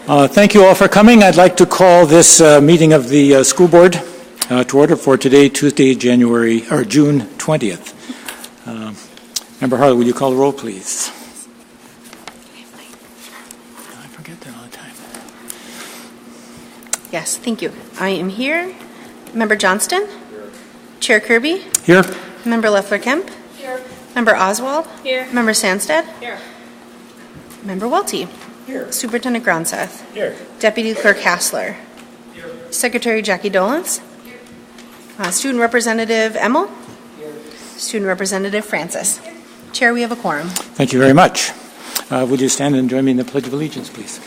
Thank you all for coming. I'd like to call this meeting of the school board to order for today, Tuesday, June 20th. Member Harley, will you call the roll, please? I forget that all the time. Yes, thank you. I am here. Member Johnston? Here. Chair Kirby? Here. Member Leffler-Kemp? Here. Member Oswald? Here. Member Sandstead? Here. Member Welty? Here. Superintendent Gronseth? Here. Deputy Clerk Hassler? Here. Secretary Jackie Dolans? Here. Student Representative Emmel? Here. Student Representative Francis? Here. Chair, we have a quorum. Thank you very much. Would you stand and join me in the Pledge of Allegiance, please?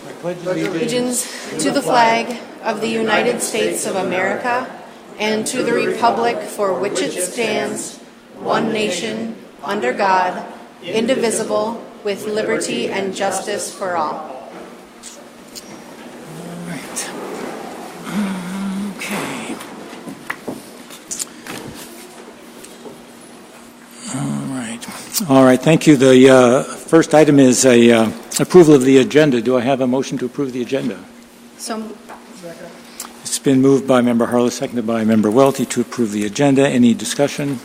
I pledge Allegiance to the flag of the United States of America and to the republic for which it stands, one nation, under God, indivisible, with liberty and justice for all. All right. Okay. All right. Thank you. The first item is approval of the agenda. Do I have a motion to approve the agenda? So, It's been moved by Member Harlow, seconded by Member Welty to approve the agenda. Any discussion?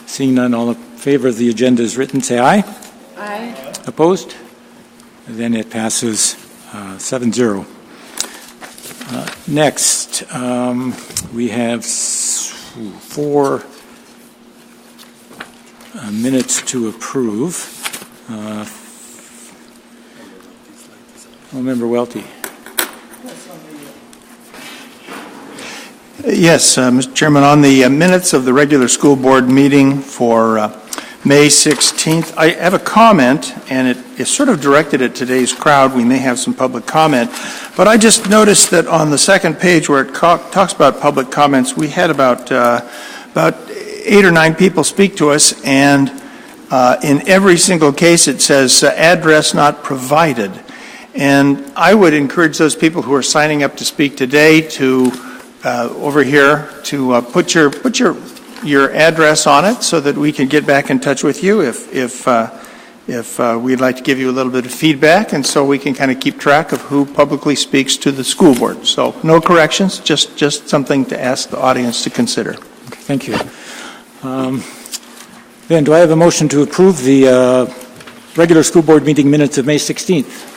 Seeing none, all in favor of the agenda as written, say aye. aye. Opposed? Then it passes 7-0. Next, we have 4 minutes to approve. Member Welty. Yes, Mr. Chairman, on the minutes of the regular school board meeting for May 16th, I have a comment, and it is sort of directed at today's crowd. We may have some public comment, but I just noticed that on the second page where it talks about public comments, we had about 8 or 9 people speak to us, and in every single case it says address not provided. And I would encourage those people who are signing up to speak today to over here to put your address on it so that we can get back in touch with you if we'd like to give you a little bit of feedback, and so we can kind of keep track of who publicly speaks to the school board. So no corrections, just something to ask the audience to consider. Okay, thank you. Then do I have a motion to approve the regular school board meeting minutes of May 16th?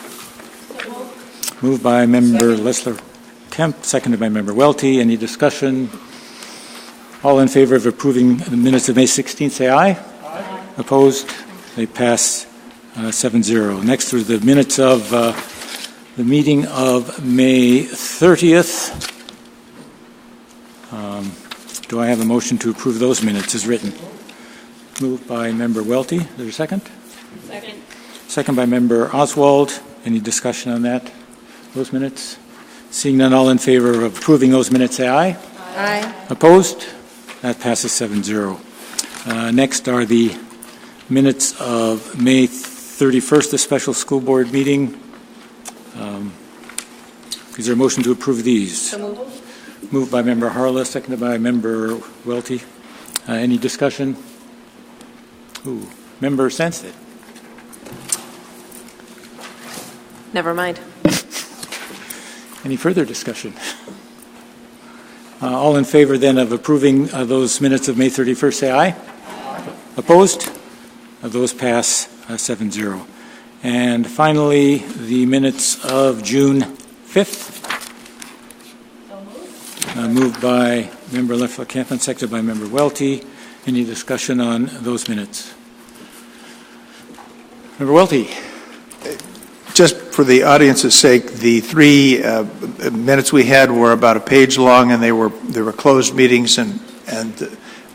Moved by Member Leffler-Kemp, seconded by Member Welty. Any discussion? All in favor of approving the minutes of May 16th, say aye. Aye. Opposed? They pass 7-0. Next are the minutes of the meeting of May 30th. Do I have a motion to approve those minutes as written? Moved by Member Welty. Is there a second? Second. Second by Member Oswald. Any discussion on that? Those minutes? Seeing none, all in favor of approving those minutes, say aye. Aye. Opposed? That passes 7-0. Next are the minutes of May 31st, the special school board meeting. Is there a motion to approve these? So moved. Moved by Member Harless, seconded by Member Welty. Any discussion? Member Sandstead. Never mind. Any further discussion? All in favor then of approving those minutes of May 31st, say aye. Aye. Opposed? Those pass 7-0. And finally, the minutes of June 5th. Moved by Member Leffler-Kemp and seconded by Member Welty. Any discussion on those minutes? Member Welty. Just for the audience's sake, the 3 minutes we had were about a page long, and they were closed meetings, and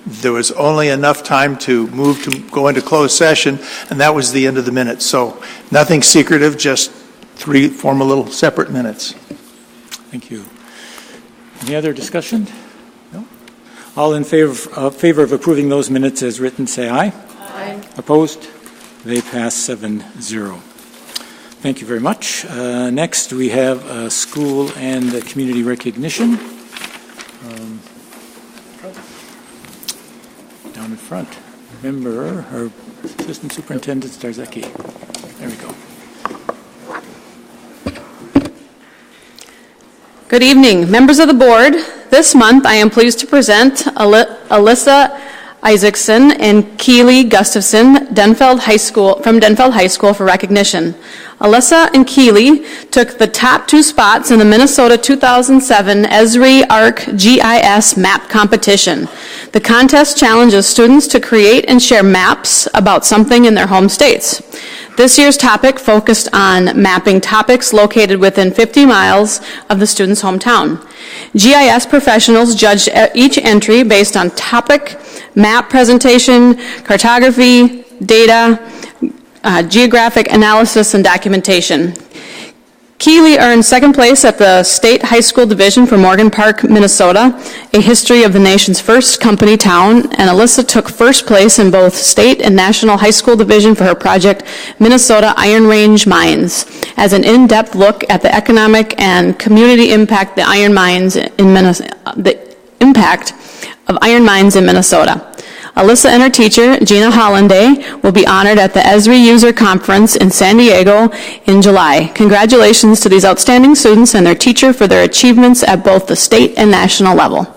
there was only enough time to move to go into closed session, and that was the end of the minutes. So nothing secretive, just 3 formal little separate minutes. Thank you. Any other discussion? No? All in favor of approving those minutes as written, say aye. Aye. Opposed? They pass 7-0. Thank you very much. Next, we have school and community recognition. Down in front. Member, or Assistant Superintendent Starzecki. There we go. Good evening, members of the board. This month, I am pleased to present Alyssa Isaacson and Keely Gustafson from Denfeld High School for recognition. Alyssa and Keely took the top 2 spots in the Minnesota 2007 Esri ARC GIS map competition. The contest challenges students to create and share maps about something in their home states. This year's topic focused on mapping topics located within 50 miles of the student's hometown. GIS professionals judged each entry based on topic, map presentation, cartography, data, geographic analysis, and documentation. Keely earned second place at the State High School Division for Morgan Park, Minnesota, a history of the nation's first company town, and Alyssa took first place in both state and national high school division for her project, Minnesota Iron Range Mines, as an in-depth look at the economic and community impact the impact of iron mines in Minnesota. Alyssa and her teacher, Gina Hollanday, will be honored at the Esri User Conference in San Diego in July. Congratulations to these outstanding students and their teacher for their achievements at both the state and national level.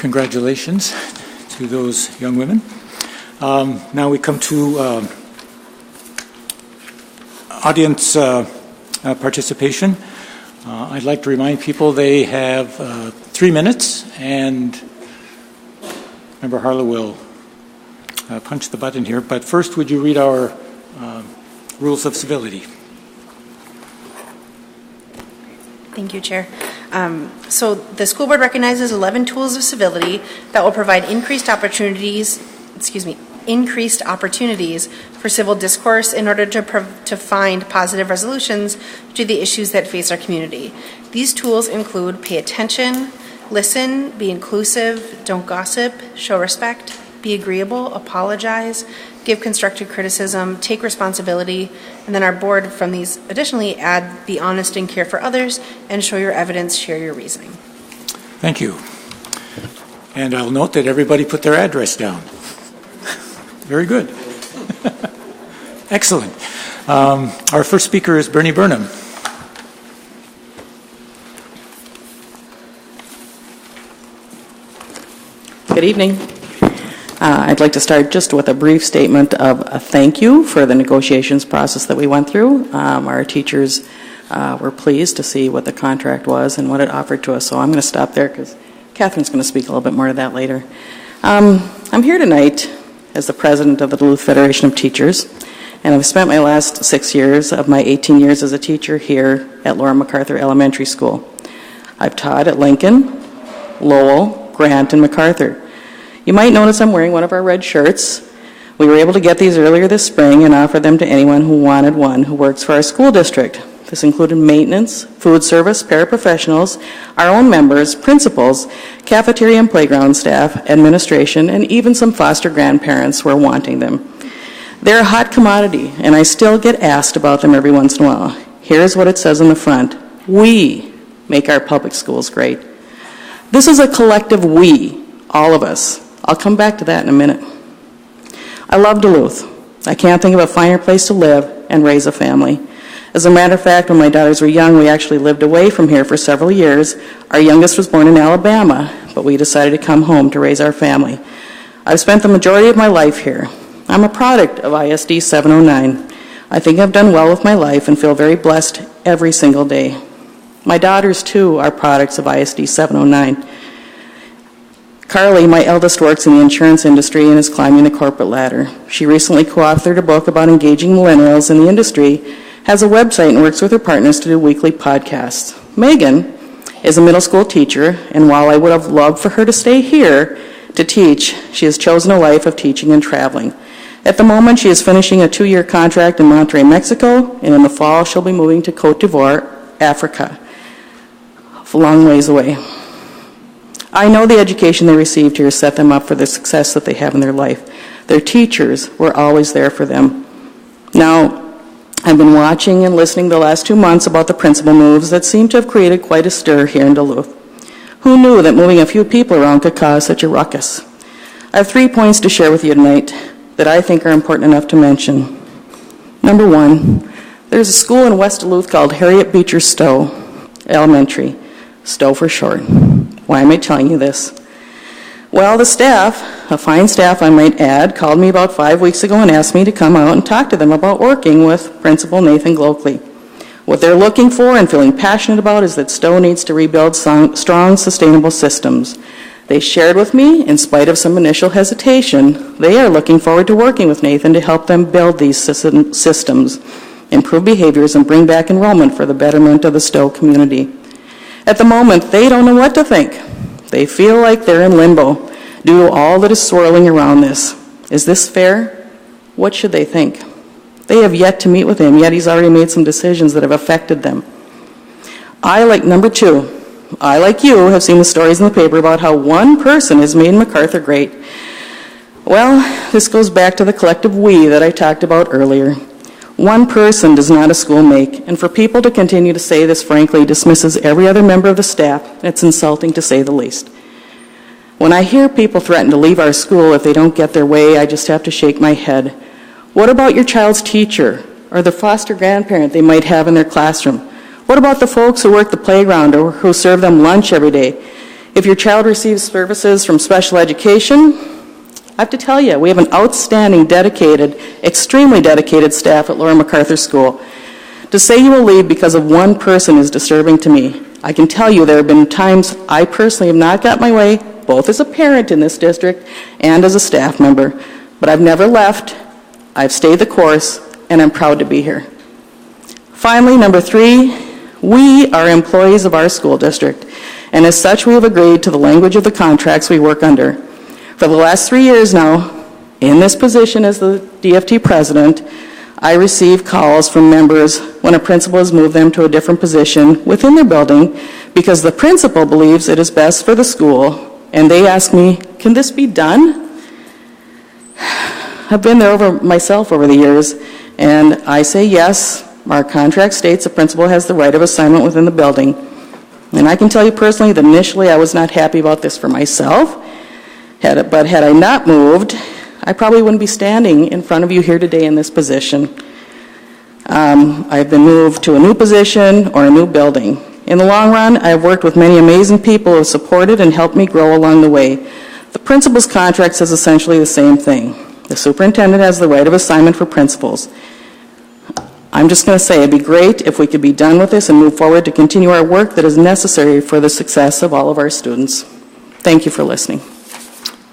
Congratulations to those young women. Now we come to audience participation. I'd like to remind people they have 3 minutes, and Member Harlow will punch the button here. But first, would you read our rules of civility? Thank you, Chair. So the school board recognizes 11 tools of civility that will provide increased opportunities for civil discourse in order to find positive resolutions to the issues that face our community. These tools include pay attention, listen, be inclusive, don't gossip, show respect, be agreeable, apologize, give constructive criticism, take responsibility, and then our board from these additionally add be honest and care for others, and show your evidence, share your reasoning. Thank you. And I'll note that everybody put their address down. Very good. Excellent. Our first speaker is Bernie Burnham. Good evening. I'd like to start just with a brief statement of a thank you for the negotiations process that we went through. Our teachers were pleased to see what the contract was and what it offered to us. So I'm going to stop there because Kathryn's going to speak a little bit more to that later. I'm here tonight as the president of the Duluth Federation of Teachers, and I've spent my last 6 years of my 18 years as a teacher here at Laura McArthur Elementary School. I've taught at Lincoln, Lowell, Grant, and McArthur. You might notice I'm wearing one of our red shirts. We were able to get these earlier this spring and offer them to anyone who wanted one who works for our school district. This included maintenance, food service, paraprofessionals, our own members, principals, cafeteria and playground staff, administration, and even some foster grandparents were wanting them. They're a hot commodity, and I still get asked about them every once in a while. Here's what it says on the front. We make our public schools great. This is a collective we, all of us. I'll come back to that in a minute. I love Duluth. I can't think of a finer place to live and raise a family. As a matter of fact, when my daughters were young, we actually lived away from here for several years. Our youngest was born in Alabama, but we decided to come home to raise our family. I've spent the majority of my life here. I'm a product of ISD 709. I think I've done well with my life and feel very blessed every single day. My daughters, too, are products of ISD 709. Carly, my eldest, works in the insurance industry and is climbing the corporate ladder. She recently co-authored a book about engaging millennials in the industry, has a website, and works with her partners to do weekly podcasts. Megan is a middle school teacher, and while I would have loved for her to stay here to teach, she has chosen a life of teaching and traveling. At the moment, she is finishing a 2-year contract in Monterrey, Mexico, and in the fall, she'll be moving to Cote d'Ivoire, Africa, a long ways away. I know the education they received here set them up for the success that they have in their life. Their teachers were always there for them. Now, I've been watching and listening the last 2 months about the principal moves that seem to have created quite a stir here in Duluth. Who knew that moving a few people around could cause such a ruckus? I have 3 points to share with you tonight that I think are important enough to mention. Number 1, there's a school in West Duluth called Harriet Beecher Stowe Elementary, Stowe for short. Why am I telling you this? Well, the staff, a fine staff I might add, called me about 5 weeks ago and asked me to come out and talk to them about working with Principal Nathan Glockley. What they're looking for and feeling passionate about is that Stowe needs to rebuild strong, sustainable systems. They shared with me, in spite of some initial hesitation, they are looking forward to working with Nathan to help them build these systems, improve behaviors, and bring back enrollment for the betterment of the Stowe community. At the moment, they don't know what to think. They feel like they're in limbo due to all that is swirling around this. Is this fair? What should they think? They have yet to meet with him, yet he's already made some decisions that have affected them. Number 2, I, like you, have seen the stories in the paper about how one person has made McArthur great. Well, this goes back to the collective we that I talked about earlier. One person does not a school make, and for people to continue to say this, frankly, dismisses every other member of the staff, and it's insulting to say the least. When I hear people threaten to leave our school if they don't get their way, I just have to shake my head. What about your child's teacher or the foster grandparent they might have in their classroom? What about the folks who work the playground or who serve them lunch every day? If your child receives services from special education, I have to tell you, we have an outstanding, dedicated, extremely dedicated staff at Laura McArthur School. To say you will leave because of one person is disturbing to me. I can tell you there have been times I personally have not got my way, both as a parent in this district and as a staff member. But I've never left, I've stayed the course, and I'm proud to be here. Finally, number 3, we are employees of our school district, and as such we have agreed to the language of the contracts we work under. For the last 3 years now, in this position as the DFT president, I receive calls from members when a principal has moved them to a different position within their building because the principal believes it is best for the school, and they ask me, can this be done? I've been there myself over the years, and I say yes. Our contract states the principal has the right of assignment within the building. And I can tell you personally that initially I was not happy about this for myself. But had I not moved, I probably wouldn't be standing in front of you here today in this position. I've been moved to a new position or a new building. In the long run, I have worked with many amazing people who have supported and helped me grow along the way. The principal's contract says essentially the same thing. The superintendent has the right of assignment for principals. I'm just going to say it'd be great if we could be done with this and move forward to continue our work that is necessary for the success of all of our students. Thank you for listening.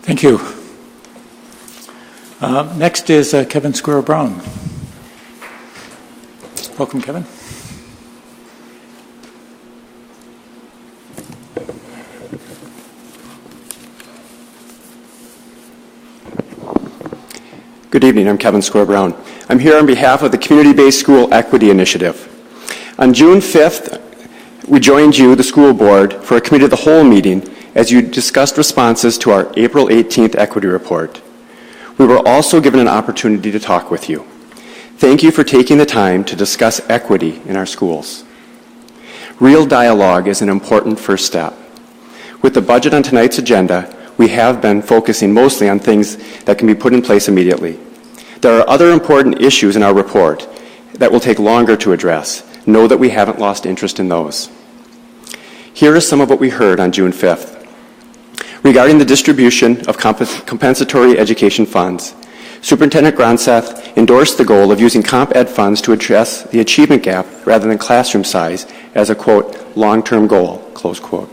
Thank you. Next is Kevin Squirrel-Brown. Welcome, Kevin. Good evening, I'm Kevin Squirrel-Brown. I'm here on behalf of the Community-Based School Equity Initiative. On June 5th, we joined you, the school board, for a committee of the whole meeting as you discussed responses to our April 18th equity report. We were also given an opportunity to talk with you. Thank you for taking the time to discuss equity in our schools. Real dialogue is an important first step. With the budget on tonight's agenda, we have been focusing mostly on things that can be put in place immediately. There are other important issues in our report that will take longer to address. Know that we haven't lost interest in those. Here is some of what we heard on June 5th. Regarding the distribution of compensatory education funds, Superintendent Gronseth endorsed the goal of using comp ed funds to address the achievement gap rather than classroom size as a, quote, long-term goal, close quote.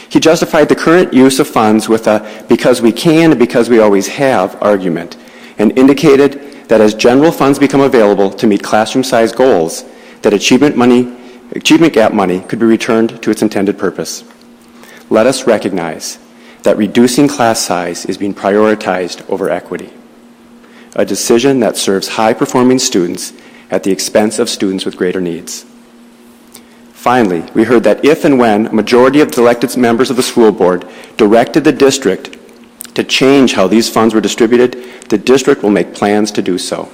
He justified the current use of funds with a because we can and because we always have argument, and indicated that as general funds become available to meet classroom size goals, that achievement gap money could be returned to its intended purpose. Let us recognize that reducing class size is being prioritized over equity, a decision that serves high-performing students at the expense of students with greater needs. Finally, we heard that if and when a majority of the elected members of the school board directed the district to change how these funds were distributed, the district will make plans to do so.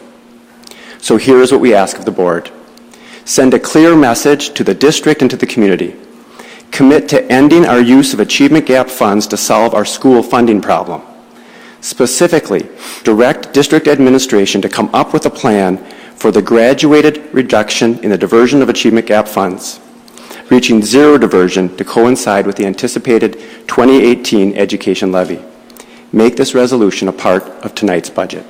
So here is what we ask of the board. Send a clear message to the district and to the community. Commit to ending our use of achievement gap funds to solve our school funding problem. Specifically, direct district administration to come up with a plan for the graduated reduction in the diversion of achievement gap funds, reaching zero diversion to coincide with the anticipated 2018 education levy. Make this resolution a part of tonight's budget.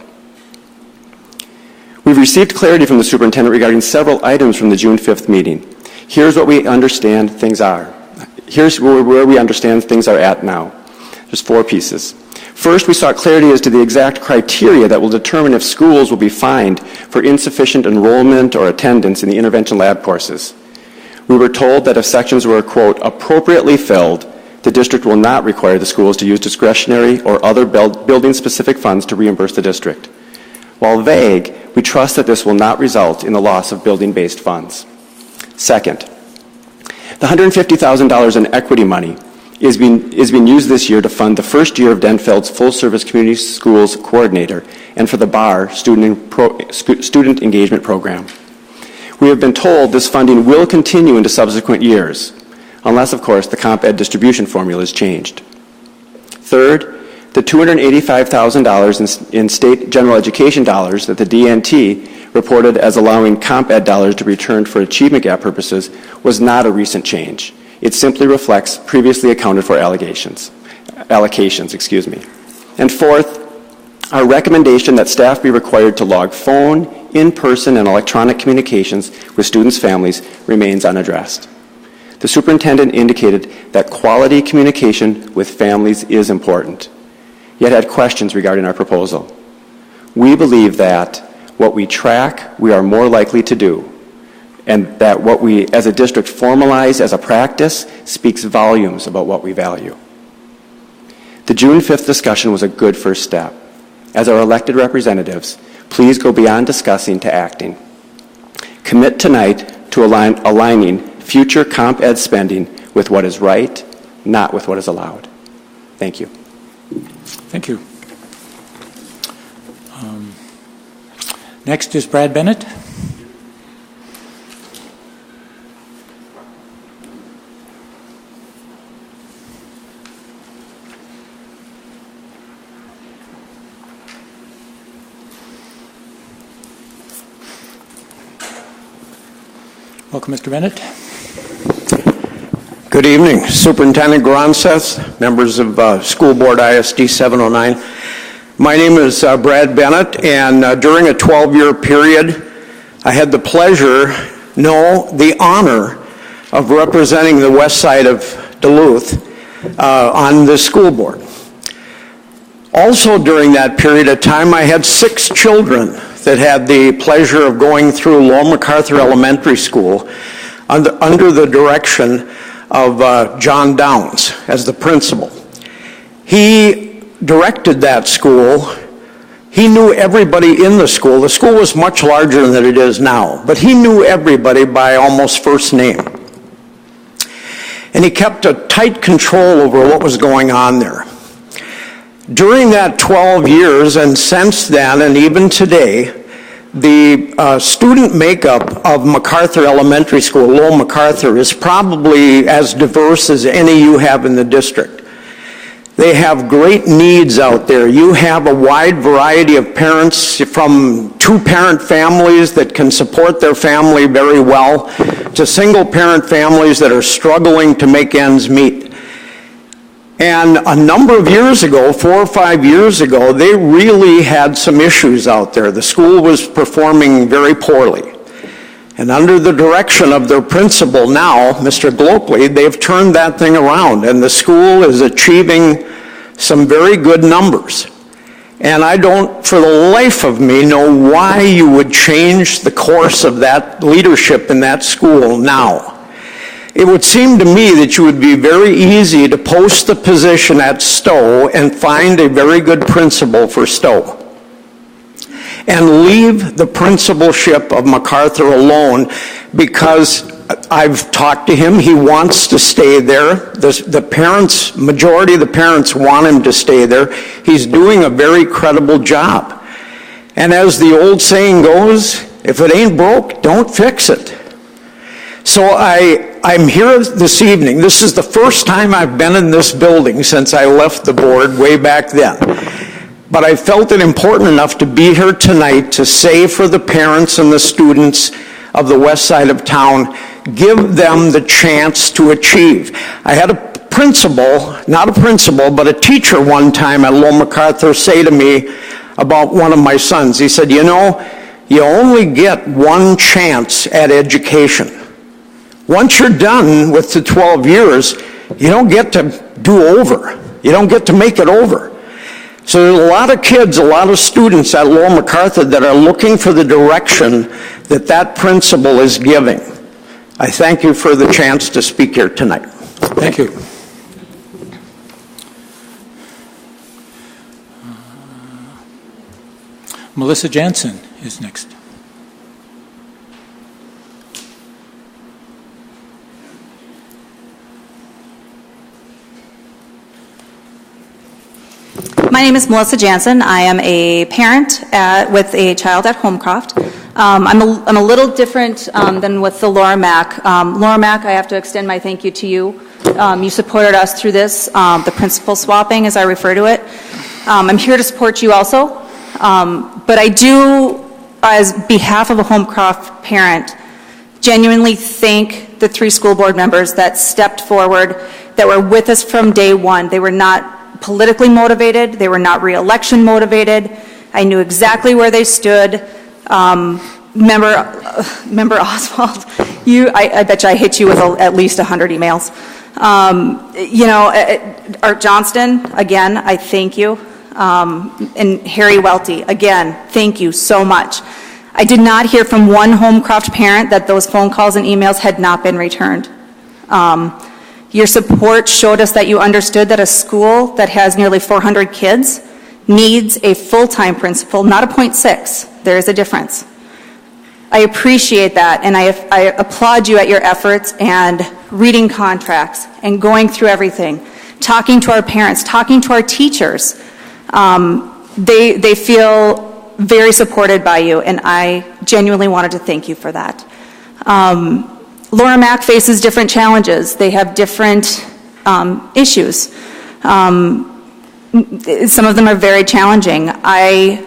We've received clarity from the superintendent regarding several items from the June 5th meeting. Here's what we understand things are. Here's where we understand things are at now. There's 4 pieces. First, we sought clarity as to the exact criteria that will determine if schools will be fined for insufficient enrollment or attendance in the intervention lab courses. We were told that if sections were, quote, appropriately filled, the district will not require the schools to use discretionary or other building-specific funds to reimburse the district. While vague, we trust that this will not result in the loss of building-based funds. Second, the $150,000 in equity money is being used this year to fund the first year of Denfeld's full-service community schools coordinator and for the BAR student engagement program. We have been told this funding will continue into subsequent years, unless, of course, the comp ed distribution formula is changed. Third, the $285,000 in state general education dollars that the DNT reported as allowing comp ed dollars to be returned for achievement gap purposes was not a recent change. It simply reflects previously accounted for allocations. And fourth, our recommendation that staff be required to log phone, in-person, and electronic communications with students' families remains unaddressed. The superintendent indicated that quality communication with families is important, yet had questions regarding our proposal. We believe that what we track, we are more likely to do, and that what we as a district formalize as a practice speaks volumes about what we value. The June 5th discussion was a good first step. As our elected representatives, please go beyond discussing to acting. Commit tonight to aligning future comp ed spending with what is right, not with what is allowed. Thank you. Thank you. Next is Brad Bennett. Welcome, Mr. Bennett. Good evening, Superintendent Gronseth, members of School Board ISD 709. My name is Brad Bennett, and during a 12-year period, I had the pleasure, no, the honor of representing the west side of Duluth on the school board. Also during that period of time, I had 6 children that had the pleasure of going through McArthur Elementary School under the direction of John Downs as the principal. He directed that school. He knew everybody in the school. The school was much larger than it is now, but he knew everybody by almost first name. And he kept a tight control over what was going on there. During that 12 years, and since then, and even today, the student makeup of McArthur Elementary School, McArthur, is probably as diverse as any you have in the district. They have great needs out there. You have a wide variety of parents, from two-parent families that can support their family very well to single-parent families that are struggling to make ends meet. And a number of years ago, 4 or 5 years ago, they really had some issues out there. The school was performing very poorly. And under the direction of their principal now, Mr. Glopely, they've turned that thing around, and the school is achieving some very good numbers. And I don't, for the life of me, know why you would change the course of that leadership in that school now. It would seem to me that you would be very easy to post the position at Stowe and find a very good principal for Stowe, and leave the principalship of McArthur alone, because I've talked to him. He wants to stay there. The parents, majority of the parents want him to stay there. He's doing a very credible job. And as the old saying goes, if it ain't broke, don't fix it. So I'm here this evening. This is the first time I've been in this building since I left the board way back then. But I felt it important enough to be here tonight to say for the parents and the students of the west side of town, give them the chance to achieve. I had a principal, not a principal, but a teacher one time at Low McArthur say to me about one of my sons. He said, you know, you only get one chance at education. Once you're done with the 12 years, you don't get to do over. You don't get to make it over. So there's a lot of kids, a lot of students at Low McArthur that are looking for the direction that that principal is giving. I thank you for the chance to speak here tonight. Thank you. Melissa Janssen is next. My name is Melissa Janssen. I am a parent with a child at Homecroft. I'm a little different than with the Laura Mack. Laura Mack, I have to extend my thank you to you. You supported us through this, the principal swapping, as I refer to it. I'm here to support you also. But I do, as behalf of a Homecroft parent, genuinely thank the 3 school board members that stepped forward, that were with us from day one. They were not politically motivated. They were not re-election motivated. I knew exactly where they stood. Member Oswald, I bet you I hit you with at least 100 emails. Art Johnston, again, I thank you. And Harry Welty, again, thank you so much. I did not hear from one Homecroft parent that those phone calls and emails had not been returned. Your support showed us that you understood that a school that has nearly 400 kids needs a full-time principal, not a 0.6. There is a difference. I appreciate that, and I applaud you at your efforts and reading contracts and going through everything, talking to our parents, talking to our teachers. They feel very supported by you, and I genuinely wanted to thank you for that. Laura Mack faces different challenges. They have different issues. Some of them are very challenging. I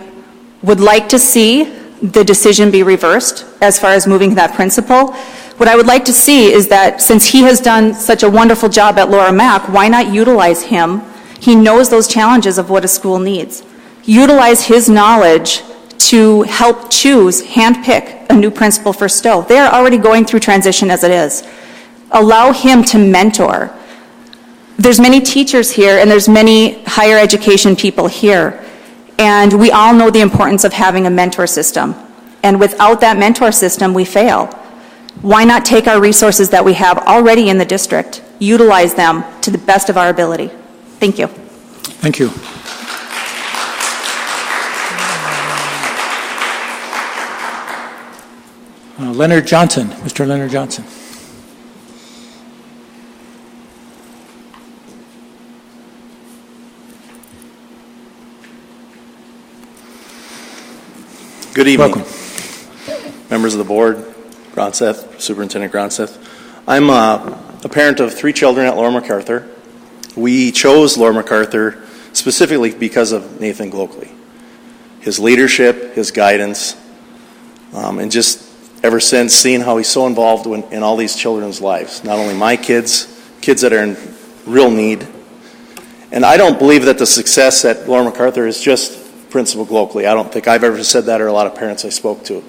would like to see the decision be reversed as far as moving that principal. What I would like to see is that since he has done such a wonderful job at Laura Mack, why not utilize him? He knows those challenges of what a school needs. Utilize his knowledge to help choose, handpick a new principal for Stowe. They are already going through transition as it is. Allow him to mentor. There's many teachers here and there's many higher education people here. And we all know the importance of having a mentor system. And without that mentor system, we fail. Why not take our resources that we have already in the district, utilize them to the best of our ability? Thank you. Thank you. Leonard Johnson, Mr. Leonard Johnson. Good evening. Welcome. Members of the board, Gronseth, Superintendent Gronseth. I'm a parent of 3 children at Lower McArthur. We chose Lord McArthur specifically because of Nathan Glockley. His leadership, his guidance, and just ever since seeing how he's so involved in all these children's lives, not only my kids that are in real need. And I don't believe that the success at Lord McArthur is just Principal Glockley. I don't think I've ever said that, or a lot of parents I spoke to.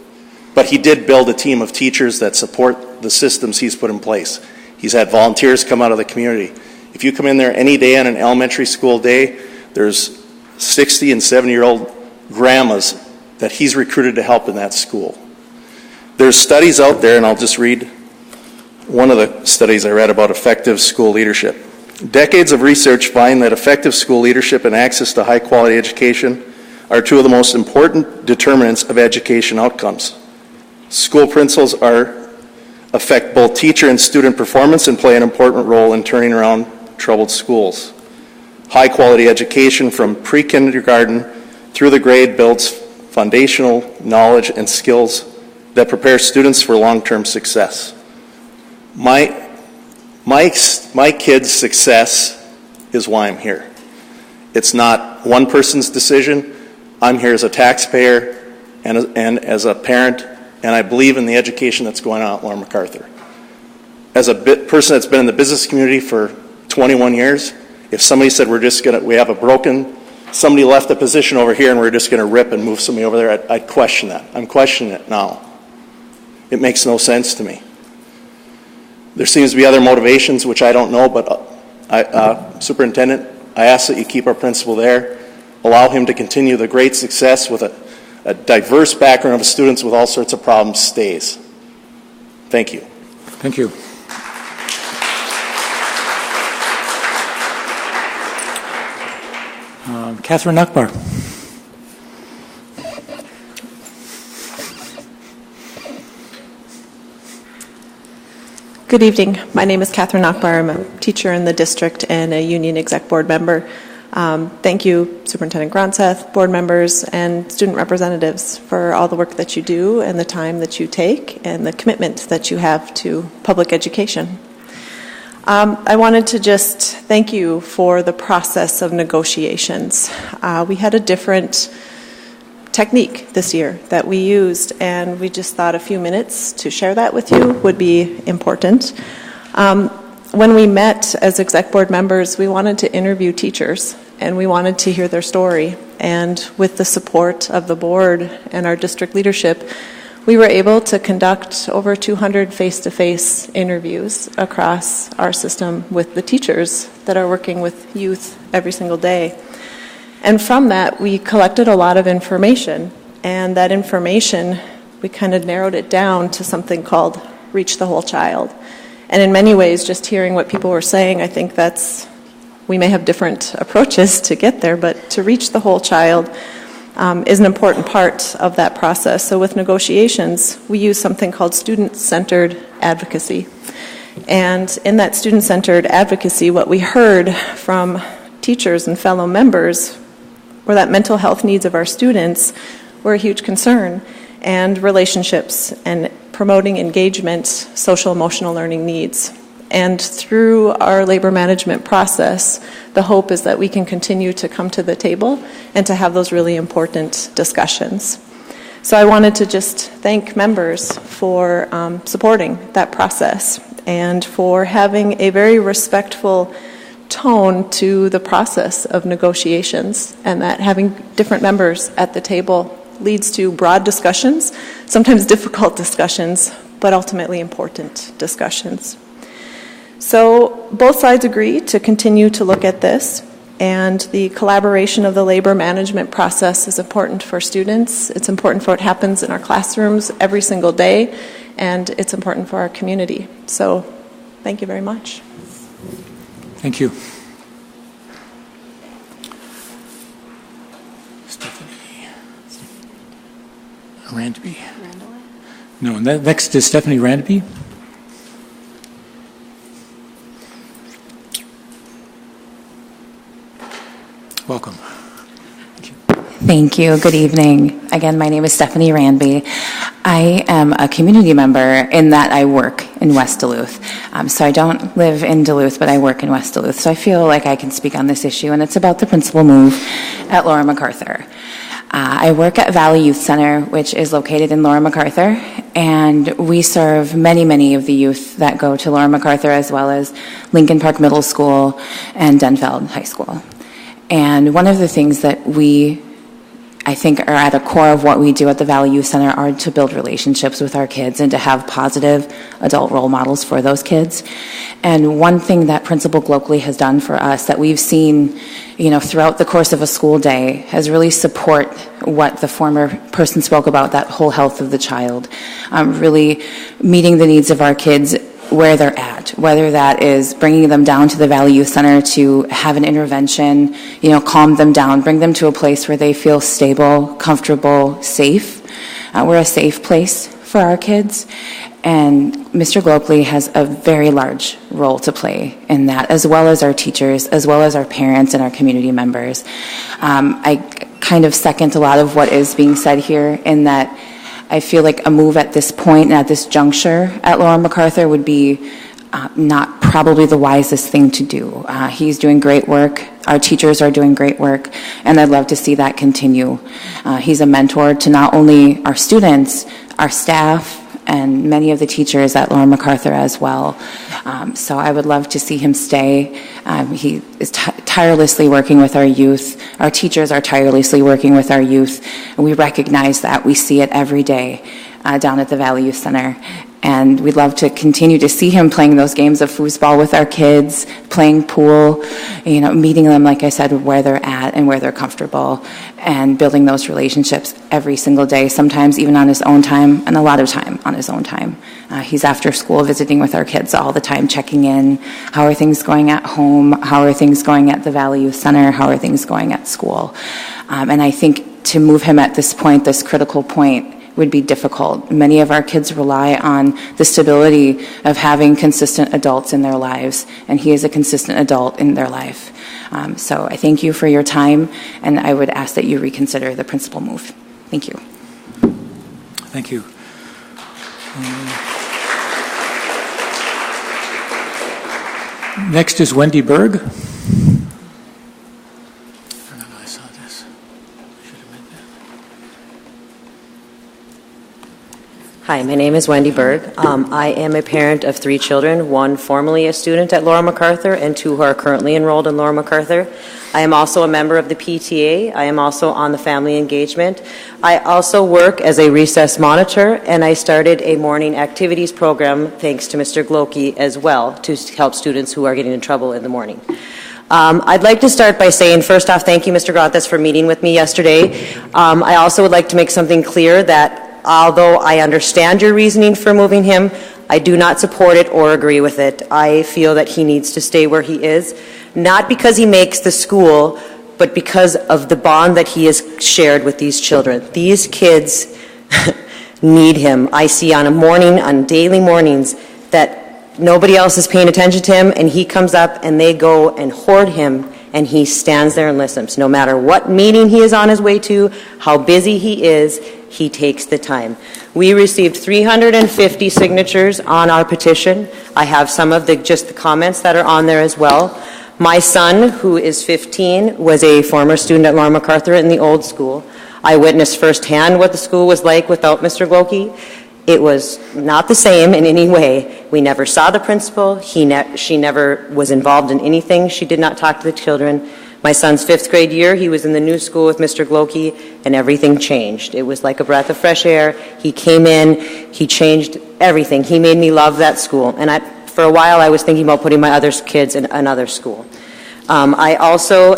But he did build a team of teachers that support the systems he's put in place. He's had volunteers come out of the community. If you come in there any day on an elementary school day, there's 60 and 70-year-old grandmas that he's recruited to help in that school. There's studies out there, and I'll just read one of the studies I read about effective school leadership. Decades of research find that effective school leadership and access to high-quality education are two of the most important determinants of education outcomes. School principals affect both teacher and student performance and play an important role in turning around troubled schools. High-quality education from pre-kindergarten through the grade builds foundational knowledge and skills that prepare students for long-term success. My kids' success is why I'm here. It's not one person's decision. I'm here as a taxpayer and as a parent, and I believe in the education that's going on at Lord McArthur. As a person that's been in the business community for 21 years, if somebody said we have a broken, somebody left a position over here and we're just going to rip and move somebody over there, I'd question that. I'm questioning it now. It makes no sense to me. There seems to be other motivations, which I don't know, but Superintendent, I ask that you keep our principal there, allow him to continue the great success with a diverse background of students with all sorts of problems stays. Thank you. Thank you. Kathryn Akbar. Good evening. My name is Kathryn Akbar. I'm a teacher in the district and a union exec board member. Thank you, Superintendent Gronseth, board members, and student representatives for all the work that you do and the time that you take and the commitment that you have to public education. I wanted to just thank you for the process of negotiations. We had a different technique this year that we used, and we just thought a few minutes to share that with you would be important. When we met as exec board members, we wanted to interview teachers, and we wanted to hear their story. And with the support of the board and our district leadership, we were able to conduct over 200 face-to-face interviews across our system with the teachers that are working with youth every single day. And from that, we collected a lot of information, and that information, we kind of narrowed it down to something called Reach the Whole Child. And in many ways, just hearing what people were saying, I think we may have different approaches to get there, but to reach the whole child is an important part of that process. So with negotiations, we use something called student-centered advocacy. And in that student-centered advocacy, what we heard from teachers and fellow members were that mental health needs of our students were a huge concern, and relationships and promoting engagement, social emotional learning needs. And through our labor management process, the hope is that we can continue to come to the table and to have those really important discussions. So I wanted to just thank members for supporting that process and for having a very respectful tone to the process of negotiations, and that having different members at the table leads to broad discussions, sometimes difficult discussions, but ultimately important discussions. So both sides agree to continue to look at this, and the collaboration of the labor management process is important for students. It's important for what happens in our classrooms every single day, and it's important for our community. So thank you very much. Thank you. Randby. No, next is Stephanie Randby. Welcome. Thank you. Good evening. Again, my name is Stephanie Randby. I am a community member in that I work in West Duluth. So I don't live in Duluth, but I work in West Duluth. So I feel like I can speak on this issue, and it's about the principal move at Laura McArthur. I work at Valley Youth Center, which is located in Laura McArthur, and we serve many, many of the youth that go to Laura McArthur, as well as Lincoln Park Middle School and Denfeld High School. And one of the things that I think are at the core of what we do at the Valley Youth Center are to build relationships with our kids and to have positive adult role models for those kids. And one thing that Principal Glockley has done for us that we've seen, throughout the course of a school day has really support what the former person spoke about, that whole health of the child, really meeting the needs of our kids where they're at, whether that is bringing them down to the Valley Youth Center to have an intervention, calm them down, bring them to a place where they feel stable, comfortable, safe. We're a safe place for our kids, and Mr. Glockley has a very large role to play in that, as well as our teachers, as well as our parents and our community members. I kind of second a lot of what is being said here in that I feel like a move at this point and at this juncture at Laura McArthur would be not probably the wisest thing to do. He's doing great work. Our teachers are doing great work, and I'd love to see that continue. He's a mentor to not only our students, our staff, and many of the teachers at Laura McArthur as well. So I would love to see him stay. He is tirelessly working with our youth. Our teachers are tirelessly working with our youth. And we recognize that. We see it every day down at the Valley Youth Center. And we'd love to continue to see him playing those games of foosball with our kids, playing pool, meeting them, like I said, where they're at and where they're comfortable, and building those relationships every single day, sometimes even on his own time, and a lot of time on his own time. He's after school visiting with our kids all the time, checking in. How are things going at home? How are things going at the Valley Youth Center? How are things going at school? And I think to move him at this point, this critical point, would be difficult. Many of our kids rely on the stability of having consistent adults in their lives, and he is a consistent adult in their life. So I thank you for your time, and I would ask that you reconsider the principal move. Thank you. Thank you. Next is Wendy Berg. Hi, my name is Wendy Berg. I am a parent of 3 children, one formerly a student at Laura McArthur and 2 who are currently enrolled in Laura McArthur. I am also a member of the PTA. I am also on the family engagement. I also work as a recess monitor, and I started a morning activities program thanks to Mr. Glockley as well to help students who are getting in trouble in the morning. I'd like to start by saying, first off, thank you, Mr. Granthas, for meeting with me yesterday. I also would like to make something clear that although I understand your reasoning for moving him, I do not support it or agree with it. I feel that he needs to stay where he is, not because he makes the school, but because of the bond that he has shared with these children. These kids need him. I see on daily mornings that nobody else is paying attention to him, and he comes up and they go and hoard him, and he stands there and listens. No matter what meeting he is on his way to, how busy he is, he takes the time. We received 350 signatures on our petition. I have some of the comments that are on there as well. My son, who is 15, was a former student at Laura McArthur in the old school. I witnessed firsthand what the school was like without Mr. Glockley. It was not the same in any way. We never saw the principal. She never was involved in anything. She did not talk to the children. My son's 5th grade year, he was in the new school with Mr. Glockley, and everything changed. It was like a breath of fresh air. He came in, he changed everything. He made me love that school. And for a while, I was thinking about putting my other kids in another school. I also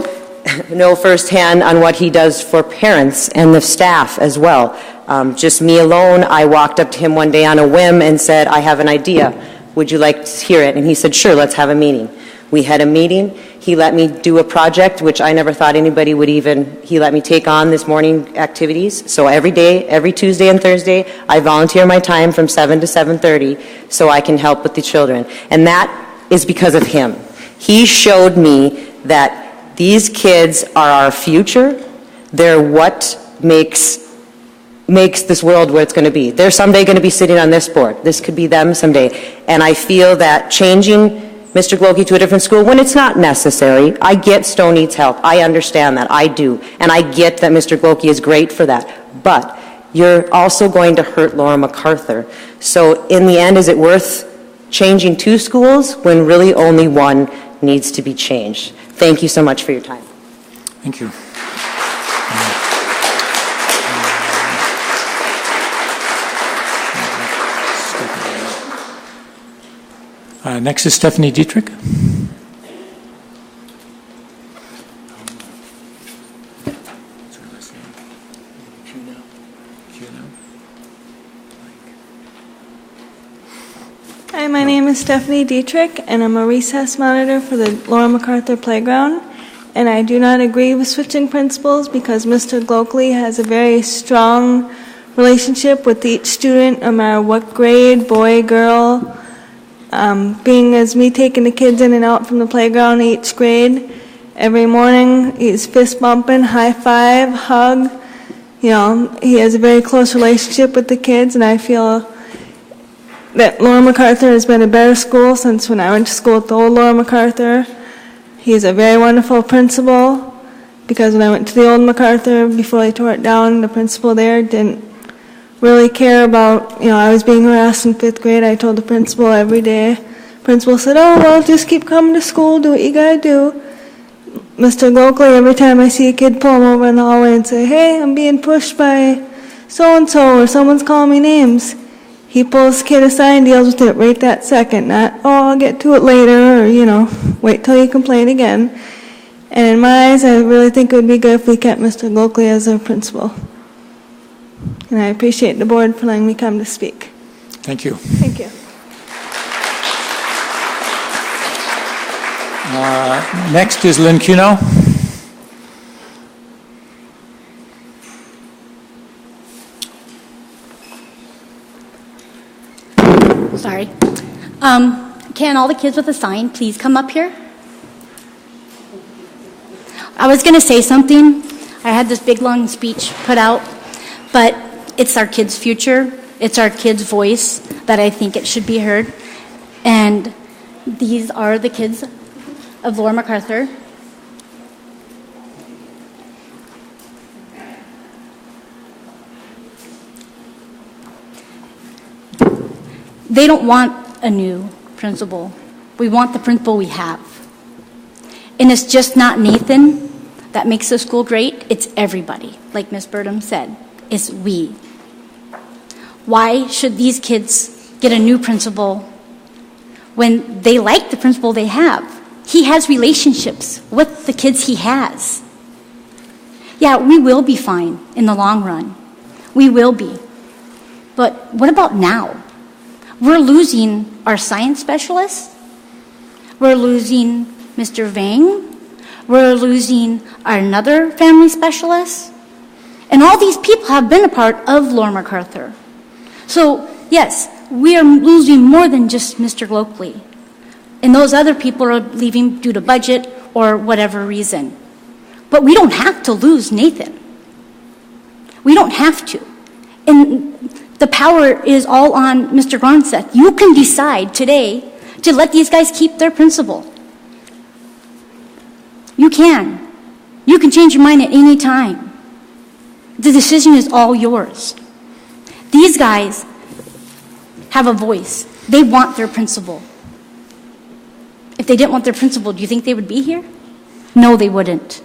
know firsthand on what he does for parents and the staff as well. Just me alone, I walked up to him one day on a whim and said, I have an idea. Would you like to hear it? And he said, sure, let's have a meeting. We had a meeting. He let me do a project, which I never thought anybody would he let me take on this morning activities. So every day, every Tuesday and Thursday, I volunteer my time from 7 to 7:30 so I can help with the children. And that is because of him. He showed me that these kids are our future. They're what makes makes this world what it's going to be. They're someday going to be sitting on this board. This could be them someday. And I feel that changing Mr. Glokey to a different school when it's not necessary. I get Stowe needs help. I understand that. I do. And I get that Mr. Glokey is great for that. But you're also going to hurt Laura McArthur. So in the end, is it worth changing 2 schools when really only one needs to be changed? Thank you so much for your time. Thank you. Next is Stephanie Dietrich. Hi, my name is Stephanie Dietrich, and I'm a recess monitor for the Laura McArthur Playground. And I do not agree with switching principals because Mr. Glokey has a very strong relationship with each student, no matter what grade, boy, girl. Being as me taking the kids in and out from the playground each grade, every morning he's fist bumping, high five, hug. You know, he has a very close relationship with the kids, and I feel that Laura McArthur has been a better school since when I went to school at the old Laura McArthur. He's a very wonderful principal, because when I went to the old McArthur, before they tore it down, the principal there didn't really care about, you know, I was being harassed in 5th grade. I told the principal every day. Principal said, oh, well, just keep coming to school, do what you gotta do. Mr. Glokey, every time I see a kid, pull him over in the hallway and say, hey, I'm being pushed by so-and-so, or someone's calling me names. He pulls the kid aside and deals with it right that second, not, oh, I'll get to it later, or, you know, wait till you complain again. And in my eyes, I really think it would be good if we kept Mr. Glokey as our principal. And I appreciate the board for letting me come to speak. Thank you. Thank you. Next is Lynn Cuno. Sorry. Can all the kids with a sign please come up here? I was going to say something. I had this big long speech put out, but it's our kids' future. It's our kids' voice that I think it should be heard. And these are the kids of Laura McArthur. They don't want a new principal. We want the principal we have. And it's just not Nathan that makes the school great. It's everybody, like Ms. Burdham said. It's we. Why should these kids get a new principal when they like the principal they have? He has relationships with the kids he has. Yeah, we will be fine in the long run. We will be. But what about now? We're losing our science specialists. We're losing Mr. Vang. We're losing another family specialist. And all these people have been a part of Laura McArthur. So, yes, we are losing more than just Mr. Glokey. And those other people are leaving due to budget or whatever reason. But we don't have to lose Nathan. We don't have to. And the power is all on Mr. Gronseth. You can decide today to let these guys keep their principal. You can. You can change your mind at any time. The decision is all yours. These guys have a voice. They want their principal. If they didn't want their principal, do you think they would be here? No, they wouldn't.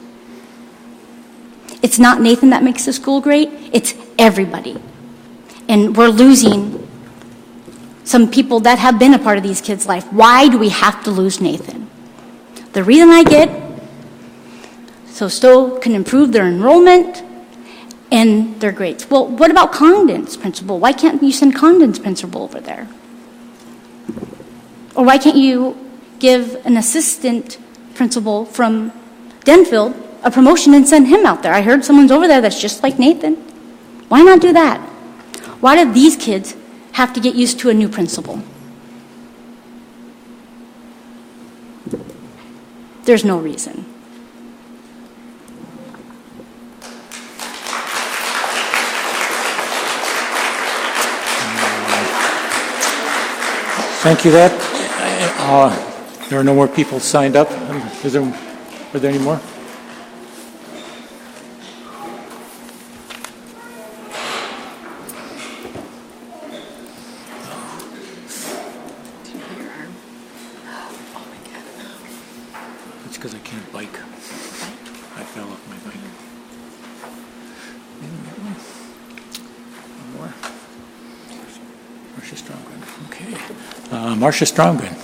It's not Nathan that makes the school great. It's everybody. And we're losing some people that have been a part of these kids' life. Why do we have to lose Nathan? The reason I get, so Stowe can improve their enrollment and their grades. Well, what about Condon's principal? Why can't you send Condon's principal over there? Or why can't you give an assistant principal from Denfield a promotion and send him out there? I heard someone's over there that's just like Nathan. Why not do that? Why do these kids have to get used to a new principal? There's no reason. Thank you. There are no more people signed up. Are there any more? It's because I can't bike. I fell off my bike. One more. Marcia Stromgren. Okay. Marcia Stromgren.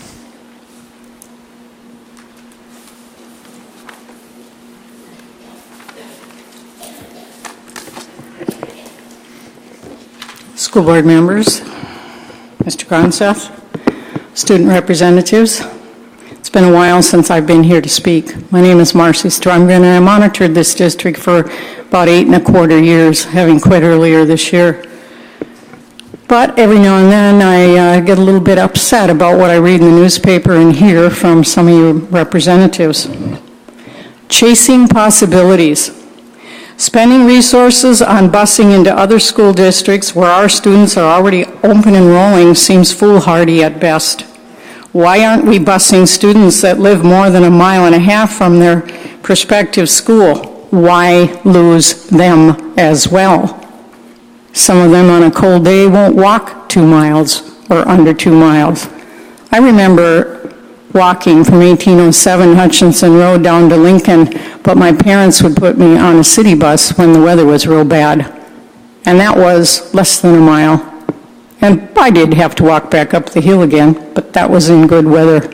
School board members, Mr. Gronseth, student representatives, it's been a while since I've been here to speak. My name is Marcy Stromgren, and I monitored this district for about 8.25 years, having quit earlier this year. But every now and then I get a little bit upset about what I read in the newspaper and hear from some of you representatives. Chasing possibilities. Spending resources on busing into other school districts where our students are already open enrolling seems foolhardy at best. Why aren't we busing students that live more than 1.5 miles from their prospective school? Why lose them as well? Some of them on a cold day won't walk 2 miles or under 2 miles. I remember walking from 1807 Hutchinson Road down to Lincoln, but my parents would put me on a city bus when the weather was real bad. And that was less than 1 mile. And I did have to walk back up the hill again, but that was in good weather.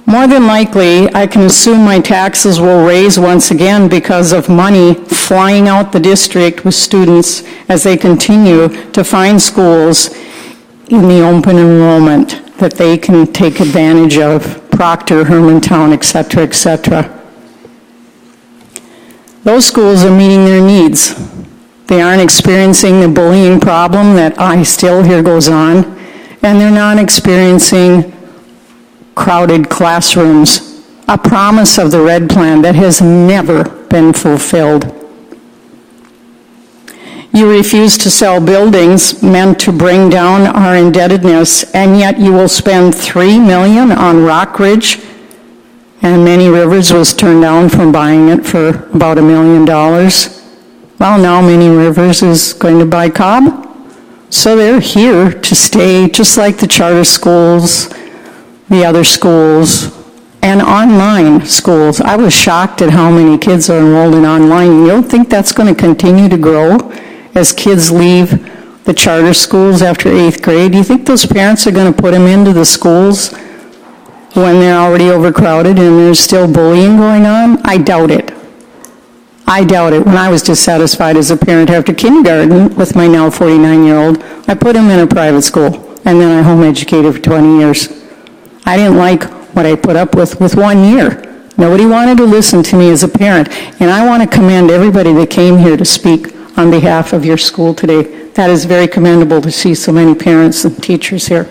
More than likely, I can assume my taxes will raise once again because of money flying out the district with students as they continue to find schools in the open enrollment that they can take advantage of, Proctor, Hermantown, etc., etc. Those schools are meeting their needs. They aren't experiencing the bullying problem that I still hear goes on, and they're not experiencing crowded classrooms, a promise of the Red Plan that has never been fulfilled. You refuse to sell buildings meant to bring down our indebtedness, and yet you will spend $3 million on Rock Ridge, and Many Rivers was turned down from buying it for about $1 million. Well, now Many Rivers is going to buy Cobb, so they're here to stay, just like the charter schools, the other schools, and online schools. I was shocked at how many kids are enrolled in online. You don't think that's going to continue to grow as kids leave the charter schools after 8th grade? Do you think those parents are going to put them into the schools when they're already overcrowded and there's still bullying going on? I doubt it. I doubt it. When I was dissatisfied as a parent after kindergarten with my now 49-year-old, I put him in a private school, and then I home educated for 20 years. I didn't like what I put up with 1 year. Nobody wanted to listen to me as a parent, and I want to commend everybody that came here to speak on behalf of your school today. That is very commendable to see so many parents and teachers here.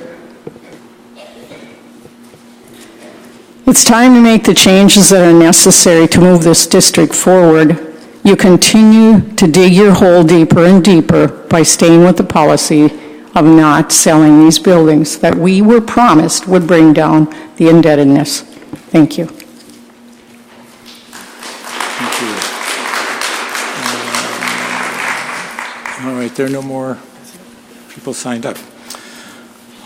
It's time to make the changes that are necessary to move this district forward. You continue to dig your hole deeper and deeper by staying with the policy of not selling these buildings that we were promised would bring down the indebtedness. Thank you. Thank you. All right, there are no more people signed up.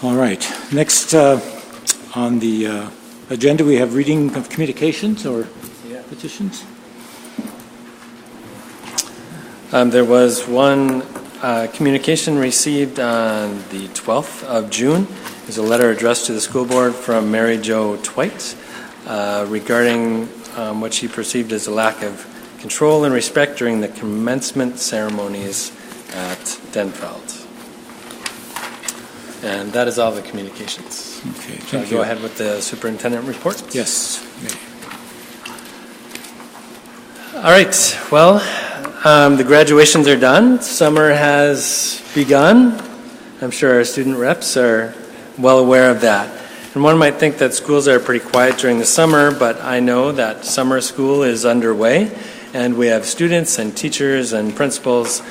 All right, next on the agenda we have reading of communications or petitions. There was one communication received on the 12th of June. There's a letter addressed to the school board from Mary Jo Twite regarding what she perceived as a lack of control and respect during the commencement ceremonies at Denfeld. And that is all the communications. Okay, Shall I go ahead with the superintendent report? Yes. All right. Well, the graduations are done. Summer has begun. I'm sure our student reps are well aware of that. And one might think that schools are pretty quiet during the summer, but I know that summer school is underway, and we have students and teachers and principals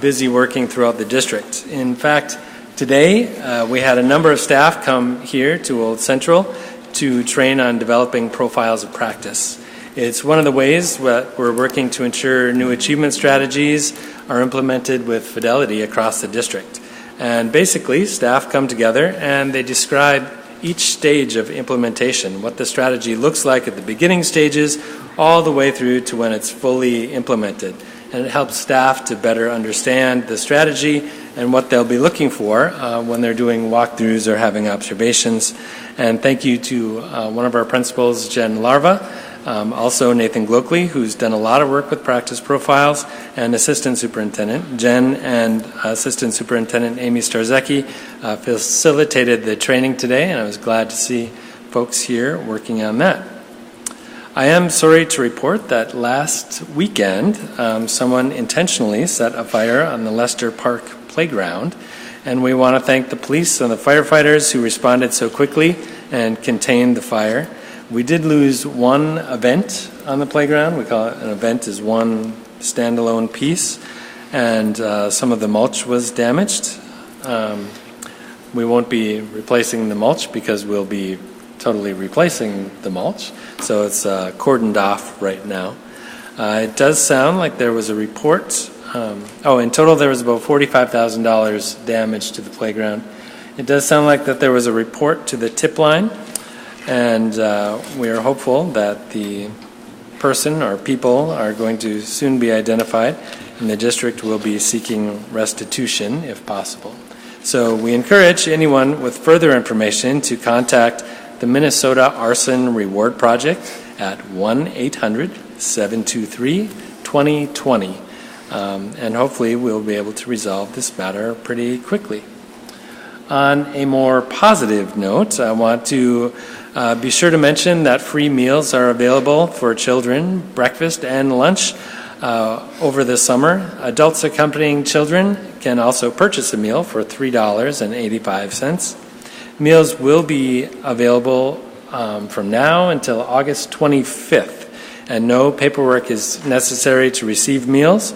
busy working throughout the district. In fact, Today, we had a number of staff come here to Old Central to train on developing profiles of practice. It's one of the ways that we're working to ensure new achievement strategies are implemented with fidelity across the district. And basically, staff come together and they describe each stage of implementation, what the strategy looks like at the beginning stages, all the way through to when it's fully implemented. And it helps staff to better understand the strategy and what they'll be looking for when they're doing walkthroughs or having observations. And thank you to one of our principals, Jen Larva, also Nathan Glockley, who's done a lot of work with practice profiles, and Assistant Superintendent. Jen and Assistant Superintendent Amy Starzecki facilitated the training today, and I was glad to see folks here working on that. I am sorry to report that last weekend, someone intentionally set a fire on the Lester Park playground, and we want to thank the police and the firefighters who responded so quickly and contained the fire. We did lose one event on the playground. We call it an event is one standalone piece, and some of the mulch was damaged. We won't be replacing the mulch because we'll be totally replacing the mulch, so it's cordoned off right now. It does sound like there was a report. In total there was about $45,000 damage to the playground. It does sound like that there was a report to the tip line, and we are hopeful that the person or people are going to soon be identified, and the district will be seeking restitution if possible. So we encourage anyone with further information to contact the Minnesota Arson Reward Project at 1-800-723-2020. And hopefully we'll be able to resolve this matter pretty quickly. On a more positive note, I want to be sure to mention that free meals are available for children, breakfast and lunch over the summer. Adults accompanying children can also purchase a meal for $3.85. Meals will be available from now until August 25th, and no paperwork is necessary to receive meals.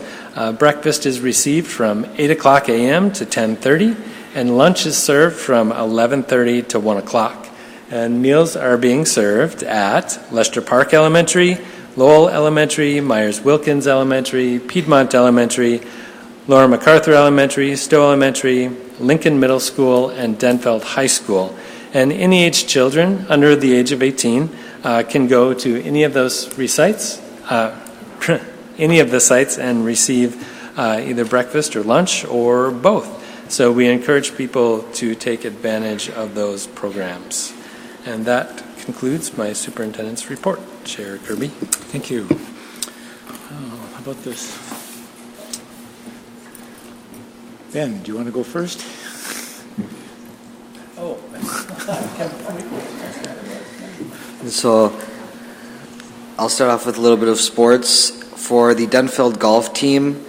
Breakfast is received from 8 o'clock a.m. to 10:30, and lunch is served from 11:30 to 1 o'clock. And meals are being served at Lester Park Elementary, Lowell Elementary, Myers-Wilkins Elementary, Piedmont Elementary, Laura McArthur Elementary, Stowe Elementary, Lincoln Middle School, and Denfeld High School. And any age children under the age of 18 can go to any of those sites and receive either breakfast or lunch or both. So we encourage people to take advantage of those programs. And that concludes my superintendent's report. Chair Kirby. Thank you. How about this? Ben, do you want to go first? So I'll start off with a little bit of sports. For the Denfeld golf team,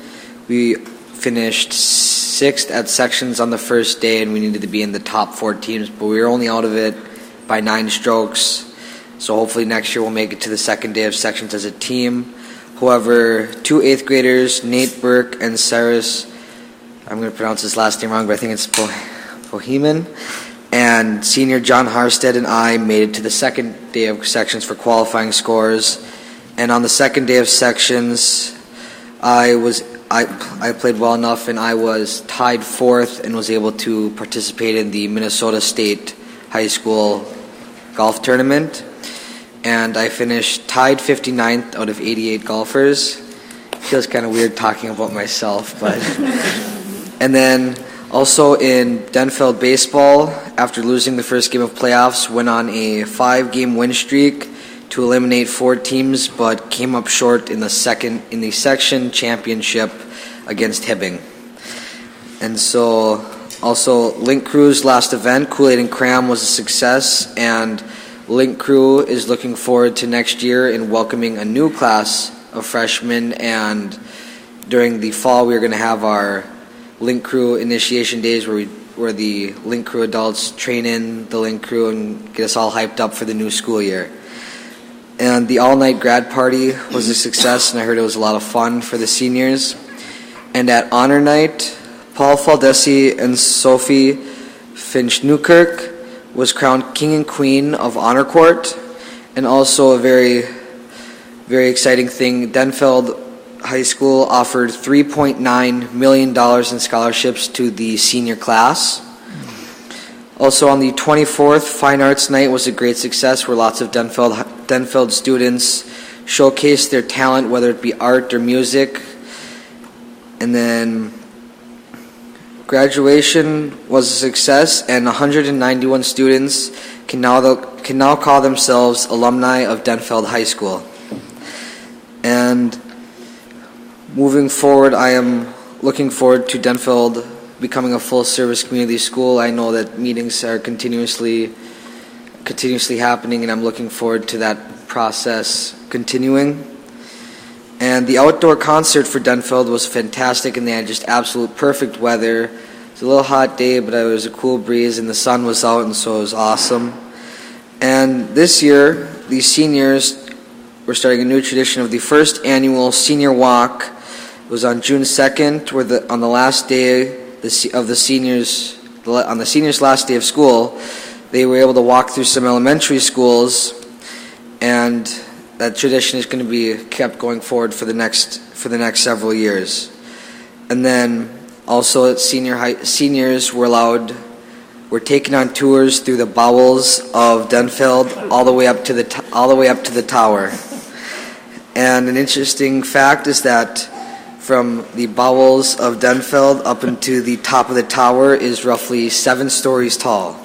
we finished 6th at sections on the first day, and we needed to be in the top 4 teams, but we were only out of it by 9 strokes. So hopefully next year we'll make it to the second day of sections as a team. However, 2 8th graders, Nate Burke and Cyrus, I'm going to pronounce his last name wrong, but I think it's Boheman, and senior John Harstead and I made it to the second day of sections for qualifying scores. And on the second day of sections, I played well enough, and I was tied 4th and was able to participate in the Minnesota State High School golf tournament. And I finished tied 59th out of 88 golfers. Feels kind of weird talking about myself, but... And then also in Denfeld baseball, after losing the first game of playoffs, went on a 5-game win streak to eliminate 4 teams, but came up short in the section championship against Hibbing. And so also Link Crew's last event, Kool-Aid and Cram, was a success, and Link Crew is looking forward to next year in welcoming a new class of freshmen, and during the fall we are going to have our Link Crew initiation days where the Link Crew adults train in the Link Crew and get us all hyped up for the new school year. And the all-night grad party was a success, and I heard it was a lot of fun for the seniors. And at honor night, Paul Faldesi and Sophie Finch-Newkirk was crowned King and Queen of Honor Court. And also a very, very exciting thing, Denfeld High School offered $3.9 million in scholarships to the senior class. Also on the 24th, Fine Arts Night was a great success where lots of Denfeld students showcased their talent, whether it be art or music. And then graduation was a success, and 191 students can now call themselves alumni of Denfeld High School. And moving forward, I am looking forward to Denfeld becoming a full-service community school. I know that meetings are continuously happening, and I'm looking forward to that process continuing. And the outdoor concert for Denfeld was fantastic, and they had just absolute perfect weather. It was a little hot day, but it was a cool breeze, and the sun was out, and so it was awesome. And this year, the seniors were starting a new tradition of the first annual senior walk. It was on June 2nd, where on the last day of the seniors, on the seniors' last day of school, they were able to walk through some elementary schools, and that tradition is going to be kept going forward for the next several years. And then also seniors were taken on tours through the bowels of Denfeld all the way up to the tower. And an interesting fact is that from the bowels of Denfeld up into the top of the tower is roughly 7 stories tall.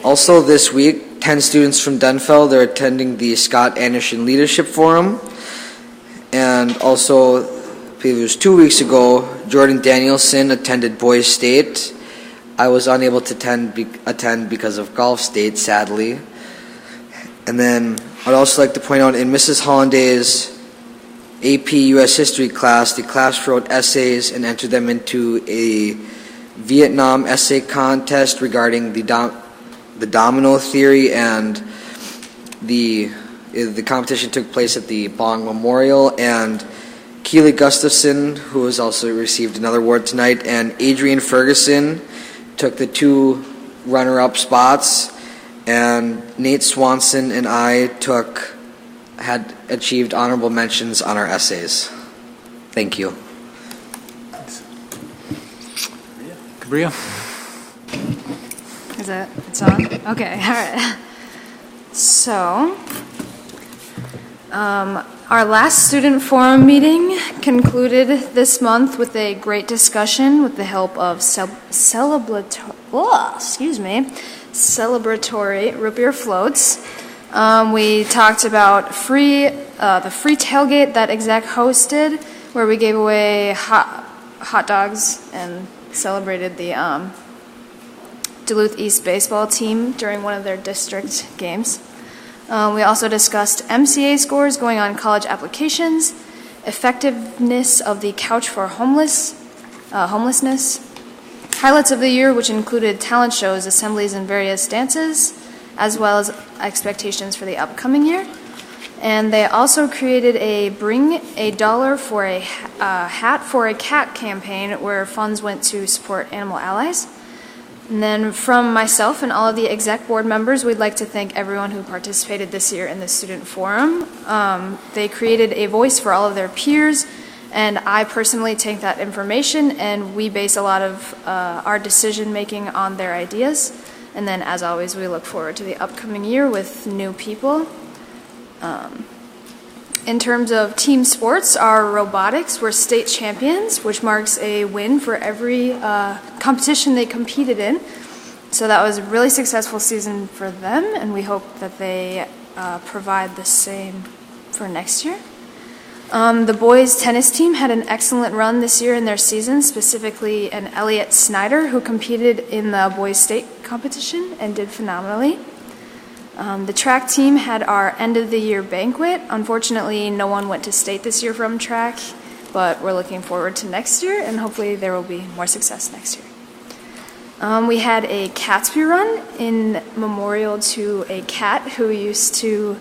Also this week, 10 students from Denfeld are attending the Scott Anderson Leadership Forum. And also, I believe it was 2 weeks ago, Jordan Danielson attended Boys State. I was unable to attend because of Golf State, sadly. And then I'd also like to point out in Mrs. Hollanday's AP U.S. History class, the class wrote essays and entered them into a Vietnam essay contest regarding the domino theory, and the competition took place at the Bong Memorial. And Keely Gustafson, who has also received another award tonight, and Adrian Ferguson took the 2 runner-up spots, and Nate Swanson and I had achieved honorable mentions on our essays. Thank you. Cabria? It's on? Okay, all right. So, our last student forum meeting concluded this month with a great discussion with the help of celebratory root beer floats. We talked about the free tailgate that exec hosted, where we gave away hot dogs and celebrated the Duluth East baseball team during one of their district games. We also discussed MCA scores going on college applications, effectiveness of the couch for homelessness, highlights of the year, which included talent shows, assemblies, and various dances, as well as expectations for the upcoming year. And they also created a Bring a Dollar for a Hat for a Cat campaign, where funds went to support animal allies. And then from myself and all of the exec board members, we'd like to thank everyone who participated this year in the student forum. They created a voice for all of their peers, and I personally take that information, and we base a lot of our decision making on their ideas. And then, as always, we look forward to the upcoming year with new people. In terms of team sports, our robotics were state champions, which marks a win for every competition they competed in. So that was a really successful season for them, and we hope that they provide the same for next year. The boys' tennis team had an excellent run this year in their season, specifically an Elliot Snyder, who competed in the boys' state competition and did phenomenally. The track team had our end-of-the-year banquet. Unfortunately, no one went to state this year from track, but we're looking forward to next year, and hopefully there will be more success next year. We had a Catsby run in memorial to a cat who used to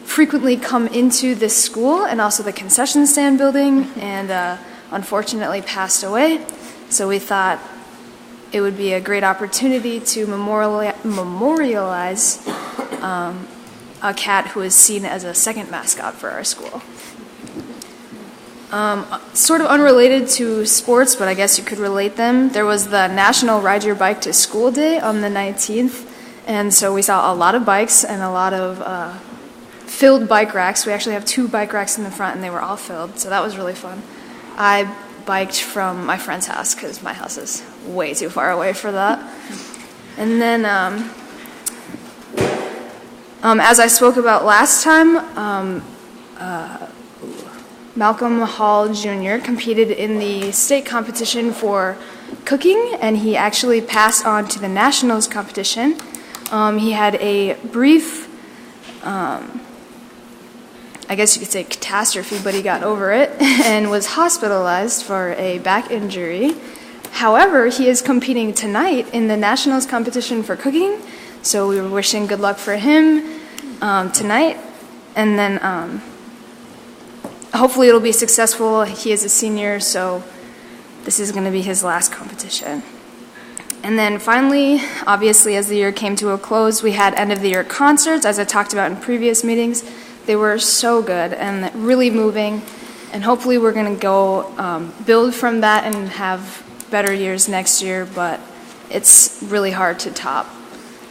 frequently come into this school and also the concession stand building, and unfortunately passed away. So we thought it would be a great opportunity to memorialize a cat who is seen as a second mascot for our school. Sort of unrelated to sports, but I guess you could relate them. There was the National Ride Your Bike to School Day on the 19th, and so we saw a lot of bikes and a lot of filled bike racks. We actually have 2 bike racks in the front, and they were all filled, so that was really fun. I biked from my friend's house because my house is way too far away for that. And then, as I spoke about last time, Malcolm Hall Jr. competed in the state competition for cooking, and he actually passed on to the nationals competition. He had a brief, I guess you could say catastrophe, but he got over it and was hospitalized for a back injury. However, he is competing tonight in the nationals competition for cooking, so we were wishing good luck for him tonight. And then hopefully it'll be successful. He is a senior, so this is going to be his last competition. And then finally, obviously, as the year came to a close, we had end-of-the-year concerts, as I talked about in previous meetings. They were so good and really moving, and hopefully we're going to go build from that and have better years next year, but it's really hard to top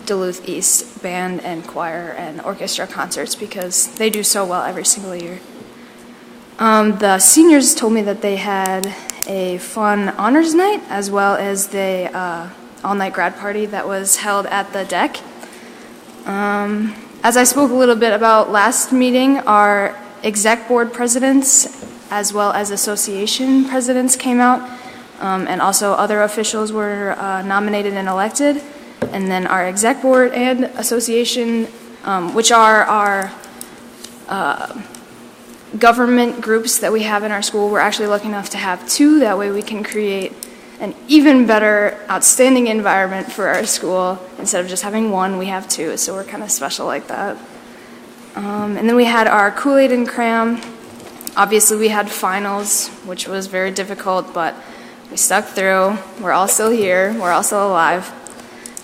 Duluth East band and choir and orchestra concerts because they do so well every single year. The seniors told me that they had a fun honors night as well as the all-night grad party that was held at the deck. As I spoke a little bit about last meeting, our exec board presidents as well as association presidents came out, and also other officials were nominated and elected. And then our exec board and association, which are our government groups that we have in our school, we're actually lucky enough to have 2. That way we can create an even better, outstanding environment for our school. Instead of just having 1, we have 2, so we're kind of special like that. And then we had our Kool-Aid and Cram. Obviously, we had finals, which was very difficult, but we stuck through. We're all still here. We're all still alive.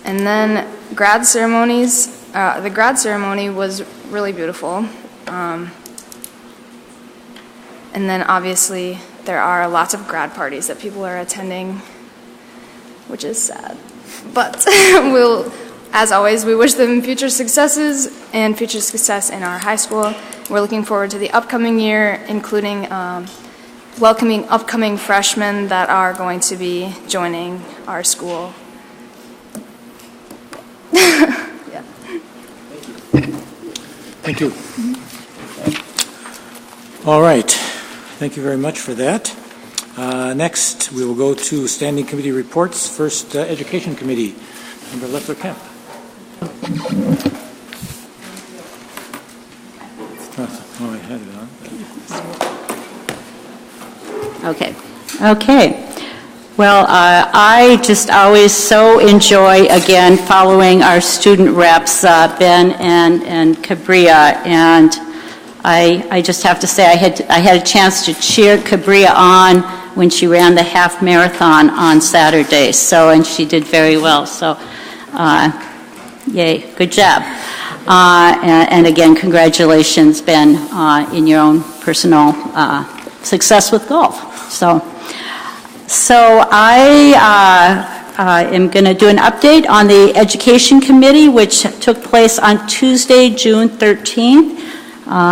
And then grad ceremonies. The grad ceremony was really beautiful. And then obviously there are lots of grad parties that people are attending, which is sad. But as always, we wish them future successes and future success in our high school. We're looking forward to the upcoming year, including welcoming upcoming freshmen that are going to be joining our school. Yeah. Thank you. All right. Thank you very much for that. Next, we will go to standing committee reports. First, Education Committee. Member Leffler Kemp. Oh, I had it on. Okay. Well, I just always so enjoy, again, following our student reps, Ben and Cabria, and I just have to say I had a chance to cheer Cabria on when she ran the half marathon on Saturday, and she did very well, so yay, good job. And again, congratulations, Ben, in your own personal success with golf. So I am going to do an update on the Education Committee, which took place on Tuesday, June 13th.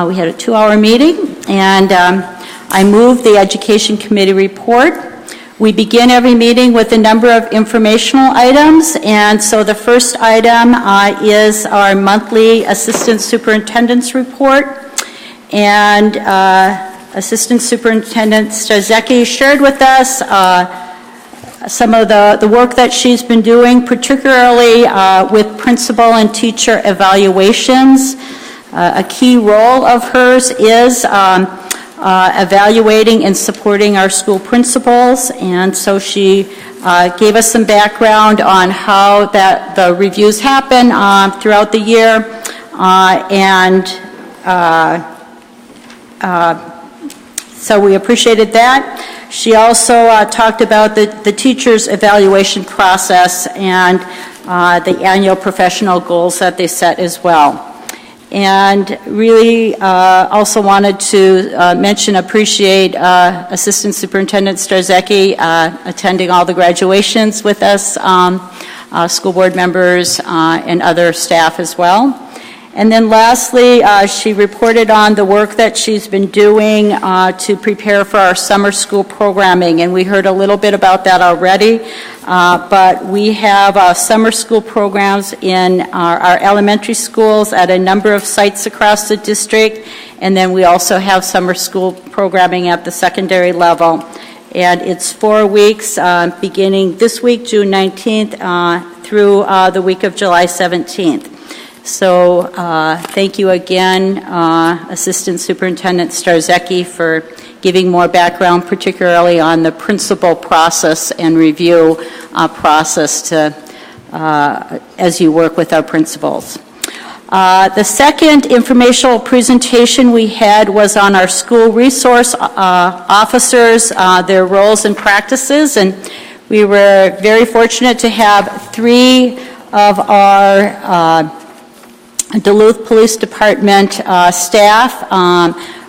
We had a 2-hour meeting, and I moved the Education Committee report. We begin every meeting with a number of informational items, and so the first item is our monthly Assistant Superintendent's report, and Assistant Superintendent Stazecki shared with us some of the work that she's been doing, particularly with principal and teacher evaluations. A key role of hers is evaluating and supporting our school principals, and so she gave us some background on how the reviews happen throughout the year, so we appreciated that. She also talked about the teachers' evaluation process and the annual professional goals that they set as well. And really also wanted to appreciate Assistant Superintendent Starzecki attending all the graduations with us, school board members and other staff as well. And then lastly, she reported on the work that she's been doing to prepare for our summer school programming, and we heard a little bit about that already. But we have summer school programs in our elementary schools at a number of sites across the district, and then we also have summer school programming at the secondary level. And it's 4 weeks, beginning this week, June 19th, through the week of July 17th. So thank you again, Assistant Superintendent Starzecki, for giving more background, particularly on the principal process and review process as you work with our principals. The second informational presentation we had was on our school resource officers, their roles and practices, and we were very fortunate to have 3 of our Duluth Police Department staff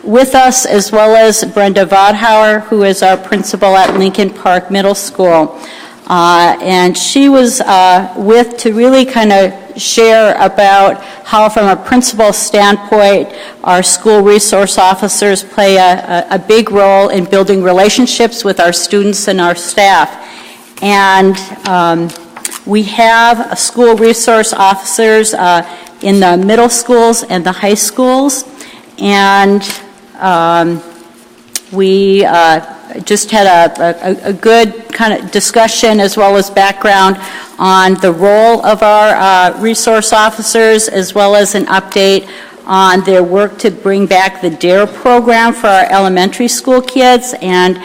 with us, as well as Brenda Vodhauer, who is our principal at Lincoln Park Middle School. And she was to really kind of share about how, from a principal standpoint, our school resource officers play a big role in building relationships with our students and our staff. And we have school resource officers in the middle schools and the high schools, and we just had a good kind of discussion as well as background on the role of our resource officers, as well as an update on their work to bring back the DARE program for our elementary school kids. And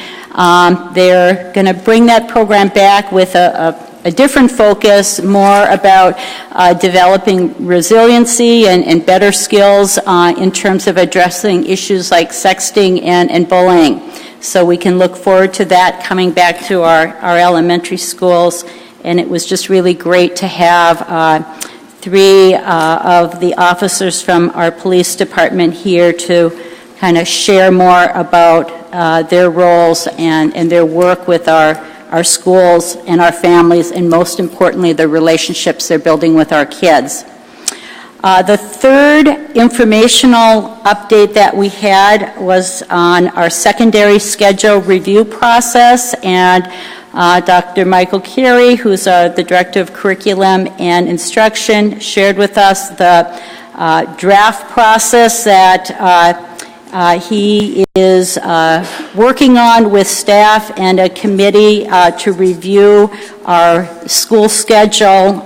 they're going to bring that program back with a different focus, more about developing resiliency and better skills in terms of addressing issues like sexting and bullying. So we can look forward to that coming back to our elementary schools. And it was just really great to have 3 of the officers from our police department here to kind of share more about their roles and their work with our schools and our families, and most importantly, the relationships they're building with our kids. The third informational update that we had was on our secondary schedule review process, and Dr. Michael Carey, who's the Director of Curriculum and Instruction, shared with us the draft process that he is working on with staff and a committee to review our school schedule,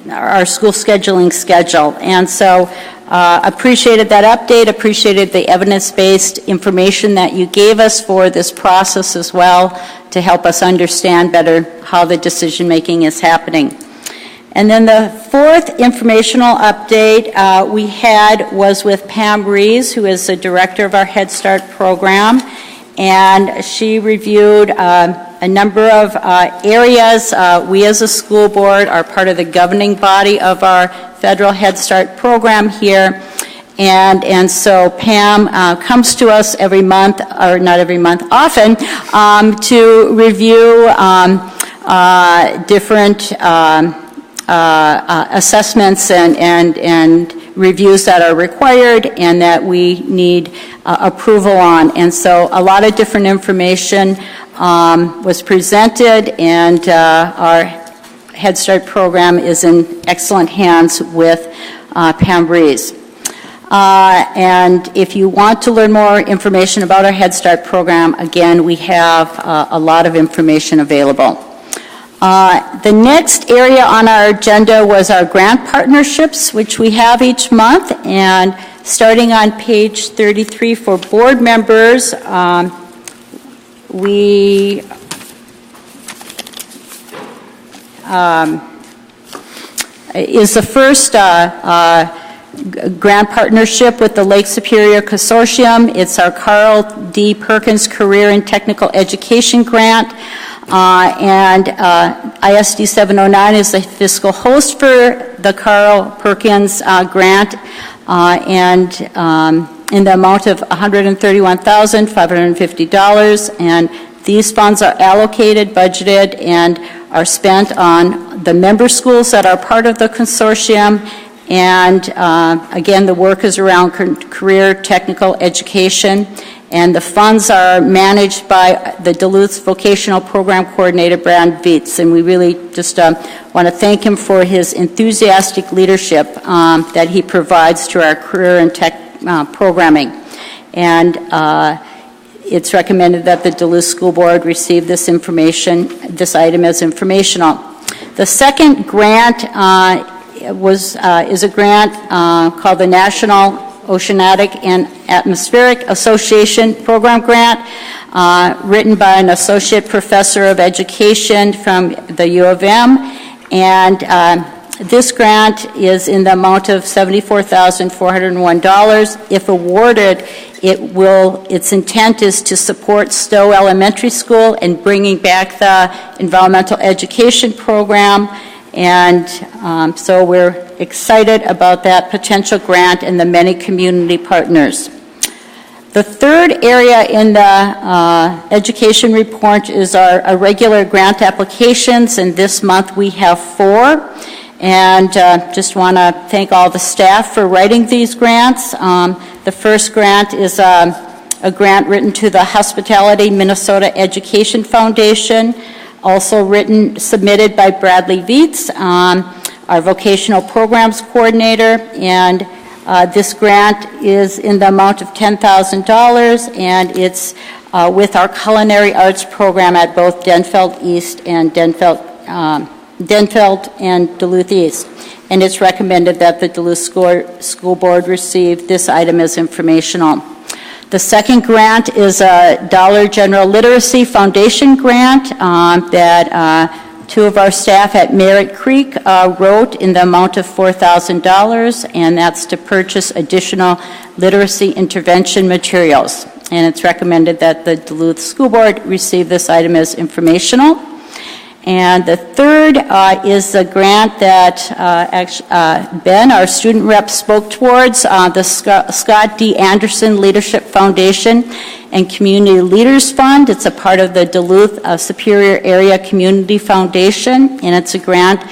our school scheduling schedule. And so appreciated that update, appreciated the evidence-based information that you gave us for this process as well, to help us understand better how the decision-making is happening. And then the fourth informational update we had was with Pam Rees, who is the director of our Head Start program, and she reviewed a number of areas. We as a school board are part of the governing body of our federal Head Start program here, and so Pam comes to us every month, or not every month, often, to review different assessments and reviews that are required and that we need approval on. And so a lot of different information was presented, and our Head Start program is in excellent hands with Pam Rees. And if you want to learn more information about our Head Start program, again, we have a lot of information available. The next area on our agenda was our grant partnerships, which we have each month. And starting on page 33 for board members, we is the first grant partnership with the Lake Superior Consortium. It's our Carl D. Perkins Career and Technical Education Grant. And ISD 709 is the fiscal host for the Carl Perkins grant, and in the amount of $131,550. And these funds are allocated, budgeted, and are spent on the member schools that are part of the consortium. And again, the work is around career technical education. And the funds are managed by the Duluth Vocational Program Coordinator, Brad Vietz. And we really just want to thank him for his enthusiastic leadership that he provides to our career and tech programming. And it's recommended that the Duluth School Board receive this item as informational. The second grant is a grant called the National Oceanic and Atmospheric Association Program Grant, written by an associate professor of education from the U of M. And this grant is in the amount of $74,401. If awarded, its intent is to support Stowe Elementary School in bringing back the environmental education program. And so we're excited about that potential grant and the many community partners. The third area in the education report is our regular grant applications, and this month we have 4. And just want to thank all the staff for writing these grants. The first grant is a grant written to the Hospitality Minnesota Education Foundation, also submitted by Bradley Vietz, our vocational programs coordinator. And this grant is in the amount of $10,000, and it's with our culinary arts program at both Denfeld East and Denfeld and Duluth East. And it's recommended that the Duluth School Board receive this item as informational. The second grant is a Dollar General Literacy Foundation grant that 2 of our staff at Merritt Creek wrote in the amount of $4,000, and that's to purchase additional literacy intervention materials. And it's recommended that the Duluth School Board receive this item as informational. And the third is a grant that Ben, our student rep, spoke towards, the Scott D. Anderson Leadership Foundation and Community Leaders Fund. It's a part of the Duluth Superior Area Community Foundation, and it's a grant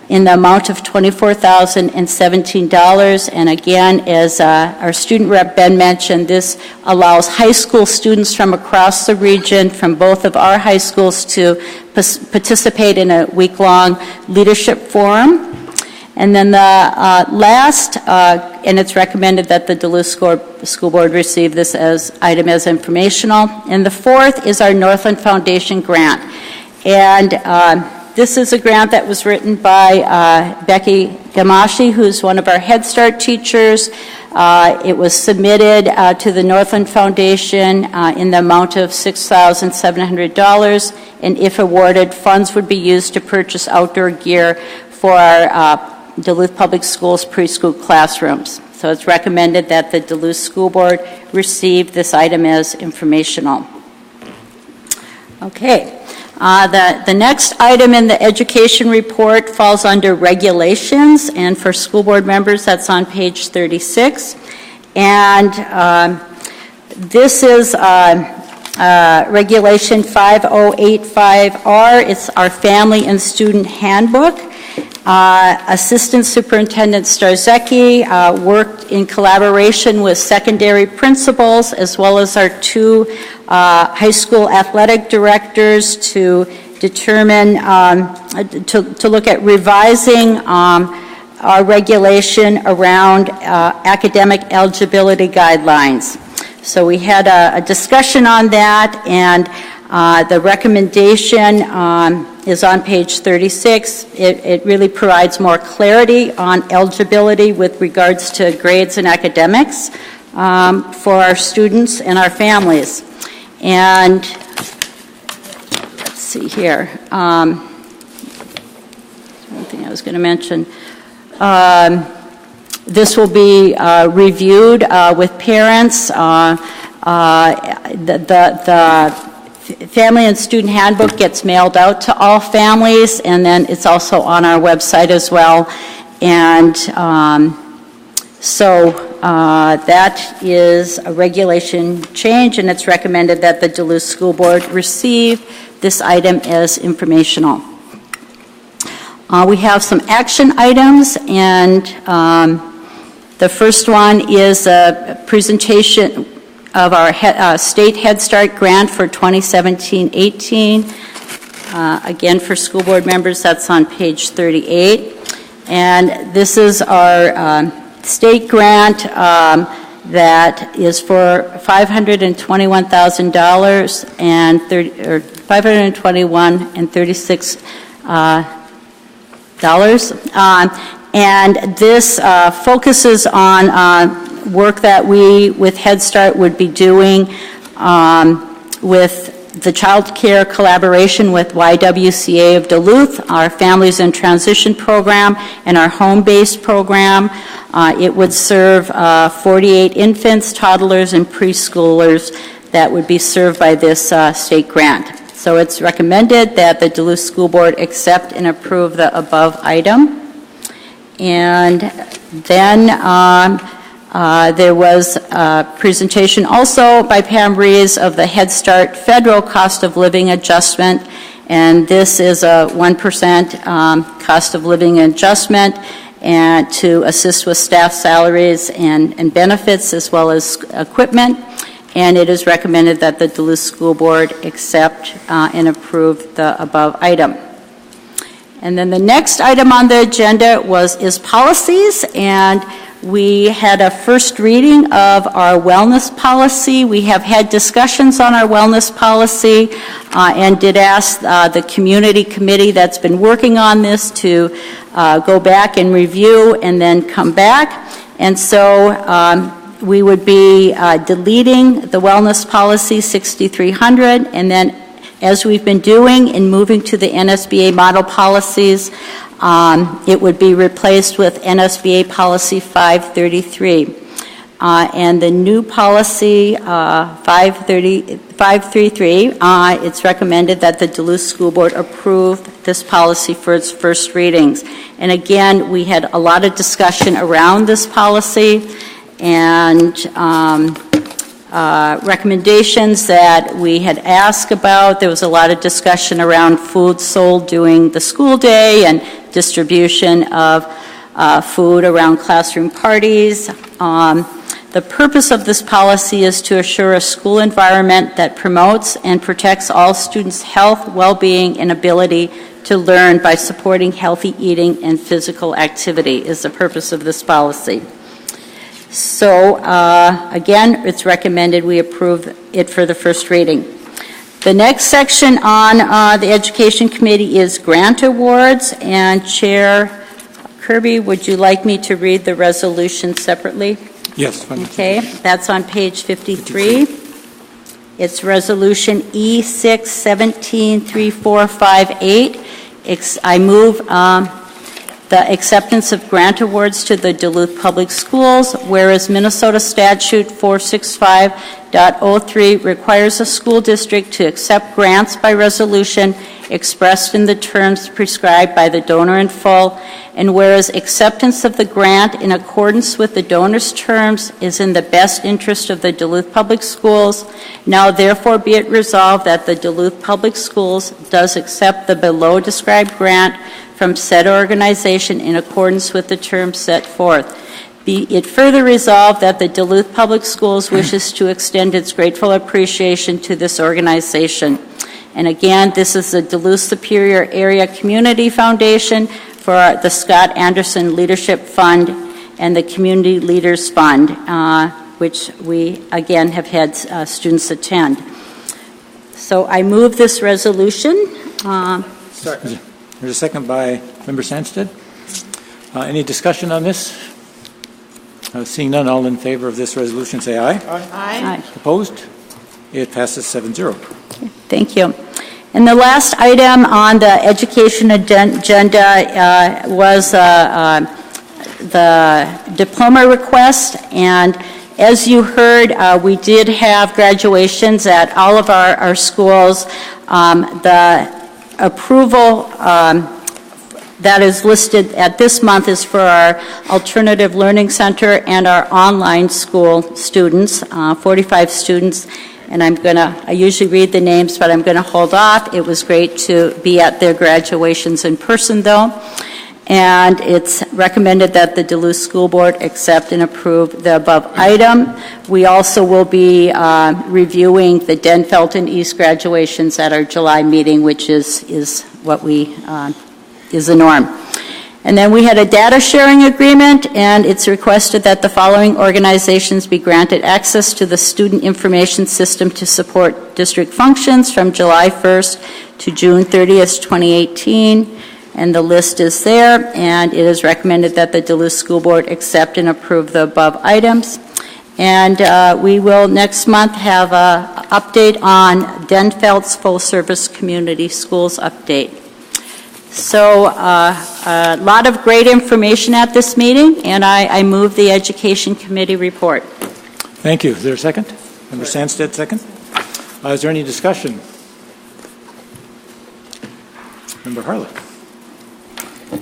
in the amount of $24,017. And again, as our student rep Ben mentioned, this allows high school students from across the region, from both of our high schools, to participate in a week-long leadership forum. And then the last, and it's recommended that the Duluth School Board receive this item as informational. And the fourth is our Northland Foundation grant. And this is a grant that was written by Becky Gamashi, who's one of our Head Start teachers. It was submitted to the Northland Foundation in the amount of $6,700, and if awarded, funds would be used to purchase outdoor gear for our Duluth Public Schools preschool classrooms. So it's recommended that the Duluth School Board receive this item as informational. Okay. The next item in the education report falls under regulations, and for school board members, that's on page 36. And this is Regulation 5085R. It's our family and student handbook. Assistant Superintendent Starzecki worked in collaboration with secondary principals as well as our 2 high school athletic directors to determine, to look at revising our regulation around academic eligibility guidelines. So we had a discussion on that, and the recommendation is on page 36. It really provides more clarity on eligibility with regards to grades and academics for our students and our families. And let's see here. One thing I was going to mention. This will be reviewed with parents. The Family and Student Handbook gets mailed out to all families, and then it's also on our website as well. And that is a regulation change, and it's recommended that the Duluth School Board receive this item as informational. We have some action items, and the first one is a presentation of our state Head Start grant for 2017-18. Again, for school board members, that's on page 38. And this is our state grant that is for $521,000 and $521.36. And this focuses on work that we, with Head Start, would be doing with the child care collaboration with YWCA of Duluth, our Families in Transition program, and our home-based program. It would serve 48 infants, toddlers, and preschoolers that would be served by this state grant. So it's recommended that the Duluth School Board accept and approve the above item. And then there was a presentation also by Pam Rees of the Head Start federal cost of living adjustment. And this is a 1% cost of living adjustment and to assist with staff salaries and benefits as well as equipment. And it is recommended that the Duluth School Board accept and approve the above item. And then the next item on the agenda is policies, and we had a first reading of our wellness policy. We have had discussions on our wellness policy and did ask the community committee that's been working on this to go back and review and then come back. And so we would be deleting the wellness policy 6300, and then as we've been doing and moving to the NSBA model policies, it would be replaced with NSBA policy 533. And the new policy 533, it's recommended that the Duluth School Board approve this policy for its first readings. And again, we had a lot of discussion around this policy, and recommendations that we had asked about. There was a lot of discussion around food sold during the school day and distribution of food around classroom parties. The purpose of this policy is to assure a school environment that promotes and protects all students' health, well-being, and ability to learn by supporting healthy eating and physical activity is the purpose of this policy. So, again, it's recommended we approve it for the first reading. The next section on the Education Committee is grant awards, and Chair Kirby, would you like me to read the resolution separately? Yes. Okay, that's on page 53. It's Resolution E6-17-3458. I move the acceptance of grant awards to the Duluth Public Schools, whereas Minnesota Statute 465.03 requires a school district to accept grants by resolution expressed in the terms prescribed by the donor in full, and whereas acceptance of the grant in accordance with the donor's terms is in the best interest of the Duluth Public Schools, now therefore be it resolved that the Duluth Public Schools does accept the below described grant from said organization in accordance with the terms set forth. Be it further resolved that the Duluth Public Schools wishes to extend its grateful appreciation to this organization. And again, this is the Duluth Superior Area Community Foundation for the Scott Anderson Leadership Fund and the Community Leaders Fund, which we, again, have had students attend. So I move this resolution. Second. There's a second by Member Sandsted. Any discussion on this? Seeing none, all in favor of this resolution say aye. Aye. Opposed? It passes 7-0. Thank you. And the last item on the education agenda was the diploma request, and as you heard, we did have graduations at all of our schools. The approval that is listed at this month is for our Alternative Learning Center and our online school students, 45 students. And I usually read the names, but I'm going to hold off. It was great to be at their graduations in person, though. And it's recommended that the Duluth School Board accept and approve the above item. We also will be reviewing the Denfeld and East graduations at our July meeting, which is what is the norm. And then we had a data sharing agreement, and it's requested that the following organizations be granted access to the student information system to support district functions from July 1st to June 30th, 2018. And the list is there, and it is recommended that the Duluth School Board accept and approve the above items. And we will next month have an update on Denfeld's full-service community schools update. So a lot of great information at this meeting, and I move the Education Committee report. Thank you. Is there a second? Member Sandstead, second. Is there any discussion? Member Harlan.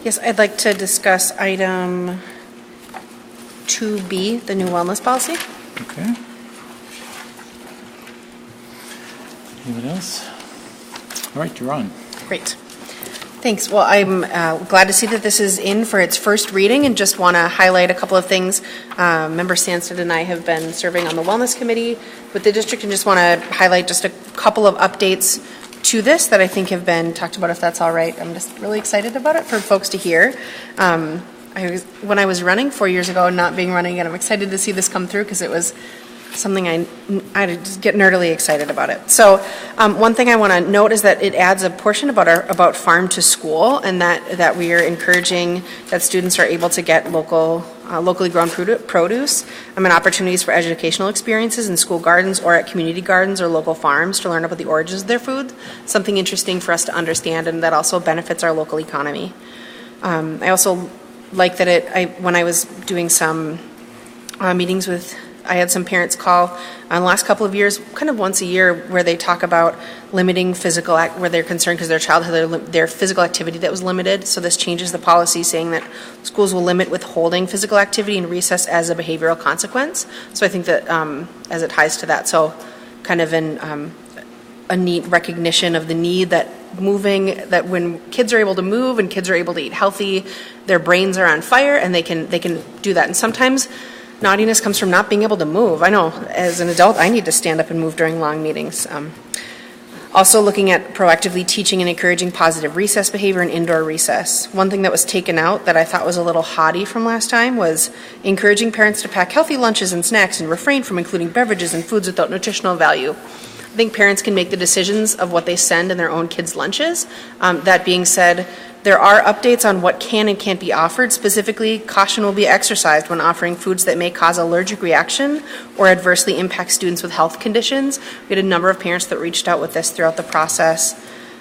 Yes, I'd like to discuss item 2B, the new wellness policy. Okay. Anyone else? All right, you're on. Great. Thanks. Well, I'm glad to see that this is in for its first reading, and just want to highlight a couple of things. Member Sandstead and I have been serving on the Wellness Committee with the district, and just want to highlight just a couple of updates to this that I think have been talked about, if that's all right. I'm just really excited about it for folks to hear. When I was running 4 years ago, not being running, and I'm excited to see this come through because it was something I just get nerdily excited about it. So one thing I want to note is that it adds a portion about farm to school, and that we are encouraging that students are able to get locally grown produce and opportunities for educational experiences in school gardens or at community gardens or local farms to learn about the origins of their food. Something interesting for us to understand, and that also benefits our local economy. I also like that when I was doing some meetings I had some parents call in the last couple of years, kind of once a year, where they talk about limiting where they're concerned because their child had their physical activity that was limited. So this changes the policy, saying that schools will limit withholding physical activity in recess as a behavioral consequence. So I think that as it ties to that, so kind of a neat recognition of the need that when kids are able to move and kids are able to eat healthy, their brains are on fire and they can do that. And sometimes naughtiness comes from not being able to move. I know as an adult I need to stand up and move during long meetings. Also looking at proactively teaching and encouraging positive recess behavior and indoor recess. One thing that was taken out that I thought was a little haughty from last time was encouraging parents to pack healthy lunches and snacks and refrain from including beverages and foods without nutritional value. I think parents can make the decisions of what they send in their own kids' lunches. That being said, there are updates on what can and can't be offered. Specifically, caution will be exercised when offering foods that may cause allergic reaction or adversely impact students with health conditions. We had a number of parents that reached out with this throughout the process.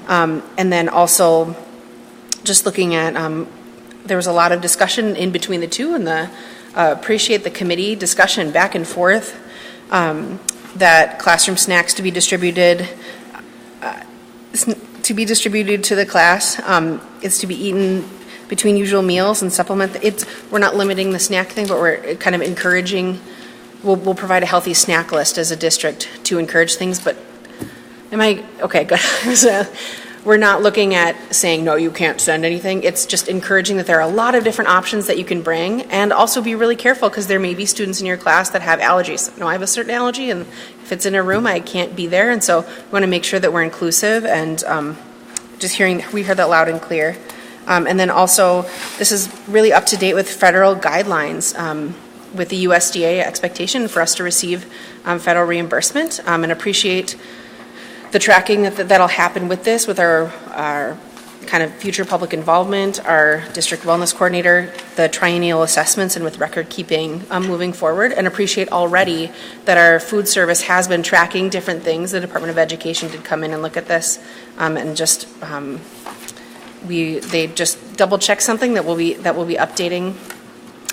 And then also just looking at, there was a lot of discussion in between the two, and appreciate the committee discussion back and forth, that classroom snacks to be distributed to the class. It's to be eaten between usual meals and supplement. We're not limiting the snack thing, but we're kind of encouraging. We'll provide a healthy snack list as a district to encourage things. But okay? Good. So we're not looking at saying no, you can't send anything. It's just encouraging that there are a lot of different options that you can bring, and also be really careful because there may be students in your class that have allergies. No, I have a certain allergy, and if it's in a room, I can't be there. And so we want to make sure that we're inclusive, and we heard that loud and clear. And then also, this is really up to date with federal guidelines, with the USDA expectation for us to receive federal reimbursement, and appreciate the tracking that'll happen with this, with our kind of future public involvement, our district wellness coordinator, the triennial assessments, and with record keeping moving forward, and appreciate already that our food service has been tracking different things. The Department of Education did come in and look at this, and just they just double check something that we'll be updating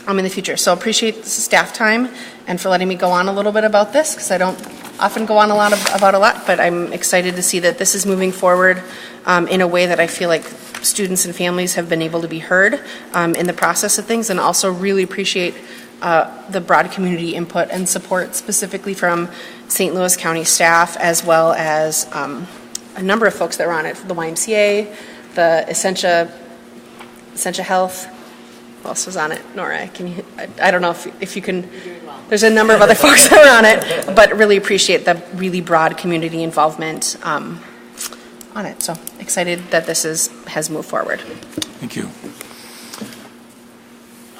in the future. So appreciate the staff time and for letting me go on a little bit about this, because I don't often go on about a lot, but I'm excited to see that this is moving forward in a way that I feel like students and families have been able to be heard in the process of things, and also really appreciate the broad community input and support, specifically from St. Louis County staff, as well as a number of folks that were on it, the YMCA, the Essentia Health. Who else was on it? Nora, can you? I don't know if you can. There's a number of other folks that were on it, but really appreciate the really broad community involvement on it. So excited that this has moved forward. Thank you.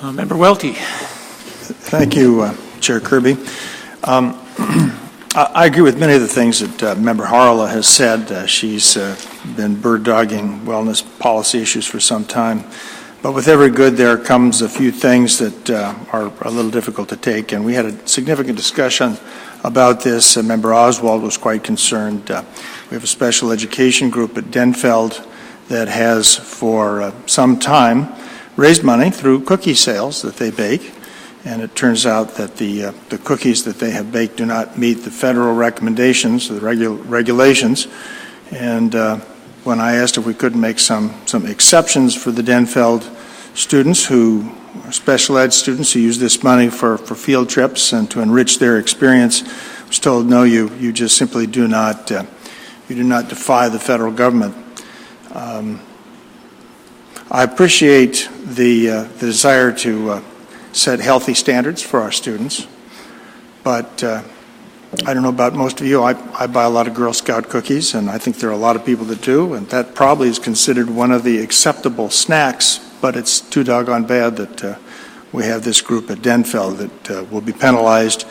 Member Welty. Thank you, Chair Kirby. I agree with many of the things that Member Harla has said. She's been bird-dogging wellness policy issues for some time. But with every good, there comes a few things that are a little difficult to take. And we had a significant discussion about this. Member Oswald was quite concerned. We have a special education group at Denfeld that has for some time raised money through cookie sales that they bake. And it turns out that the cookies that they have baked do not meet the federal recommendations, the regulations. And when I asked if we could make some exceptions for the Denfeld students special ed students who use this money for field trips and to enrich their experience, I was told, no, you just simply do not defy the federal government. I appreciate the desire to set healthy standards for our students, but I don't know about most of you. I buy a lot of Girl Scout cookies, and I think there are a lot of people that do, and that probably is considered one of the acceptable snacks, but it's too doggone bad that we have this group at Denfeld that will be penalized,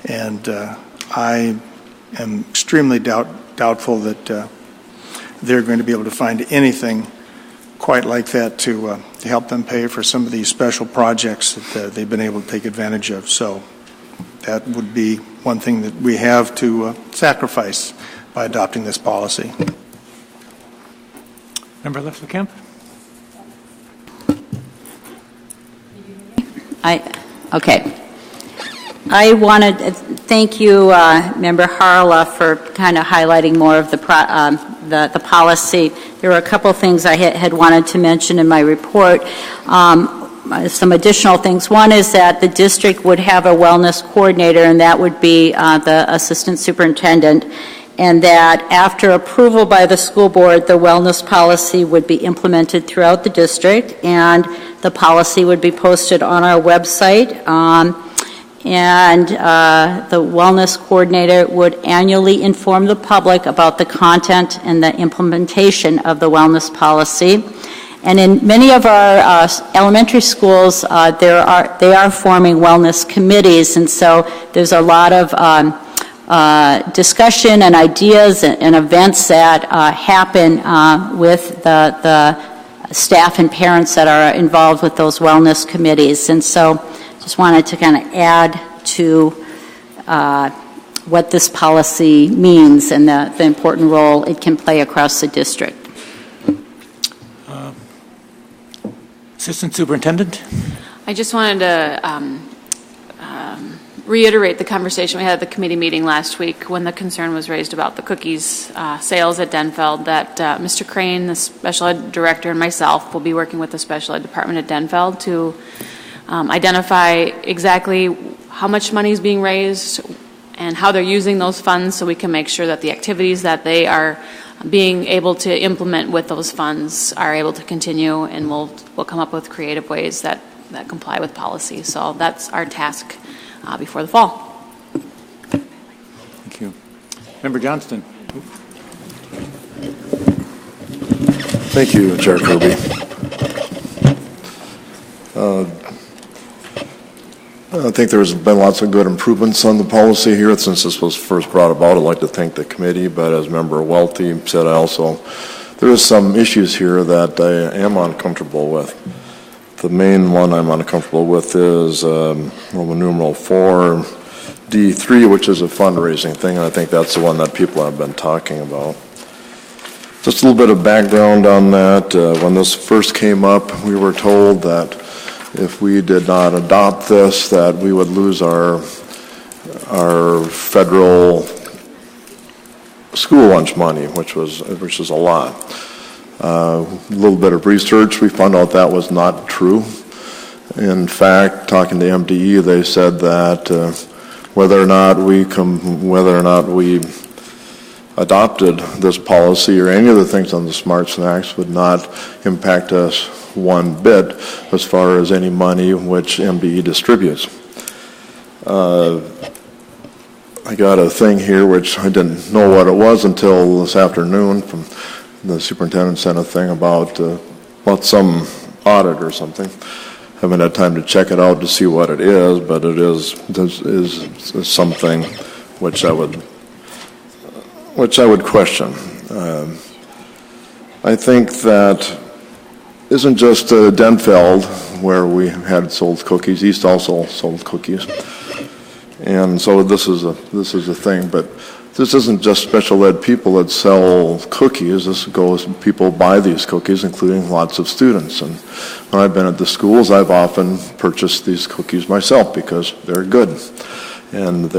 and I am extremely doubtful that they're going to be able to find anything quite like that to help them pay for some of these special projects that they've been able to take advantage of. So that would be one thing that we have to sacrifice by adopting this policy. Member Leslie Kemp. I wanted to thank you, Member Harla, for kind of highlighting more of the policy. There were a couple of things I had wanted to mention in my report. Some additional things. One is that the district would have a wellness coordinator, and that would be the assistant superintendent, and that after approval by the school board, the wellness policy would be implemented throughout the district, and the policy would be posted on our website. And the wellness coordinator would annually inform the public about the content and the implementation of the wellness policy. And in many of our elementary schools, they are forming wellness committees, and so there's a lot of discussion and ideas and events that happen with the staff and parents that are involved with those wellness committees. And so just wanted to kind of add to what this policy means and the important role it can play across the district. Assistant Superintendent. I just wanted to reiterate the conversation we had at the committee meeting last week when the concern was raised about the cookies sales at Denfeld, that Mr. Crane, the special ed director, and myself will be working with the special ed department at Denfeld to identify exactly how much money is being raised and how they're using those funds, so we can make sure that the activities that they are being able to implement with those funds are able to continue, and we'll come up with creative ways that comply with policy. So that's our task before the fall. Thank you. Member Johnston. Thank you, Chair Kirby. I think there's been lots of good improvements on the policy here since this was first brought about. I'd like to thank the committee, but as Member Welty said, there is some issues here that I am uncomfortable with. The main one I'm uncomfortable with is Roman numeral 4D3, which is a fundraising thing, and I think that's the one that people have been talking about. Just a little bit of background on that. When this first came up, we were told that if we did not adopt this, that we would lose our federal school lunch money, which is a lot. A little bit of research, we found out that was not true. In fact, talking to MDE, they said that whether or not we adopted this policy or any of the things on the Smart Snacks would not impact us one bit as far as any money which MDE distributes. I got a thing here which I didn't know what it was until this afternoon. From the superintendent sent a thing about some audit or something. Haven't had time to check it out to see what it is, but it is something which I would question. I think that isn't just Denfeld where we had sold cookies. East also sold cookies. And so this is a thing, but this isn't just special ed people that sell cookies. This goes, people buy these cookies, including lots of students. And when I've been at the schools, I've often purchased these cookies myself because they're good. And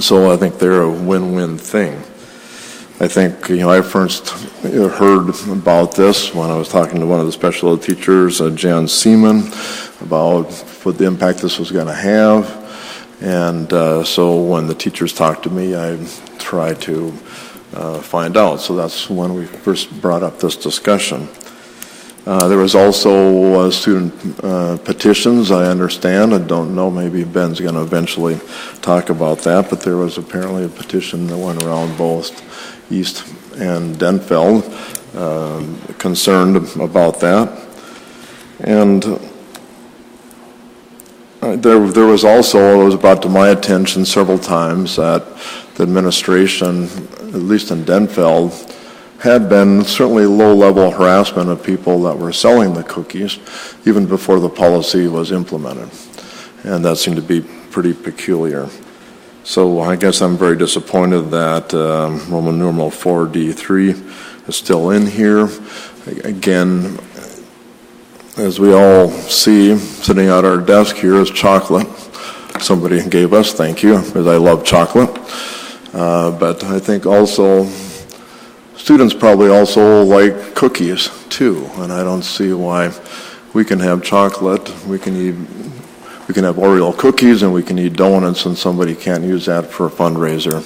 so I think they're a win-win thing. I think, I first heard about this when I was talking to one of the special ed teachers, Jan Seaman, about what the impact this was going to have. And so when the teachers talked to me, I tried to find out. So that's when we first brought up this discussion. There was also student petitions, I understand. I don't know, maybe Ben's going to eventually talk about that, but there was apparently a petition that went around both East and Denfeld concerned about that. And there was also, it was brought to my attention several times that the administration, at least in Denfeld, had been certainly low-level harassment of people that were selling the cookies even before the policy was implemented. And that seemed to be pretty peculiar. So I guess I'm very disappointed that Roman numeral 4D3 is still in here. Again, as we all see, sitting at our desk here is chocolate. Somebody gave us, thank you, because I love chocolate. But I think also students probably also like cookies too, and I don't see why we can have chocolate, we can have Oreo cookies, and we can eat donuts, and somebody can't use that for a fundraiser.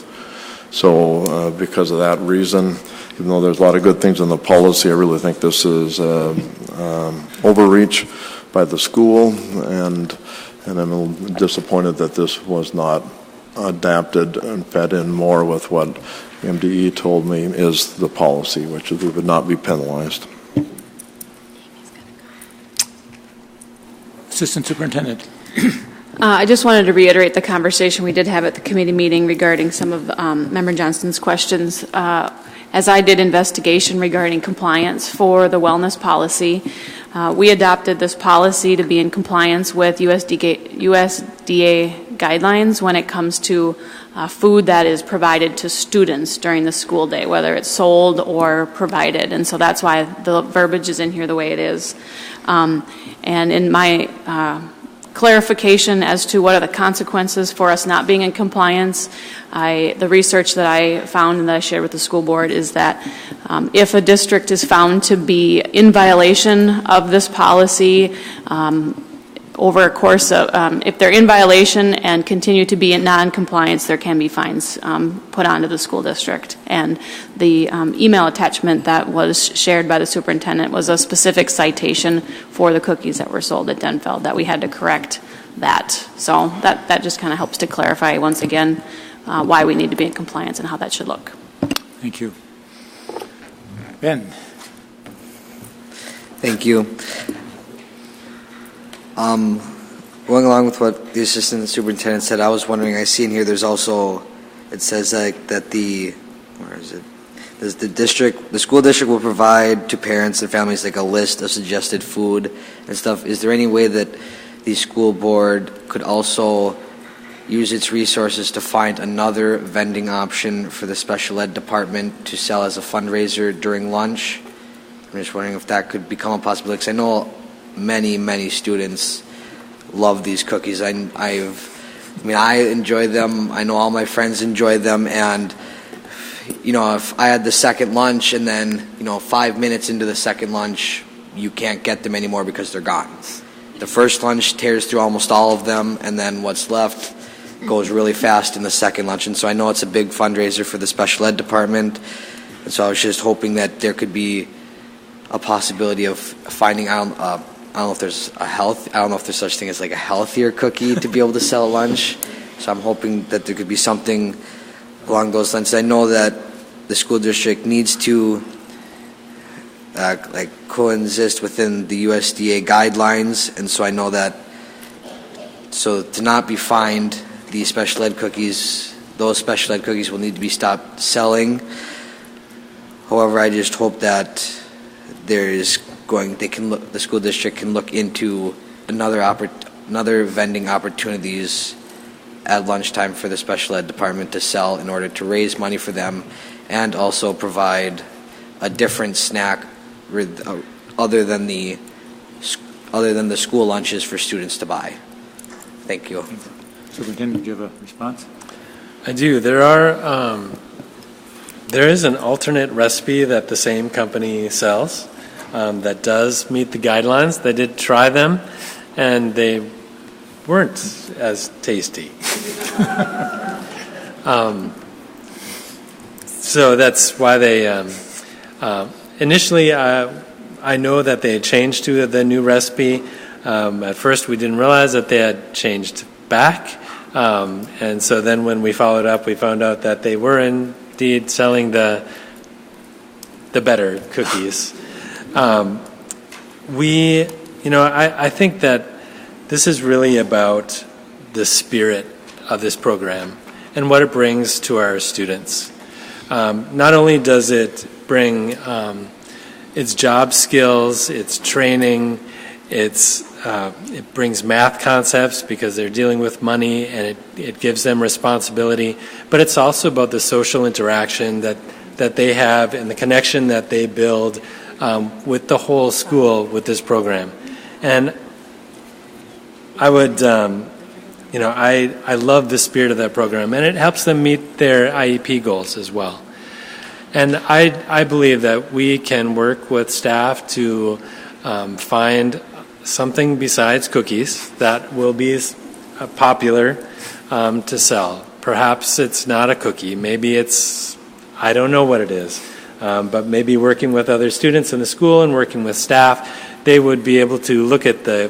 So because of that reason, even though there's a lot of good things in the policy, I really think this is overreach by the school, and I'm disappointed that this was not adapted and fed in more with what MDE told me is the policy, which is we would not be penalized. Assistant Superintendent. I just wanted to reiterate the conversation we did have at the committee meeting regarding some of Member Johnston's questions. As I did investigation regarding compliance for the wellness policy, we adopted this policy to be in compliance with USDA guidelines when it comes to food that is provided to students during the school day, whether it's sold or provided. And so that's why the verbiage is in here the way it is. And in my clarification as to what are the consequences for us not being in compliance, the research that I found and that I shared with the school board is that if a district is found to be in violation of this policy over a course of, if they're in violation and continue to be in non-compliance, there can be fines put onto the school district. And the email attachment that was shared by the superintendent was a specific citation for the cookies that were sold at Denfeld that we had to correct that. So that just kind of helps to clarify once again why we need to be in compliance and how that should look. Thank you. Ben. Thank you. Going along with what the assistant superintendent said, I was wondering, I see in here there's also, it says like that the school district will provide to parents and families like a list of suggested food and stuff. Is there any way that the school board could also use its resources to find another vending option for the special ed department to sell as a fundraiser during lunch? I'm just wondering if that could become a possibility, because I know many students love these cookies. I enjoy them. I know all my friends enjoy them, and if I had the second lunch and then 5 minutes into the second lunch, you can't get them anymore because they're gone. The first lunch tears through almost all of them, and then what's left goes really fast in the second lunch. And so I know it's a big fundraiser for the special ed department, and so I was just hoping that there could be a possibility of finding, I don't know if there's such thing as like a healthier cookie to be able to sell at lunch. So I'm hoping that there could be something along those lines. I know that the school district needs to coexist within the USDA guidelines, and so I know that to not be fined, those special ed cookies will need to be stopped selling. However, I just hope that the school district can look into another vending opportunities at lunchtime for the special ed department to sell in order to raise money for them, and also provide a different snack other than the school lunches for students to buy. Thank you. Superintendent, do you have a response? I do. There is an alternate recipe that the same company sells that does meet the guidelines. They did try them, and they weren't as tasty. So that's why they initially I know that they had changed to the new recipe. At first we didn't realize that they had changed back, and so then when we followed up, we found out that they were indeed selling the better cookies. I think that this is really about the spirit of this program and what it brings to our students. Not only does it bring its job skills, its training, it brings math concepts because they're dealing with money, and it gives them responsibility, but it's also about the social interaction that they have and the connection that they build with the whole school with this program. And I would, I love the spirit of that program, and it helps them meet their IEP goals as well. And I believe that we can work with staff to find something besides cookies that will be popular to sell. Perhaps it's not a cookie. Maybe I don't know what it is. But maybe working with other students in the school and working with staff, they would be able to look at the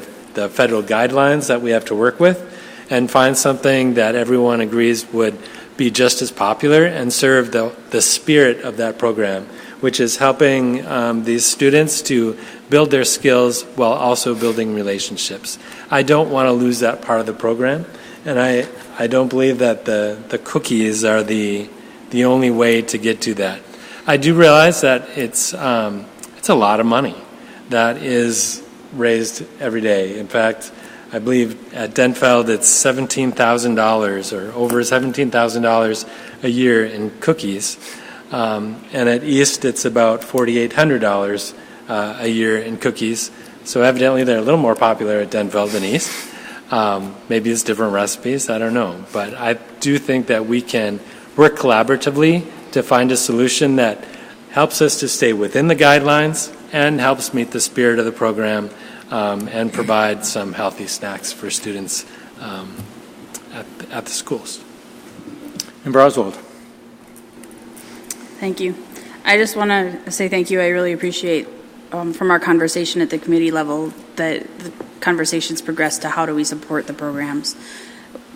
federal guidelines that we have to work with and find something that everyone agrees would be just as popular and serve the spirit of that program, which is helping these students to build their skills while also building relationships. I don't want to lose that part of the program, and I don't believe that the cookies are the only way to get to that. I do realize that it's a lot of money that is raised every day. In fact, I believe at Denfeld it's $17,000 or over $17,000 a year in cookies. And at East it's about $4,800 a year in cookies. So evidently they're a little more popular at Denfeld than East. Maybe it's different recipes, I don't know. But I do think that we can work collaboratively to find a solution that helps us to stay within the guidelines and helps meet the spirit of the program and provide some healthy snacks for students at the schools. Member Oswald. Thank you. I just want to say thank you. I really appreciate from our conversation at the committee level that the conversations progressed to how do we support the programs.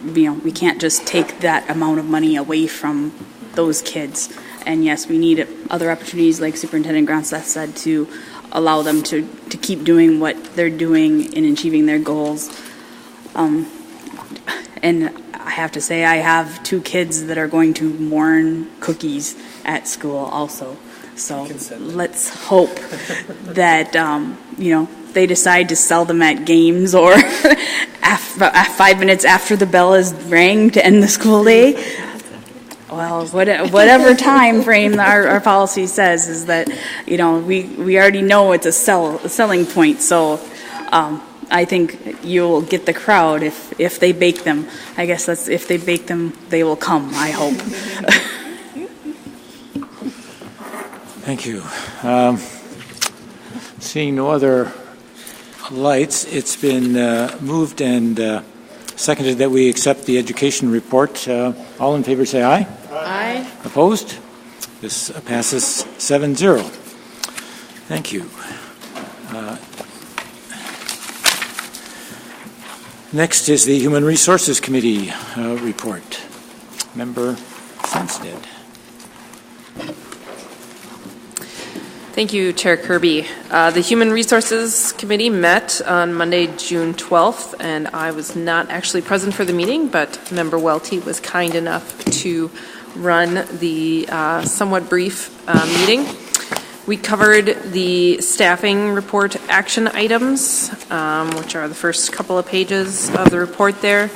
We can't just take that amount of money away from those kids. And yes, we need other opportunities, like Superintendent Gronseth said, to allow them to keep doing what they're doing in achieving their goals. And I have to say, I have 2 kids that are going to mourn cookies at school also. So let's hope that, they decide to sell them at games or 5 minutes after the bell is rang to end the school day. Well, whatever time frame our policy says is that, we already know it's a selling point. So I think you'll get the crowd if they bake them. I guess that's if they bake them, they will come, I hope. Thank you. Seeing no other lights, it's been moved and seconded that we accept the education report. All in favor say aye. Aye. Opposed? This passes 7-0. Thank you. Next is the Human Resources Committee report. Member Sandsted. Thank you, Chair Kirby. The Human Resources Committee met on Monday, June 12th, and I was not actually present for the meeting, but Member Welty was kind enough to run the somewhat brief meeting. We covered the staffing report action items, which are the first couple of pages of the report there.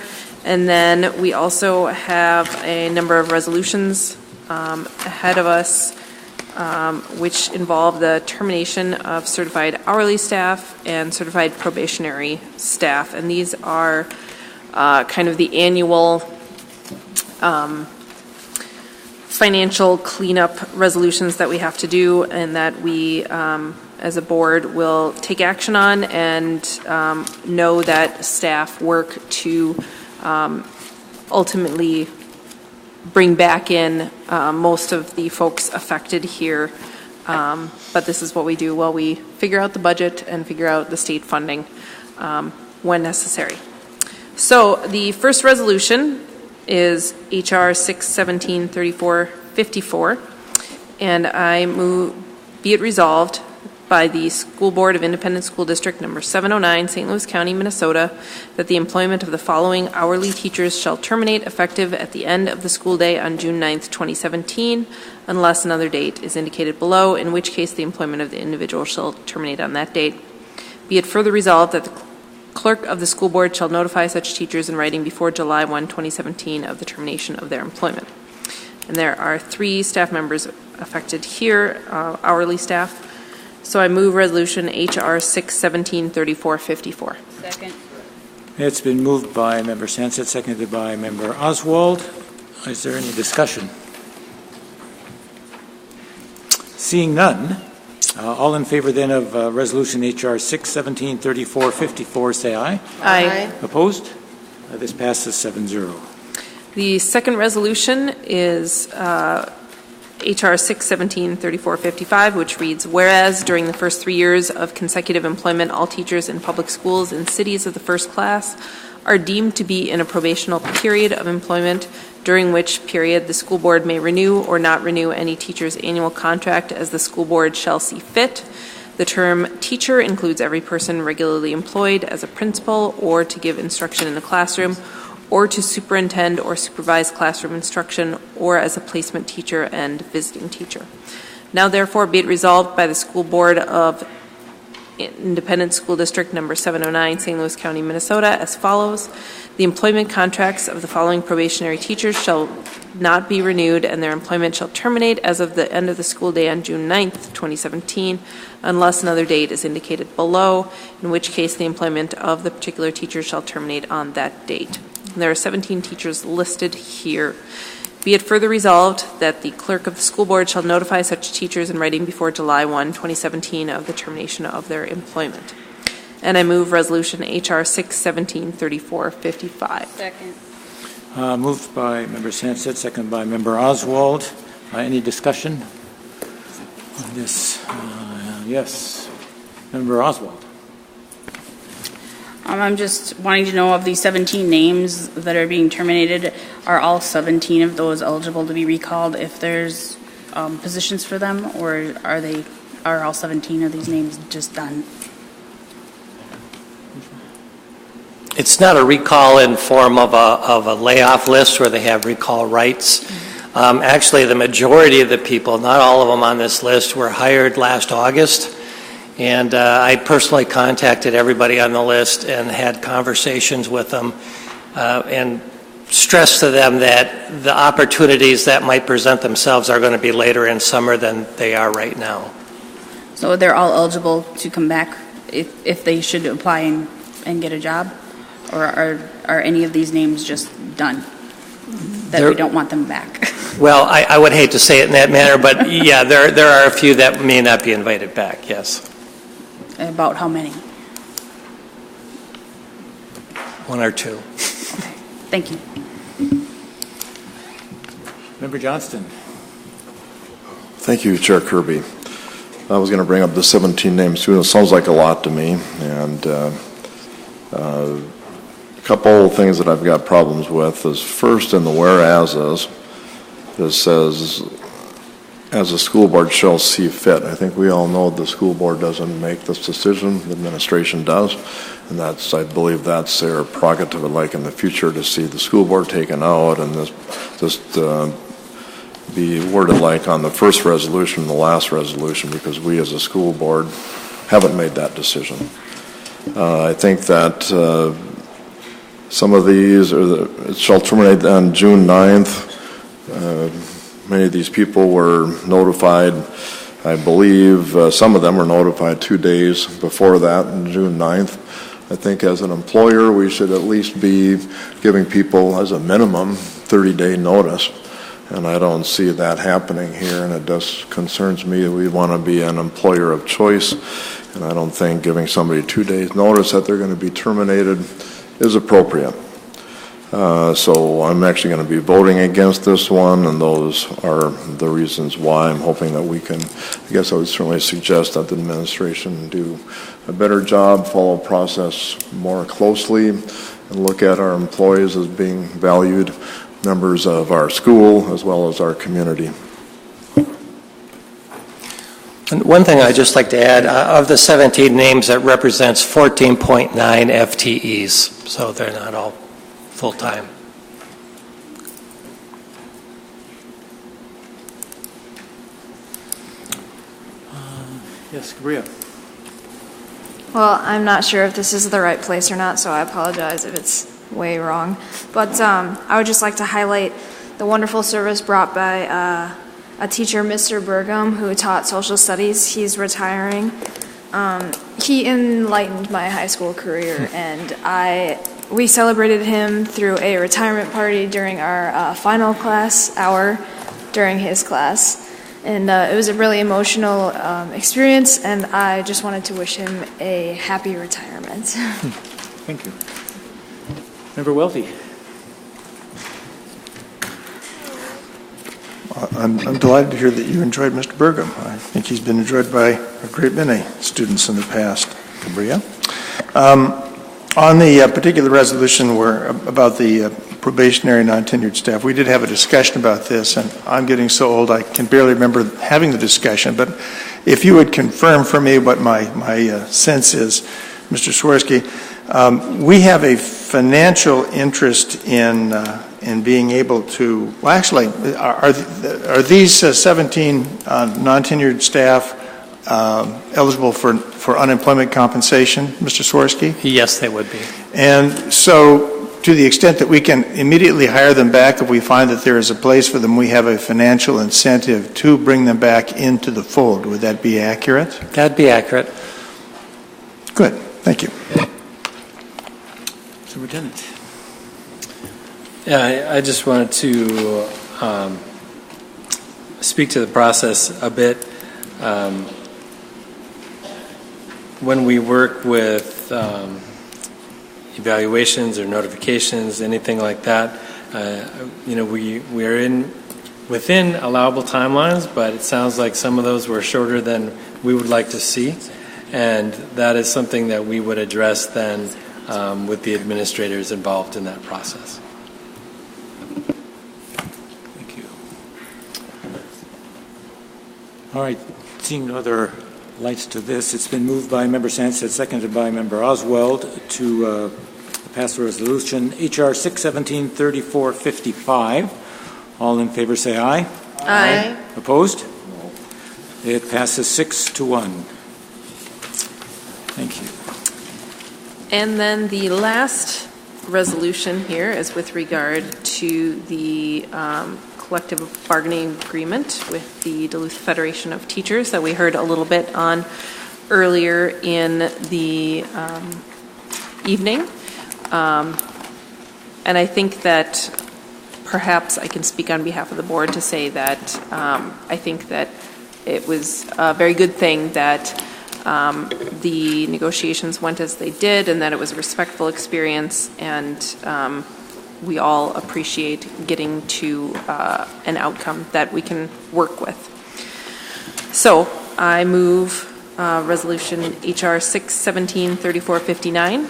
And then we also have a number of resolutions ahead of us, which involve the termination of certified hourly staff and certified probationary staff. And these are kind of the annual financial cleanup resolutions that we have to do and that we, as a board, will take action on and know that staff work to ultimately bring back in most of the folks affected here. But this is what we do while we figure out the budget and figure out the state funding when necessary. So the first resolution is H.R. 617-3454, and I move, be it resolved by the School Board of Independent School District Number 709, St. Louis County, Minnesota, that the employment of the following hourly teachers shall terminate effective at the end of the school day on June 9th, 2017, unless another date is indicated below, in which case the employment of the individual shall terminate on that date. Be it further resolved that the clerk of the school board shall notify such teachers in writing before July 1, 2017 of the termination of their employment. And there are 3 staff members affected here, hourly staff. So I move resolution H.R. 617-3454. Second. It's been moved by Member Sandsted, seconded by Member Oswald. Is there any discussion? Seeing none, all in favor then of resolution H.R. 617-3454, say aye. Aye. Opposed? This passes 7-0. The second resolution is H.R. 617-3455, which reads, whereas during the first 3 years of consecutive employment, all teachers in public schools in cities of the first class are deemed to be in a probational period of employment, during which period the school board may renew or not renew any teacher's annual contract as the school board shall see fit. The term teacher includes every person regularly employed as a principal or to give instruction in a classroom, or to superintend or supervise classroom instruction, or as a placement teacher and visiting teacher. Now therefore be it resolved by the School Board of Independent School District Number 709, St. Louis County, Minnesota, as follows. The employment contracts of the following probationary teachers shall not be renewed, and their employment shall terminate as of the end of the school day on June 9th, 2017, unless another date is indicated below, in which case the employment of the particular teacher shall terminate on that date. There are 17 teachers listed here. Be it further resolved that the clerk of the school board shall notify such teachers in writing before July 1, 2017 of the termination of their employment. And I move resolution H.R. 617-3455. Second. Moved by Member Sandsted, seconded by Member Oswald. Any discussion on this? Yes. Member Oswald. I'm just wanting to know of these 17 names that are being terminated, are all 17 of those eligible to be recalled if there's positions for them, or are all 17 of these names just done? It's not a recall in form of a layoff list where they have recall rights. Actually, the majority of the people, not all of them on this list, were hired last August. And I personally contacted everybody on the list and had conversations with them and stressed to them that the opportunities that might present themselves are going to be later in summer than they are right now. So they're all eligible to come back if they should apply and get a job? Or are any of these names just done? That we don't want them back? Well, I would hate to say it in that manner, but yeah, there are a few that may not be invited back, yes. About how many? One or two. Okay, thank you. Member Johnston. Thank you, Chair Kirby. I was going to bring up the 17 names too. It sounds like a lot to me, and a couple of things that I've got problems with is first in the whereases, it says, as a school board shall see fit. I think we all know the school board doesn't make this decision, the administration does, and that's, I believe that's their prerogative, like in the future, to see the school board taken out and this just be worded like on the first resolution and the last resolution, because we as a school board haven't made that decision. I think that some of these it shall terminate on June 9th. Many of these people were notified, I believe, some of them were notified 2 days before that, on June 9th. I think as an employer, we should at least be giving people, as a minimum, 30-day notice. And I don't see that happening here, and it does concerns me. We want to be an employer of choice, and I don't think giving somebody 2 days notice that they're going to be terminated is appropriate. So I'm actually going to be voting against this one, and those are the reasons why. I'm hoping that we can, I guess I would certainly suggest that the administration do a better job, follow process more closely, and look at our employees as being valued members of our school as well as our community. And one thing I'd just like to add, of the 17 names, that represents 14.9 FTEs, so they're not all full-time. Yes, Maria. Well, I'm not sure if this is the right place or not, so I apologize if it's way wrong. But I would just like to highlight the wonderful service brought by a teacher, Mr. Burgum, who taught social studies. He's retiring. He enlightened my high school career, and we celebrated him through a retirement party during our final class hour during his class. And it was a really emotional experience, and I just wanted to wish him a happy retirement. Thank you. Member Welty. I'm delighted to hear that you enjoyed Mr. Burgum. I think he's been enjoyed by a great many students in the past. Cabria. On the particular resolution about the probationary non-tenured staff, we did have a discussion about this, and I'm getting so old I can barely remember having the discussion, but if you would confirm for me what my sense is, Mr. Swirsky, we have a financial interest in being able to, well, actually, are these 17 non-tenured staff eligible for unemployment compensation, Mr. Swirsky? Yes, they would be. And so, to the extent that we can immediately hire them back if we find that there is a place for them, we have a financial incentive to bring them back into the fold. Would that be accurate? That'd be accurate. Good. Thank you. Superintendent. Yeah, I just wanted to speak to the process a bit. When we work with evaluations or notifications, anything like that, we are within allowable timelines, but it sounds like some of those were shorter than we would like to see, and that is something that we would address then with the administrators involved in that process. Thank you. All right, seeing no other lights to this, it's been moved by Member Sandsted, seconded by Member Oswald to pass the resolution H.R. 617-3455. All in favor say aye. Aye. Opposed? It passes 6-1. Thank you. And then the last resolution here is with regard to the collective bargaining agreement with the Duluth Federation of Teachers that we heard a little bit on earlier in the evening. And I think that perhaps I can speak on behalf of the board to say that I think that it was a very good thing that the negotiations went as they did and that it was a respectful experience, and we all appreciate getting to an outcome that we can work with. So I move Resolution HR 617-3459,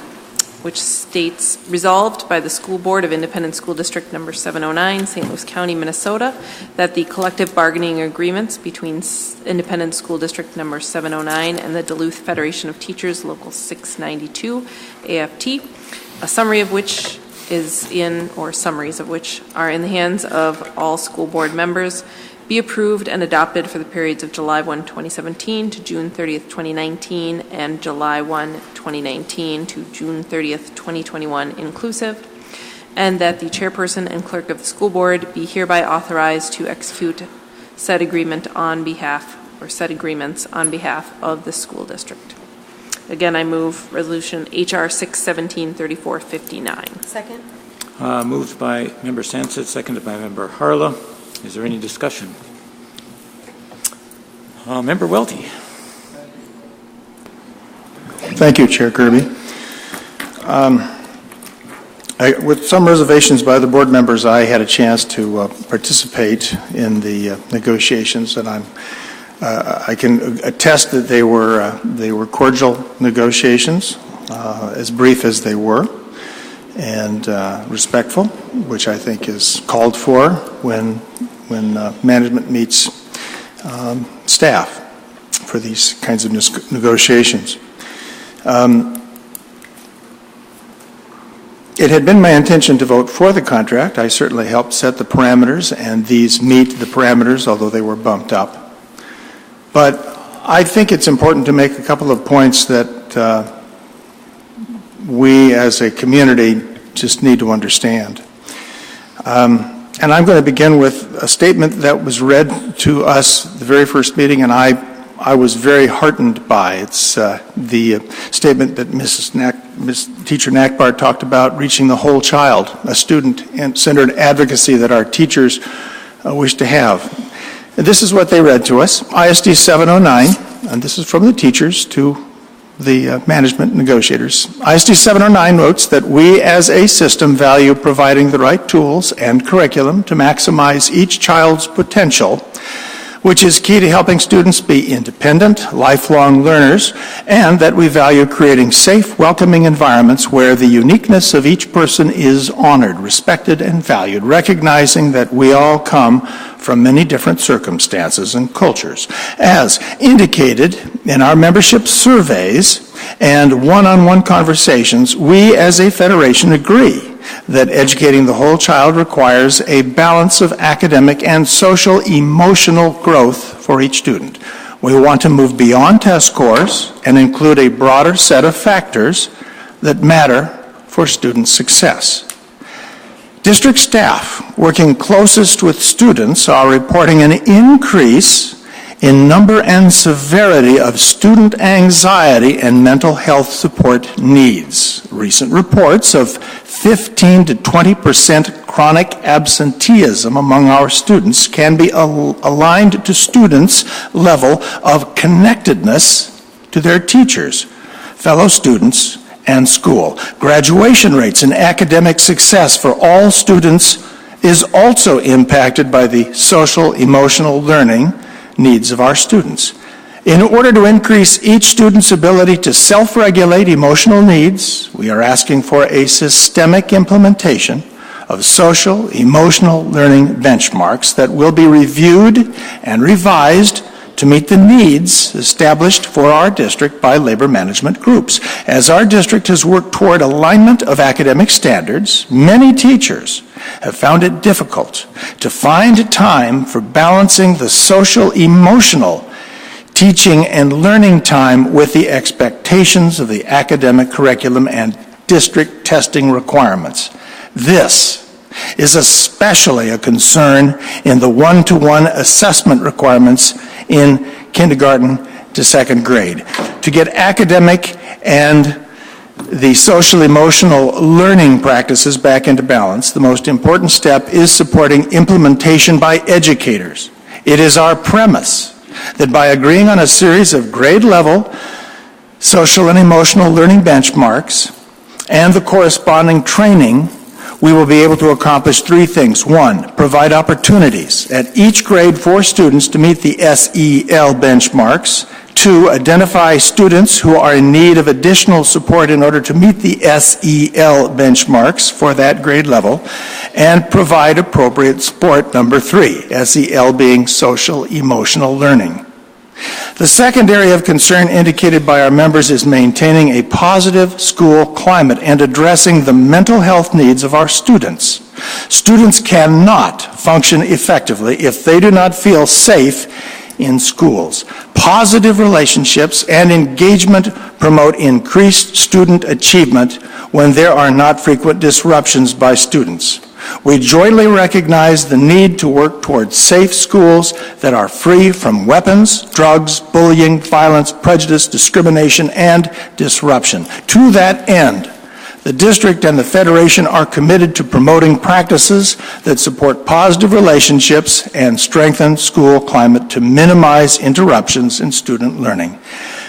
which states, resolved by the School Board of Independent School District Number 709, St. Louis County, Minnesota, that the collective bargaining agreements between Independent School District Number 709 and the Duluth Federation of Teachers, Local 692, AFT, a summary of which is in, or summaries of which are in the hands of all school board members, be approved and adopted for the periods of July 1, 2017 to June 30th, 2019, and July 1, 2019 to June 30th, 2021 inclusive, and that the chairperson and clerk of the school board be hereby authorized to execute said agreement on behalf, or said agreements on behalf of the school district. Again, I move Resolution HR 617-3459. Second. Moved by Member Sansett, seconded by Member Harla. Is there any discussion? Member Welty. Thank you, Chair Kirby. With some reservations by the board members, I had a chance to participate in the negotiations, and I can attest that they were cordial negotiations, as brief as they were, and respectful, which I think is called for when management meets staff for these kinds of negotiations. It had been my intention to vote for the contract. I certainly helped set the parameters, and these meet the parameters, although they were bumped up. But I think it's important to make a couple of points that we as a community just need to understand. And I'm going to begin with a statement that was read to us the very first meeting, and I was very heartened by. It's the statement that Ms. Teacher Akbar talked about, reaching the whole child, a student-centered advocacy that our teachers wish to have. And this is what they read to us, ISD 709, and this is from the teachers to the management negotiators. ISD 709 notes that we as a system value providing the right tools and curriculum to maximize each child's potential, which is key to helping students be independent, lifelong learners, and that we value creating safe, welcoming environments where the uniqueness of each person is honored, respected, and valued, recognizing that we all come from many different circumstances and cultures. As indicated in our membership surveys and one-on-one conversations, we as a federation agree that educating the whole child requires a balance of academic and social emotional growth for each student. We want to move beyond test scores and include a broader set of factors that matter for student success. District staff working closest with students are reporting an increase in number and severity of student anxiety and mental health support needs. Recent reports of 15 to 20% chronic absenteeism among our students can be aligned to students' level of connectedness to their teachers, fellow students, and school. Graduation rates and academic success for all students is also impacted by the social, emotional learning needs of our students. In order to increase each student's ability to self-regulate emotional needs, we are asking for a systemic implementation of social, emotional learning benchmarks that will be reviewed and revised to meet the needs established for our district by labor management groups. As our district has worked toward alignment of academic standards, many teachers have found it difficult to find time for balancing the social, emotional teaching and learning time with the expectations of the academic curriculum and district testing requirements. This is especially a concern in the one-to-one assessment requirements in kindergarten to second grade. To get academic and the social-emotional learning practices back into balance, the most important step is supporting implementation by educators. It is our premise that by agreeing on a series of grade-level social and emotional learning benchmarks and the corresponding training, we will be able to accomplish three things. One, provide opportunities at each grade for students to meet the SEL benchmarks. Two, identify students who are in need of additional support in order to meet the SEL benchmarks for that grade level, and provide appropriate support. Number three, SEL being social emotional learning. The second area of concern indicated by our members is maintaining a positive school climate and addressing the mental health needs of our students. Students cannot function effectively if they do not feel safe in schools. Positive relationships and engagement promote increased student achievement when there are not frequent disruptions by students. We jointly recognize the need to work towards safe schools that are free from weapons, drugs, bullying, violence, prejudice, discrimination, and disruption. To that end, the district and the Federation are committed to promoting practices that support positive relationships and strengthen school climate to minimize interruptions in student learning.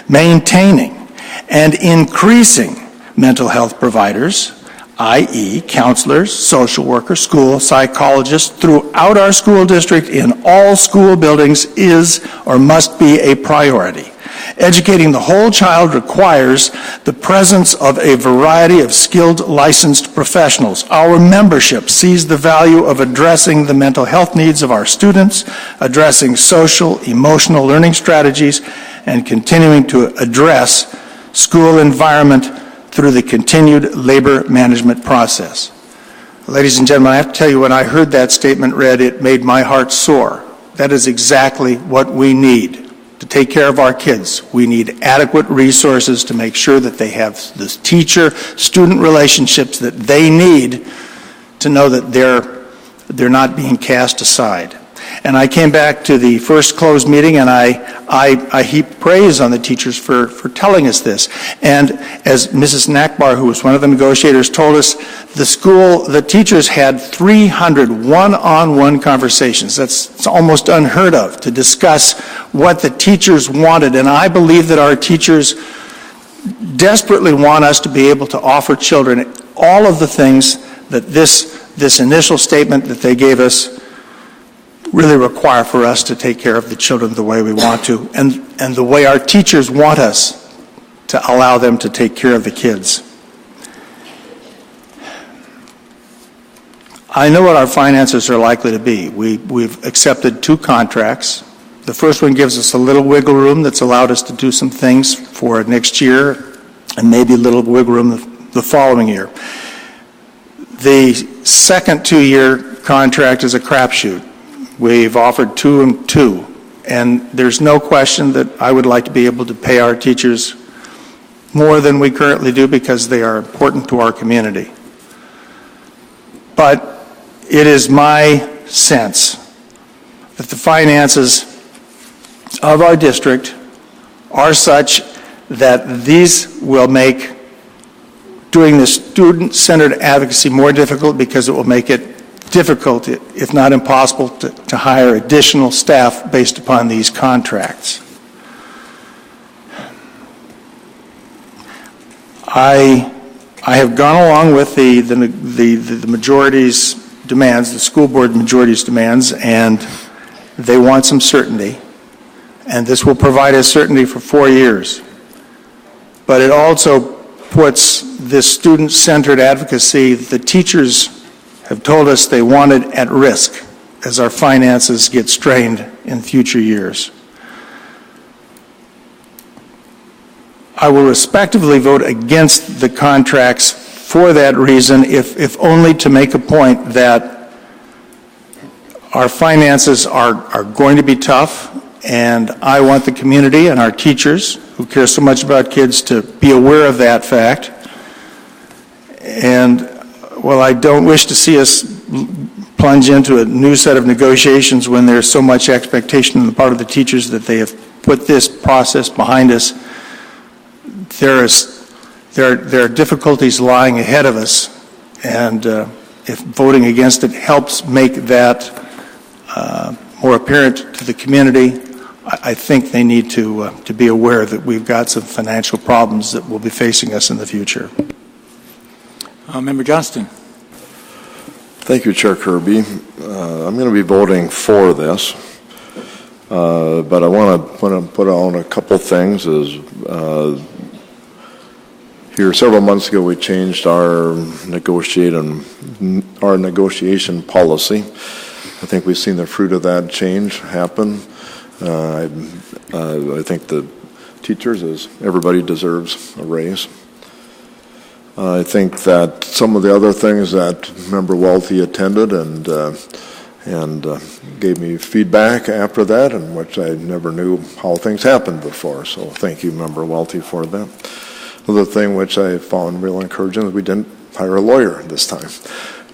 Maintaining and increasing mental health providers, i.e. counselors, social workers, school psychologists throughout our school district in all school buildings is or must be a priority. Educating the whole child requires the presence of a variety of skilled, licensed professionals. Our membership sees the value of addressing the mental health needs of our students, addressing social, emotional learning strategies, and continuing to address school environment through the continued labor management process. Ladies and gentlemen, I have to tell you, when I heard that statement read, it made my heart soar. That is exactly what we need to take care of our kids. We need adequate resources to make sure that they have the teacher-student relationships that they need to know that they're not being cast aside. And I came back to the first closed meeting, and I heaped praise on the teachers for telling us this. And as Mrs. Akbar, who was one of the negotiators, told us, the teachers had 300 one-on-one conversations. It's almost unheard of to discuss what the teachers wanted. And I believe that our teachers desperately want us to be able to offer children all of the things that this initial statement that they gave us really require for us to take care of the children the way we want to, and the way our teachers want us to allow them to take care of the kids. I know what our finances are likely to be. We've accepted 2 contracts. The first one gives us a little wiggle room that's allowed us to do some things for next year, and maybe a little wiggle room the following year. The second 2-year contract is a crapshoot. We've offered 2 and 2, and there's no question that I would like to be able to pay our teachers more than we currently do because they are important to our community. But it is my sense that the finances of our district are such that these will make doing the student-centered advocacy more difficult, because it will make it difficult, if not impossible, to hire additional staff based upon these contracts. I have gone along with the majority's demands, the school board majority's demands, and they want some certainty. And this will provide us certainty for 4 years. But it also puts this student-centered advocacy, the teachers have told us they want it at risk as our finances get strained in future years. I will respectively vote against the contracts for that reason, if only to make a point that our finances are going to be tough, and I want the community and our teachers who care so much about kids to be aware of that fact. And well, I don't wish to see us plunge into a new set of negotiations when there's so much expectation on the part of the teachers that they have put this process behind us. There are difficulties lying ahead of us, and if voting against it helps make that more apparent to the community, I think they need to be aware that we've got some financial problems that will be facing us in the future. Member Johnston. Thank you, Chair Kirby. I'm going to be voting for this, but I want to put on a couple things. Here, several months ago, we changed our negotiation policy. I think we've seen the fruit of that change happen. I think the teachers, as everybody, deserves a raise. I think that some of the other things that Member Welty attended and gave me feedback after that, and which I never knew how things happened before. So thank you, Member Welty, for that. Another thing which I found real encouraging is we didn't hire a lawyer this time,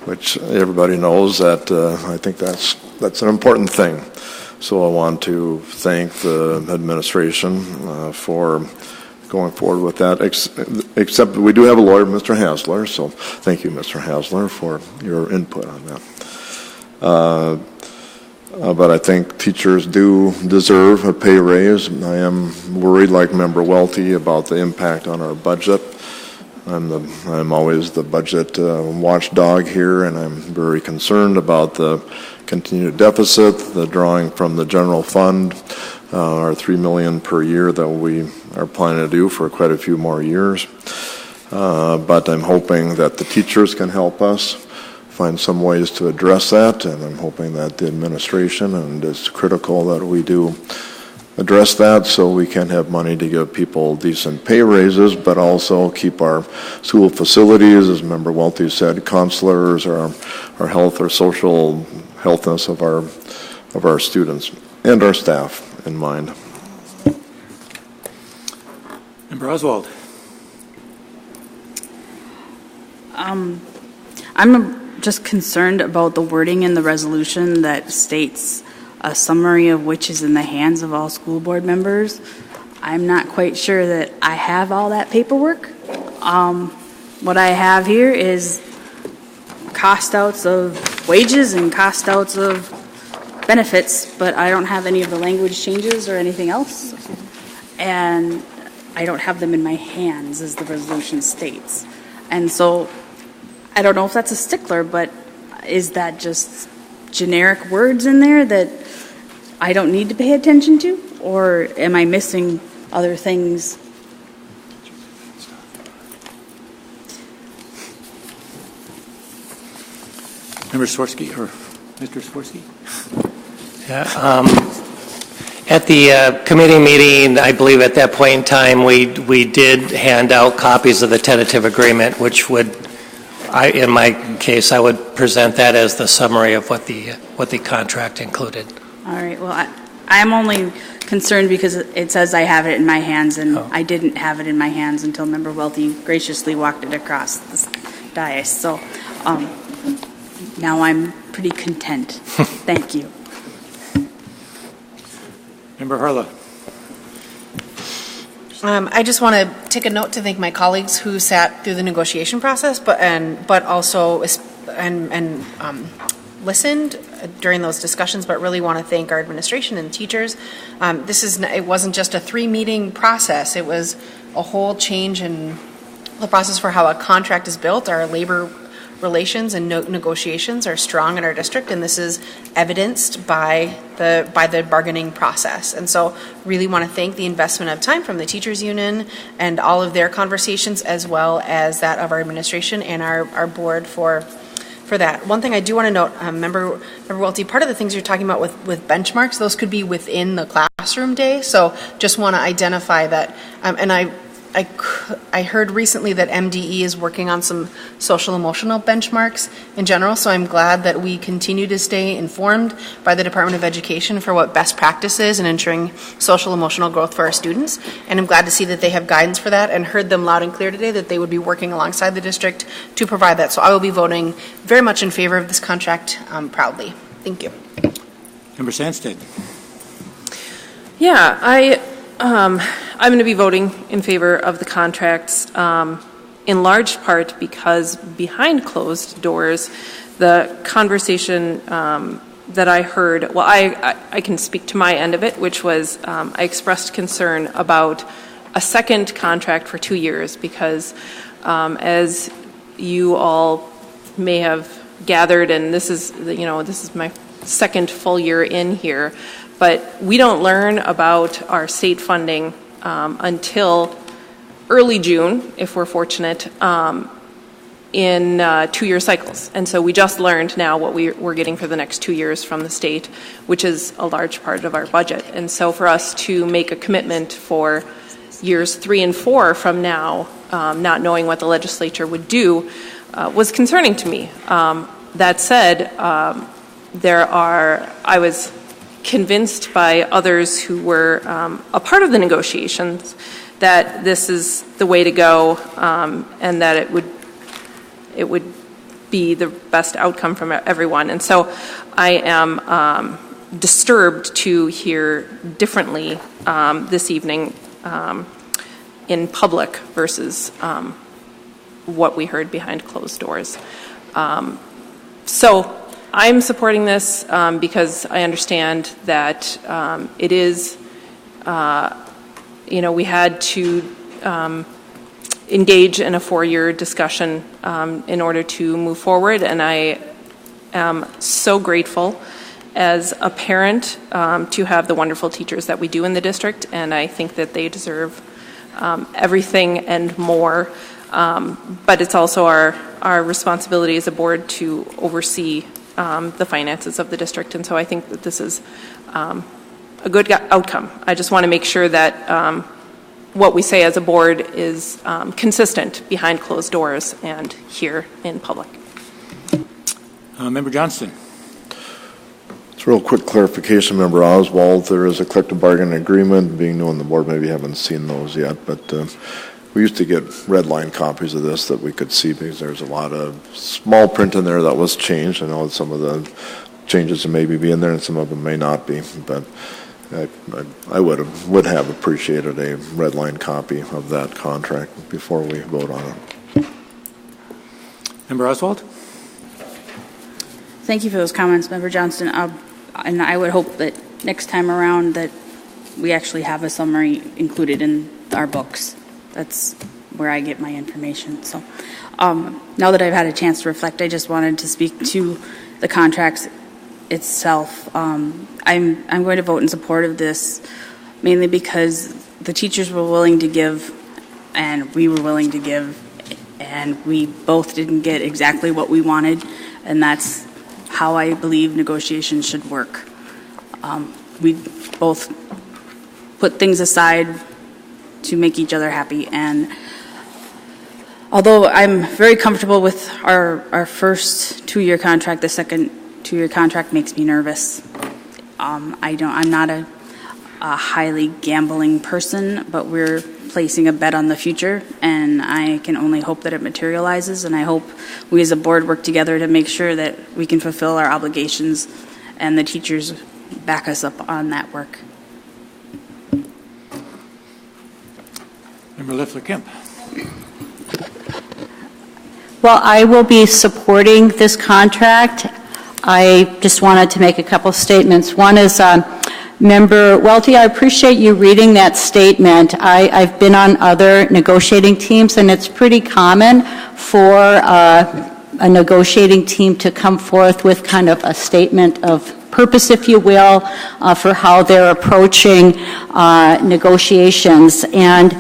which everybody knows that I think that's an important thing. So I want to thank the administration for going forward with that, except we do have a lawyer, Mr. Hasler, so thank you, Mr. Hasler, for your input on that. But I think teachers do deserve a pay raise. I am worried, like Member Welty, about the impact on our budget. I'm always the budget watchdog here, and I'm very concerned about the continued deficit, the drawing from the general fund, our $3 million per year that we are planning to do for quite a few more years. But I'm hoping that the teachers can help us find some ways to address that, and I'm hoping that the administration, and it's critical that we do address that so we can have money to give people decent pay raises, but also keep our school facilities, as Member Welty said, counselors, our health or social healthness of our students and our staff in mind. Member Oswald. I'm just concerned about the wording in the resolution that states a summary of which is in the hands of all school board members. I'm not quite sure that I have all that paperwork. What I have here is cost outs of wages and cost outs of benefits, but I don't have any of the language changes or anything else. And I don't have them in my hands, as the resolution states. And so I don't know if that's a stickler, but is that just generic words in there that I don't need to pay attention to? Or am I missing other things? Member Swirsky, or Mr. Swirsky? Yeah, at the committee meeting, I believe at that point in time, we did hand out copies of the tentative agreement, which would, in my case, I would present that as the summary of what the contract included. All right. Well, I'm only concerned because it says I have it in my hands, and I didn't have it in my hands until Member Welty graciously walked it across this dais. So now I'm pretty content. Thank you. Member Harla. I just want to take a note to thank my colleagues who sat through the negotiation process, but also listened during those discussions. But really want to thank our administration and teachers. It wasn't just a 3-meeting process. It was a whole change in the process for how a contract is built. Our labor relations and negotiations are strong in our district, and this is evidenced by the bargaining process. And so really want to thank the investment of time from the teachers union and all of their conversations, as well as that of our administration and our board for that. One thing I do want to note, Member Welty, part of the things you're talking about with benchmarks, those could be within the classroom day. So just want to identify that. And I heard recently that MDE is working on some social emotional benchmarks in general, so I'm glad that we continue to stay informed by the Department of Education for what best practice is in ensuring social emotional growth for our students. And I'm glad to see that they have guidance for that, and heard them loud and clear today that they would be working alongside the district to provide that. So I will be voting very much in favor of this contract proudly. Thank you. Member Sandstead. Yeah, I'm going to be voting in favor of the contracts, in large part because behind closed doors, the conversation that I heard, well, I can speak to my end of it, which was I expressed concern about a second contract for 2 years because as you all may have gathered, and this is my second full year in here, but we don't learn about our state funding until early June, if we're fortunate, in 2-year cycles. And so we just learned now what we're getting for the next 2 years from the state, which is a large part of our budget. And so for us to make a commitment for years 3 and 4 from now, not knowing what the legislature would do, was concerning to me. That said, I was convinced by others who were a part of the negotiations that this is the way to go, and that it would be the best outcome from everyone. And so I am disturbed to hear differently this evening in public versus what we heard behind closed doors. So I'm supporting this because I understand that it is, we had to engage in a 4-year discussion in order to move forward, and I am so grateful as a parent to have the wonderful teachers that we do in the district, and I think that they deserve everything and more. But it's also our responsibility as a board to oversee the finances of the district, and so I think that this is a good outcome. I just want to make sure that what we say as a board is consistent behind closed doors and here in public. Member Johnston. It's a real quick clarification, Member Oswald. There is a collective bargaining agreement, being known the board maybe haven't seen those yet, but we used to get red line copies of this that we could see because there's a lot of small print in there that was changed. I know some of the changes that maybe be in there and some of them may not be, but I would have appreciated a red line copy of that contract before we vote on it. Member Oswald? Thank you for those comments, Member Johnston. And I would hope that next time around that we actually have a summary included in our books. That's where I get my information. So now that I've had a chance to reflect, I just wanted to speak to the contracts itself. I'm going to vote in support of this, mainly because the teachers were willing to give, and we were willing to give, and we both didn't get exactly what we wanted, and that's how I believe negotiations should work. We both put things aside to make each other happy, and although I'm very comfortable with our first 2-year contract, the second 2-year contract makes me nervous. I'm not a highly gambling person, but we're placing a bet on the future, and I can only hope that it materializes, and I hope we as a board work together to make sure that we can fulfill our obligations and the teachers back us up on that work. Member Leffler-Kemp. Well, I will be supporting this contract. I just wanted to make a couple statements. One is, Member Welty, I appreciate you reading that statement. I've been on other negotiating teams, and it's pretty common for a negotiating team to come forth with kind of a statement of purpose, if you will, for how they're approaching negotiations. And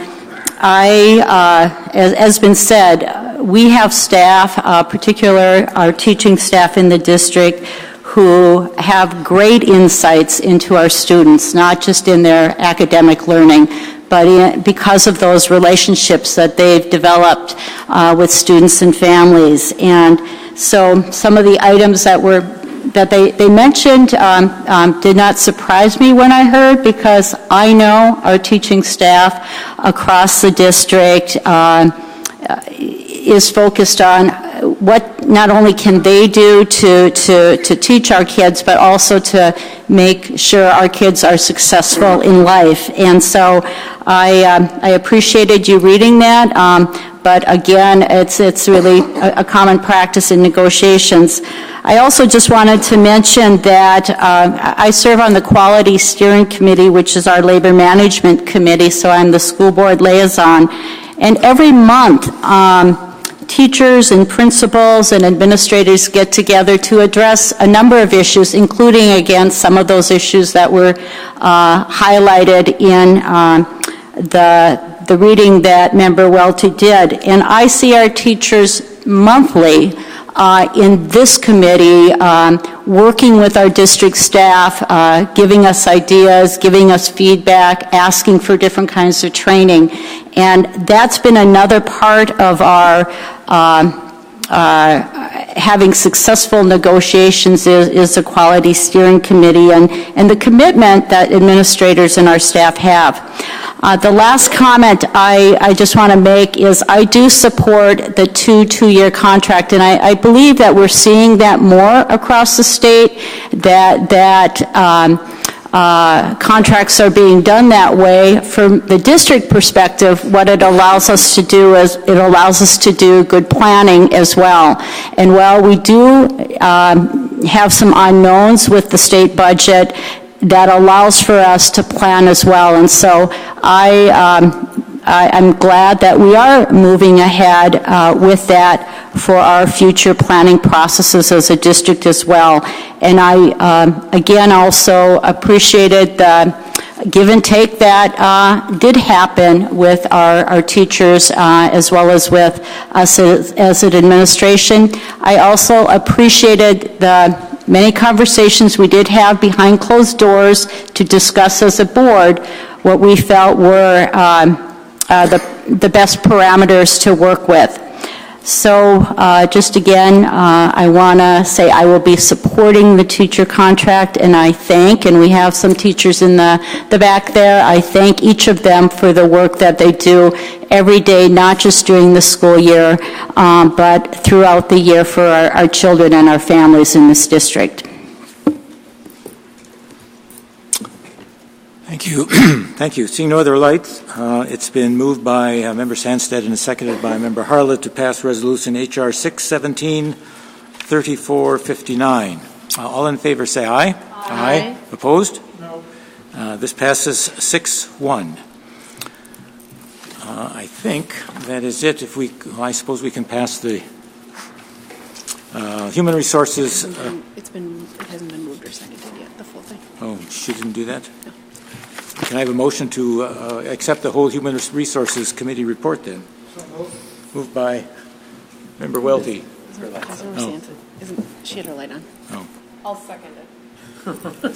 as has been said, we have staff, particular our teaching staff in the district, who have great insights into our students, not just in their academic learning, but because of those relationships that they've developed with students and families. And so some of the items that they mentioned did not surprise me when I heard, because I know our teaching staff across the district is focused on what not only can they do to teach our kids, but also to make sure our kids are successful in life. And so I appreciated you reading that, but again, it's really a common practice in negotiations. I also just wanted to mention that I serve on the Quality Steering Committee, which is our labor management committee, so I'm the school board liaison. And every month, teachers and principals and administrators get together to address a number of issues, including, again, some of those issues that were highlighted in the reading that Member Welty did. And I see our teachers monthly in this committee, working with our district staff, giving us ideas, giving us feedback, asking for different kinds of training. And that's been another part of our having successful negotiations is a quality steering committee and the commitment that administrators and our staff have. The last comment I just want to make is I do support the two-year contract, and I believe that we're seeing that more across the state, that contracts are being done that way. From the district perspective, what it allows us to do is it allows us to do good planning as well. And while we do have some unknowns with the state budget, that allows for us to plan as well. And so I'm glad that we are moving ahead with that for our future planning processes as a district as well. And I, again, also appreciated the give and take that did happen with our teachers as well as with us as an administration. I also appreciated the many conversations we did have behind closed doors to discuss as a board what we felt were the best parameters to work with. So just again, I want to say I will be supporting the teacher contract, and I thank, and we have some teachers in the back there, I thank each of them for the work that they do every day, not just during the school year, but throughout the year for our children and our families in this district. Thank you. Thank you. Seeing no other lights, it's been moved by Member Sandstead and seconded by Member Harlett to pass Resolution H.R. 617-3459. All in favor say aye. Aye. Opposed? No. This passes 6-1. I think that is it. I suppose we can pass the human resources. It hasn't been moved or seconded yet, the full thing. Oh, she didn't do that? No. Can I have a motion to accept the whole Human Resources Committee report then? So moved by Member Welty. She had her light on. Oh. I'll second it.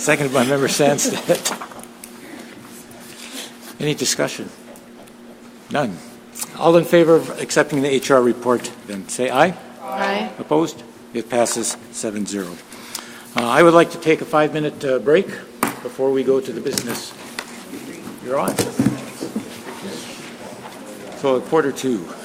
Seconded by Member Sandstead. Any discussion? None. All in favor of accepting the HR report, then say aye. Aye. Opposed? It passes 7-0. I would like to take a 5-minute break before we go to the business. You're on. So at 1:45.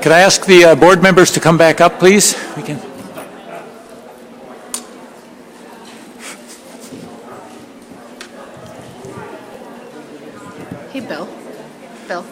could I ask the board members to come back up, please? We can. Hey, Bill. Bill.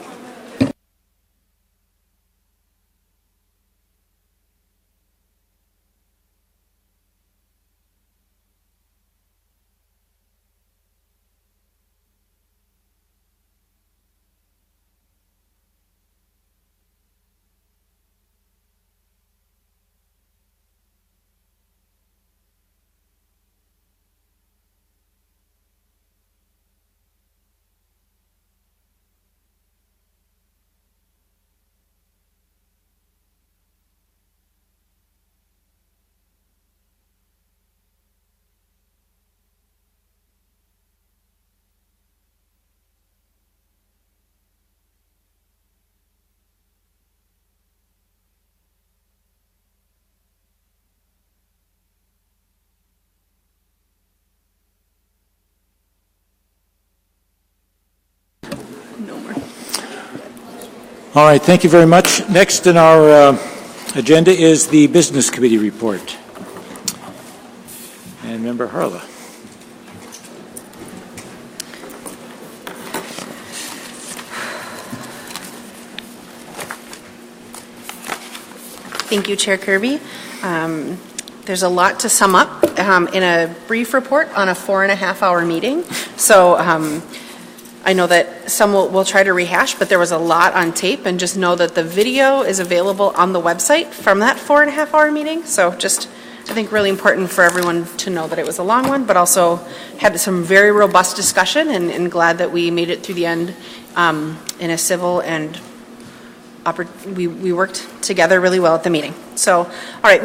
All right, thank you very much. Next in our agenda is the Business Committee report. And Member Harla. Thank you, Chair Kirby. There's a lot to sum up in a brief report on a 4.5-hour meeting. So I know that some will try to rehash, but there was a lot on tape, and just know that the video is available on the website from that 4.5-hour meeting. So just, I think, really important for everyone to know that it was a long one, but also had some very robust discussion, and glad that we made it through the end in a civil and we worked together really well at the meeting. So, all right,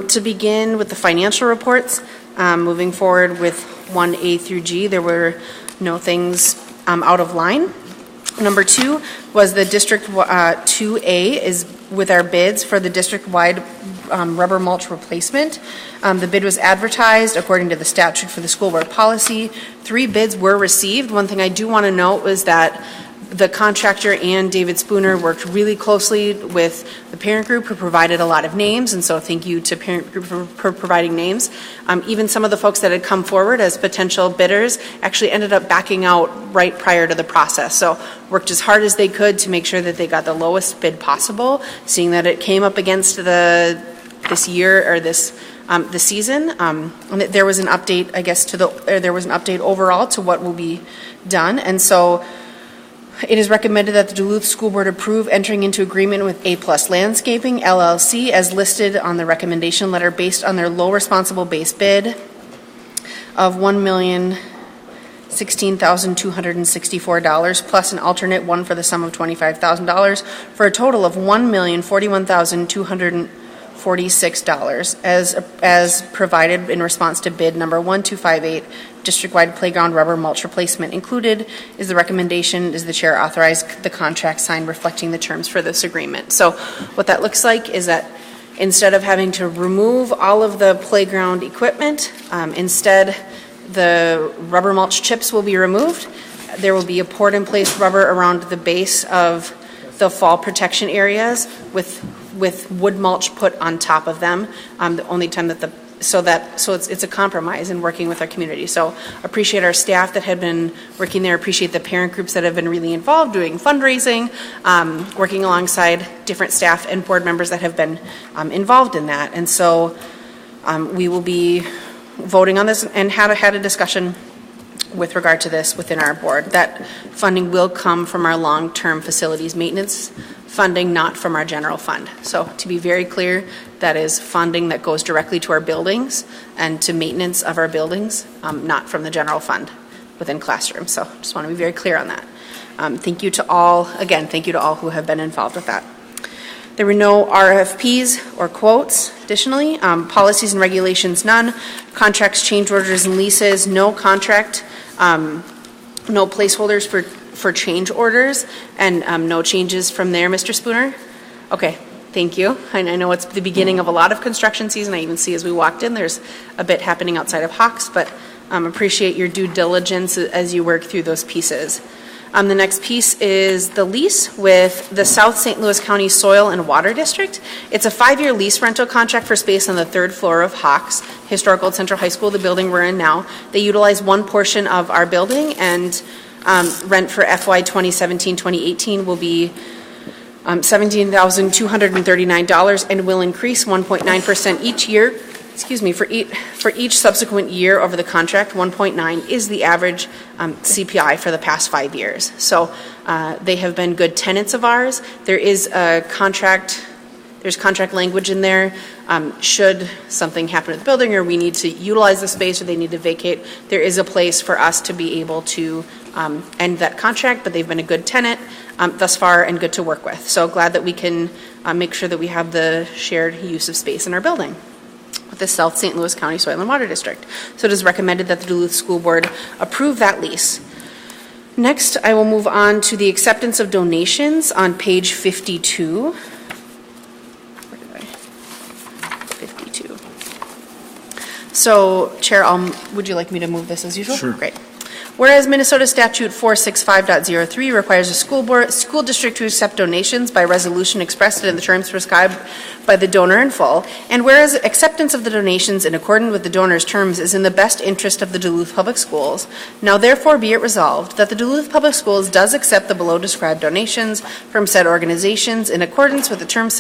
to begin with the financial reports, moving forward with 1A through G, there were no things out of line. Number 2 was the District 2A is with our bids for the district-wide rubber mulch replacement. The bid was advertised according to the statute for the school board policy. 3 bids were received. One thing I do want to note was that the contractor and David Spooner worked really closely with the parent group, who provided a lot of names, and so thank you to parent group for providing names. Even some of the folks that had come forward as potential bidders actually ended up backing out right prior to the process. So worked as hard as they could to make sure that they got the lowest bid possible, seeing that it came up against this year or this season. And there was an update, I guess, there was an update overall to what will be done, and so it is recommended that the Duluth School Board approve entering into agreement with A+ Landscaping, LLC, as listed on the recommendation letter based on their low responsible base bid of $1,016,264 plus an alternate one for the sum of $25,000 for a total of $1,041,246 as provided in response to bid number 1258, district-wide playground rubber mulch replacement. Included is the recommendation is the chair authorized the contract signed reflecting the terms for this agreement. So what that looks like is that instead of having to remove all of the playground equipment, instead the rubber mulch chips will be removed. There will be a poured in place rubber around the base of the fall protection areas with wood mulch put on top of them. The only time that so it's a compromise in working with our community. So appreciate our staff that had been working there, appreciate the parent groups that have been really involved doing fundraising, working alongside different staff and board members that have been involved in that. And so we will be voting on this and had a discussion with regard to this within our board. That funding will come from our long-term facilities maintenance funding, not from our general fund. So to be very clear, that is funding that goes directly to our buildings and to maintenance of our buildings, not from the general fund within classrooms. So just want to be very clear on that. Thank you to all, again, thank you to all who have been involved with that. There were no RFPs or quotes. Additionally, policies and regulations, none. Contracts, change orders, and leases, no contract, no placeholders for change orders, and no changes from there, Mr. Spooner? Okay, thank you. I know it's the beginning of a lot of construction season. I even see as we walked in, there's a bit happening outside of Hawks, but appreciate your due diligence as you work through those pieces. The next piece is the lease with the South St. Louis County Soil and Water District. It's a 5-year lease rental contract for space on the 3rd floor of Hawks Historical Central High School, the building we're in now. They utilize one portion of our building, and rent for FY 2017-2018 will be $17,239 and will increase 1.9% each year. For each subsequent year over the contract. 1.9 is the average CPI for the past 5 years. So they have been good tenants of ours. There is a contract. There's contract language in there. Should something happen at the building, or we need to utilize the space, or they need to vacate, there is a place for us to be able to end that contract. But they've been a good tenant thus far and good to work with. So glad that we can make sure that we have the shared use of space in our building with the South St. Louis County Soil and Water District. So it is recommended that the Duluth School Board approve that lease. Next, I will move on to the acceptance of donations on page 52. So, Chair, would you like me to move this as usual? Sure. Great. Whereas Minnesota Statute 465.03 requires a school district to accept donations by resolution expressed in the terms prescribed by the donor in full, and whereas acceptance of the donations in accordance with the donor's terms is in the best interest of the Duluth Public Schools, now therefore be it resolved that the Duluth Public Schools does accept the below described donations from said organizations in accordance with the terms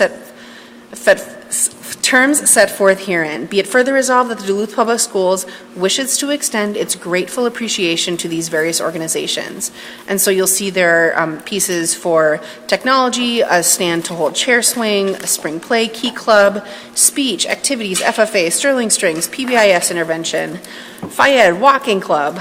set forth herein. Be it further resolved that the Duluth Public Schools wishes to extend its grateful appreciation to these various organizations. And so you'll see there are pieces for technology, a stand to hold chair swing, a spring play, key club, speech, activities, FFA, Sterling Strings, PBIS intervention, FIED, walking club,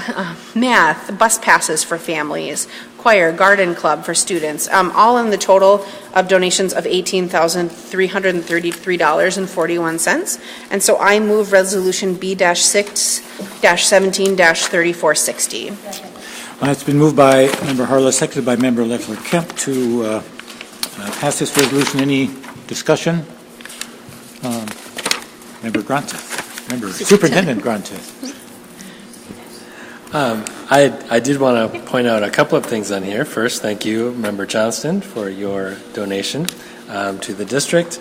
math, bus passes for families, choir, garden club for students, all in the total of donations of $18,333.41. And so I move resolution B-6-17-3460. It's been moved by Member Harless, seconded by Member Leffler Kemp to pass this resolution. Any discussion? Member Granteth. Member Superintendent Granteth. I did want to point out a couple of things on here. First, thank you, Member Johnston, for your donation to the district.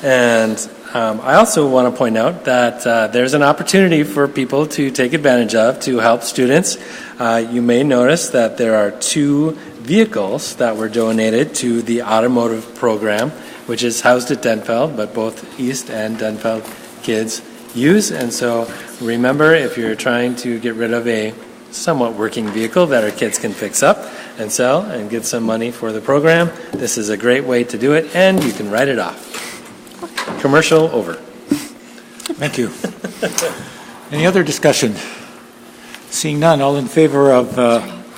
And I also want to point out that there's an opportunity for people to take advantage of to help students. You may notice that there are 2 vehicles that were donated to the automotive program, which is housed at Denfeld, but both East and Denfeld kids use. And so remember, if you're trying to get rid of a somewhat working vehicle that our kids can fix up and sell and get some money for the program, this is a great way to do it, and you can write it off. Commercial over. Thank you. Any other discussion? Seeing none, all in favor of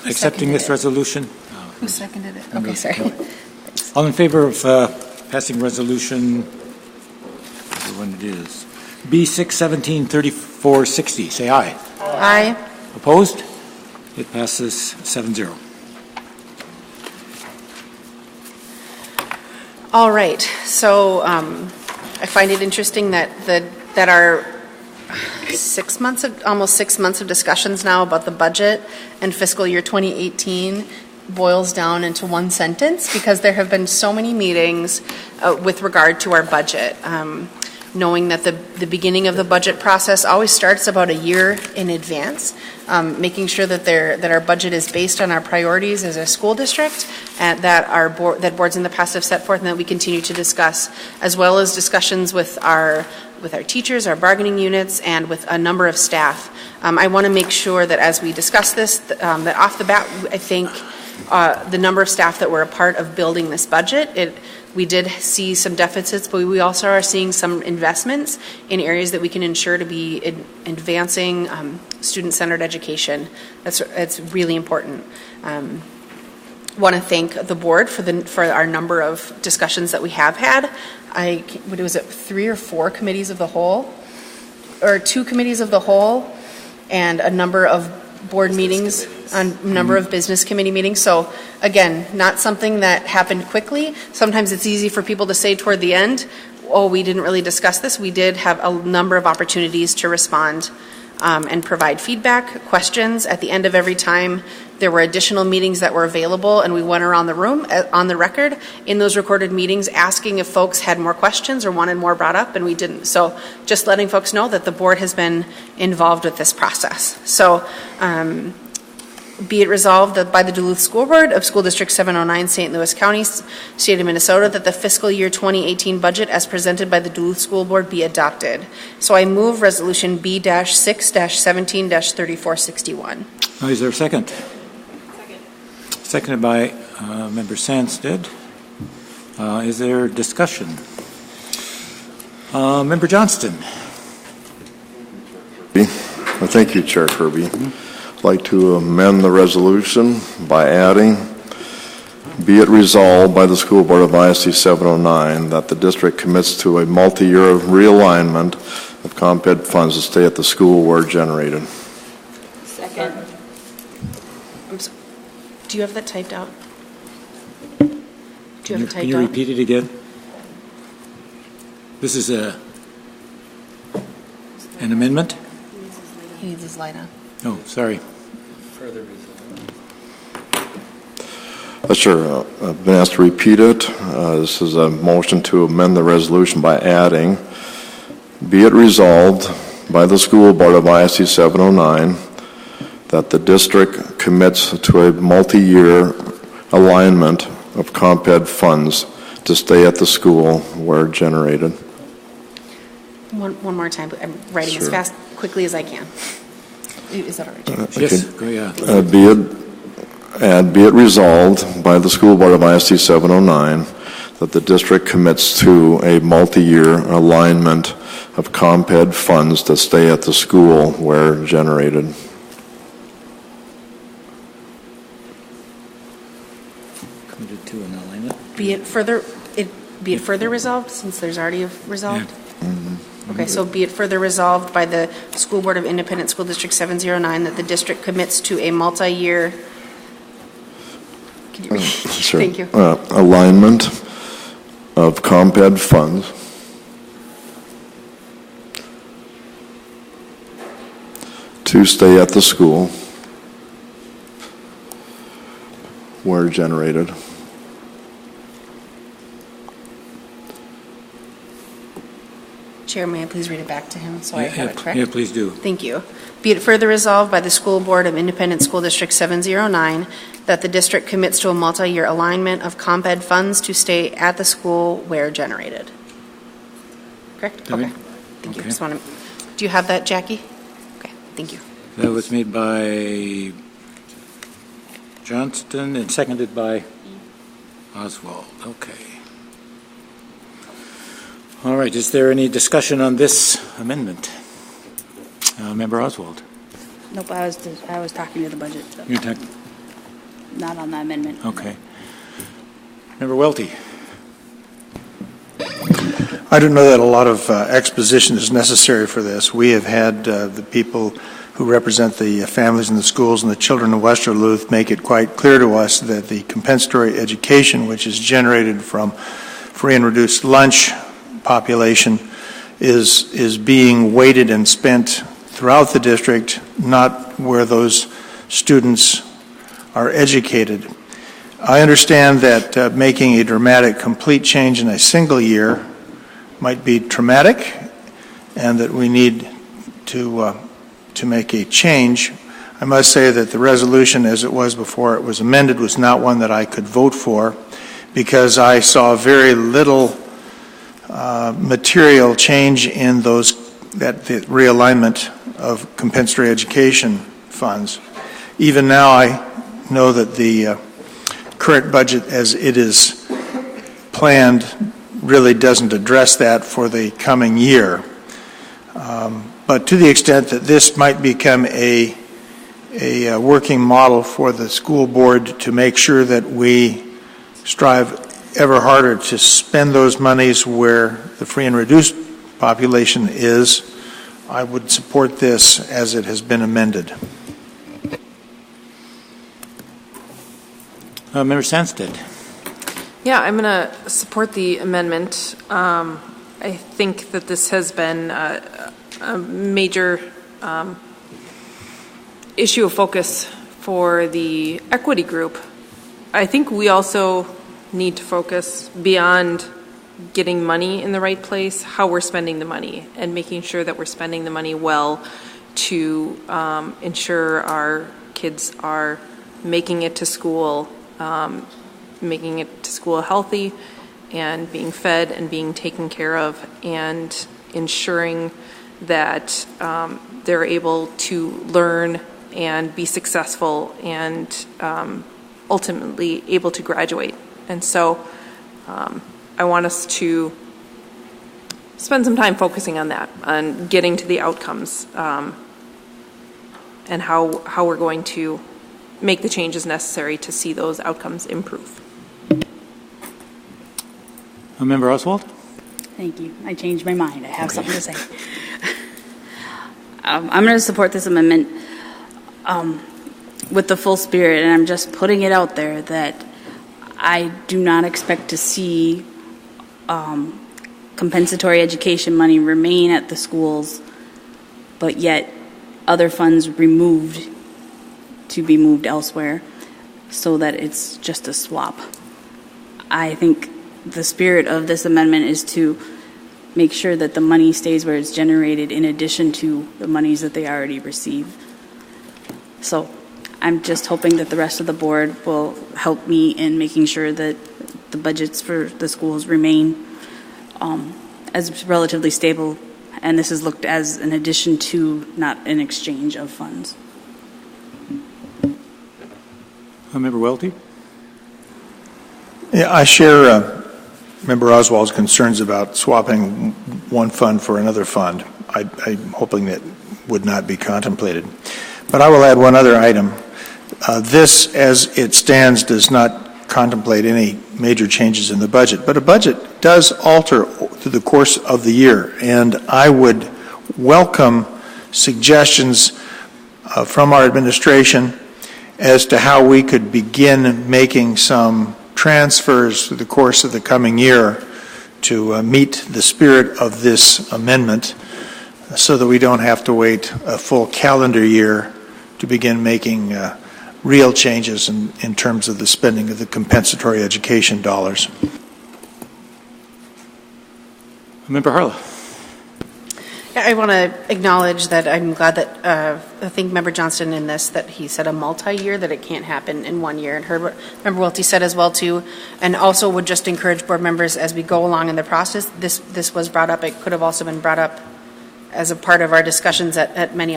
accepting this resolution? Who seconded it? Okay, sorry. All in favor of passing resolution, when it is, B-6-17-3460, say aye. Aye. Opposed? It passes 7-0. All right. So I find it interesting that our almost 6 months of discussions now about the budget and fiscal year 2018 boils down into one sentence, because there have been so many meetings with regard to our budget. Knowing that the beginning of the budget process always starts about a year in advance, making sure that our budget is based on our priorities as a school district, and that that boards in the past have set forth, and that we continue to discuss, as well as discussions with our teachers, our bargaining units, and with a number of staff. I want to make sure that as we discuss this, that off the bat, I think the number of staff that were a part of building this budget, we did see some deficits, but we also are seeing some investments in areas that we can ensure to be advancing student-centered education. That's really important. Want to thank the board for our number of discussions that we have had. Was it 3 or 4 committees of the whole, or 2 committees of the whole, and a number of board meetings, a number of business committee meetings. So again, not something that happened quickly. Sometimes it's easy for people to say toward the end, oh, we didn't really discuss this. We did have a number of opportunities to respond and provide feedback, questions. At the end of every time There were additional meetings that were available, and we went around the room on the record in those recorded meetings asking if folks had more questions or wanted more brought up, and we didn't. So just letting folks know that the board has been involved with this process. So be it resolved that by the Duluth School Board of School District 709, St. Louis County, State of Minnesota, that the fiscal year 2018 budget as presented by the Duluth School Board be adopted. So I move Resolution B-6-17-3461. Is there a second? Seconded by Member Sandstead. Is there discussion? Member Johnston. Thank you, Chair Kirby. I'd like to amend the resolution by adding, be it resolved by the School Board of ISD 709 that the district commits to a multi-year realignment of ComEd funds to stay at the school where generated. Second. Do you have that typed out? Do you have it typed out? Can you repeat it again? This is an amendment? He needs his light on. Oh, sorry. Further Sure. I've been asked to repeat it. This is a motion to amend the resolution by adding, be it resolved by the School Board of ISD 709 that the district commits to a multi-year alignment of ComEd funds to stay at the school where generated. One more time. I'm writing as fast, quickly as I can. Is that all right? Yes, go ahead. Be it resolved by the School Board of ISD 709 that the district commits to a multi-year alignment of ComEd funds to stay at the school where generated. Committed to an alignment. Be it further resolved, since there's already a resolved? Yeah. Mm-hmm. Okay, so be it further resolved by the School Board of Independent School District 709 that the district commits to a multi-year, can you read? Sure. Thank you. Alignment of ComEd funds to stay at the school where generated. Chair, may I please read it back to him so I have it correct? Yeah, please do. Thank you. Be it further resolved by the School Board of Independent School District 709 that the district commits to a multi-year alignment of ComEd funds to stay at the school where generated. Correct? Okay. Thank you. Just want to. Do you have that, Jackie? Okay. Thank you. That was made by Johnston and seconded by Oswald. Okay. All right. Is there any discussion on this amendment? Member Oswald. Nope, I was talking to the budget. So. You're talking. Not on the amendment. Okay. Member Welty. I don't know that a lot of exposition is necessary for this. We have had the people who represent the families in the schools and the children of West Duluth make it quite clear to us that the compensatory education, which is generated from free and reduced lunch population, is being weighted and spent throughout the district, not where those students are educated. I understand that making a dramatic, complete change in a single year might be traumatic, and that we need to make a change. I must say that the resolution, as it was before it was amended, was not one that I could vote for, because I saw very little material change in the realignment of compensatory education funds. Even now, I know that the current budget as it is planned really doesn't address that for the coming year. But to the extent that this might become a working model for the school board to make sure that we strive ever harder to spend those monies where the free and reduced population is, I would support this as it has been amended. Member Sandstead. Yeah, I'm going to support the amendment. I think that this has been a major issue of focus for the equity group, I think we also need to focus beyond getting money in the right place, how we're spending the money and making sure that we're spending the money well to ensure our kids are making it to school healthy and being fed and being taken care of, and ensuring that they're able to learn and be successful and ultimately able to graduate. And so I want us to spend some time focusing on that, on getting to the outcomes and how we're going to make the changes necessary to see those outcomes improve. Member Oswald? Thank you. I changed my mind. I have something to say. I'm going to support this amendment with the full spirit, and I'm just putting it out there that I do not expect to see compensatory education money remain at the schools, but yet other funds removed to be moved elsewhere so that it's just a swap. I think the spirit of this amendment is to make sure that the money stays where it's generated in addition to the monies that they already receive. So I'm just hoping that the rest of the board will help me in making sure that the budgets for the schools remain as relatively stable, and this is looked as an addition to, not an exchange of funds. Member Welty? Yeah, I share Member Oswald's concerns about swapping one fund for another fund. I'm hoping that would not be contemplated. But I will add one other item. This, as it stands, does not contemplate any major changes in the budget, but a budget does alter through the course of the year, and I would welcome suggestions from our administration as to how we could begin making some transfers through the course of the coming year to meet the spirit of this amendment, so that we don't have to wait a full calendar year to begin making real changes in terms of the spending of the compensatory education dollars. Member Harlow. Yeah, I want to acknowledge that I'm glad that I think Member Johnson in this, that he said a multi-year, that it can't happen in 1 year, and heard what Member Welty said as well too, and also would just encourage board members as we go along in the process. This was brought up. It could have also been brought up as a part of our discussions at many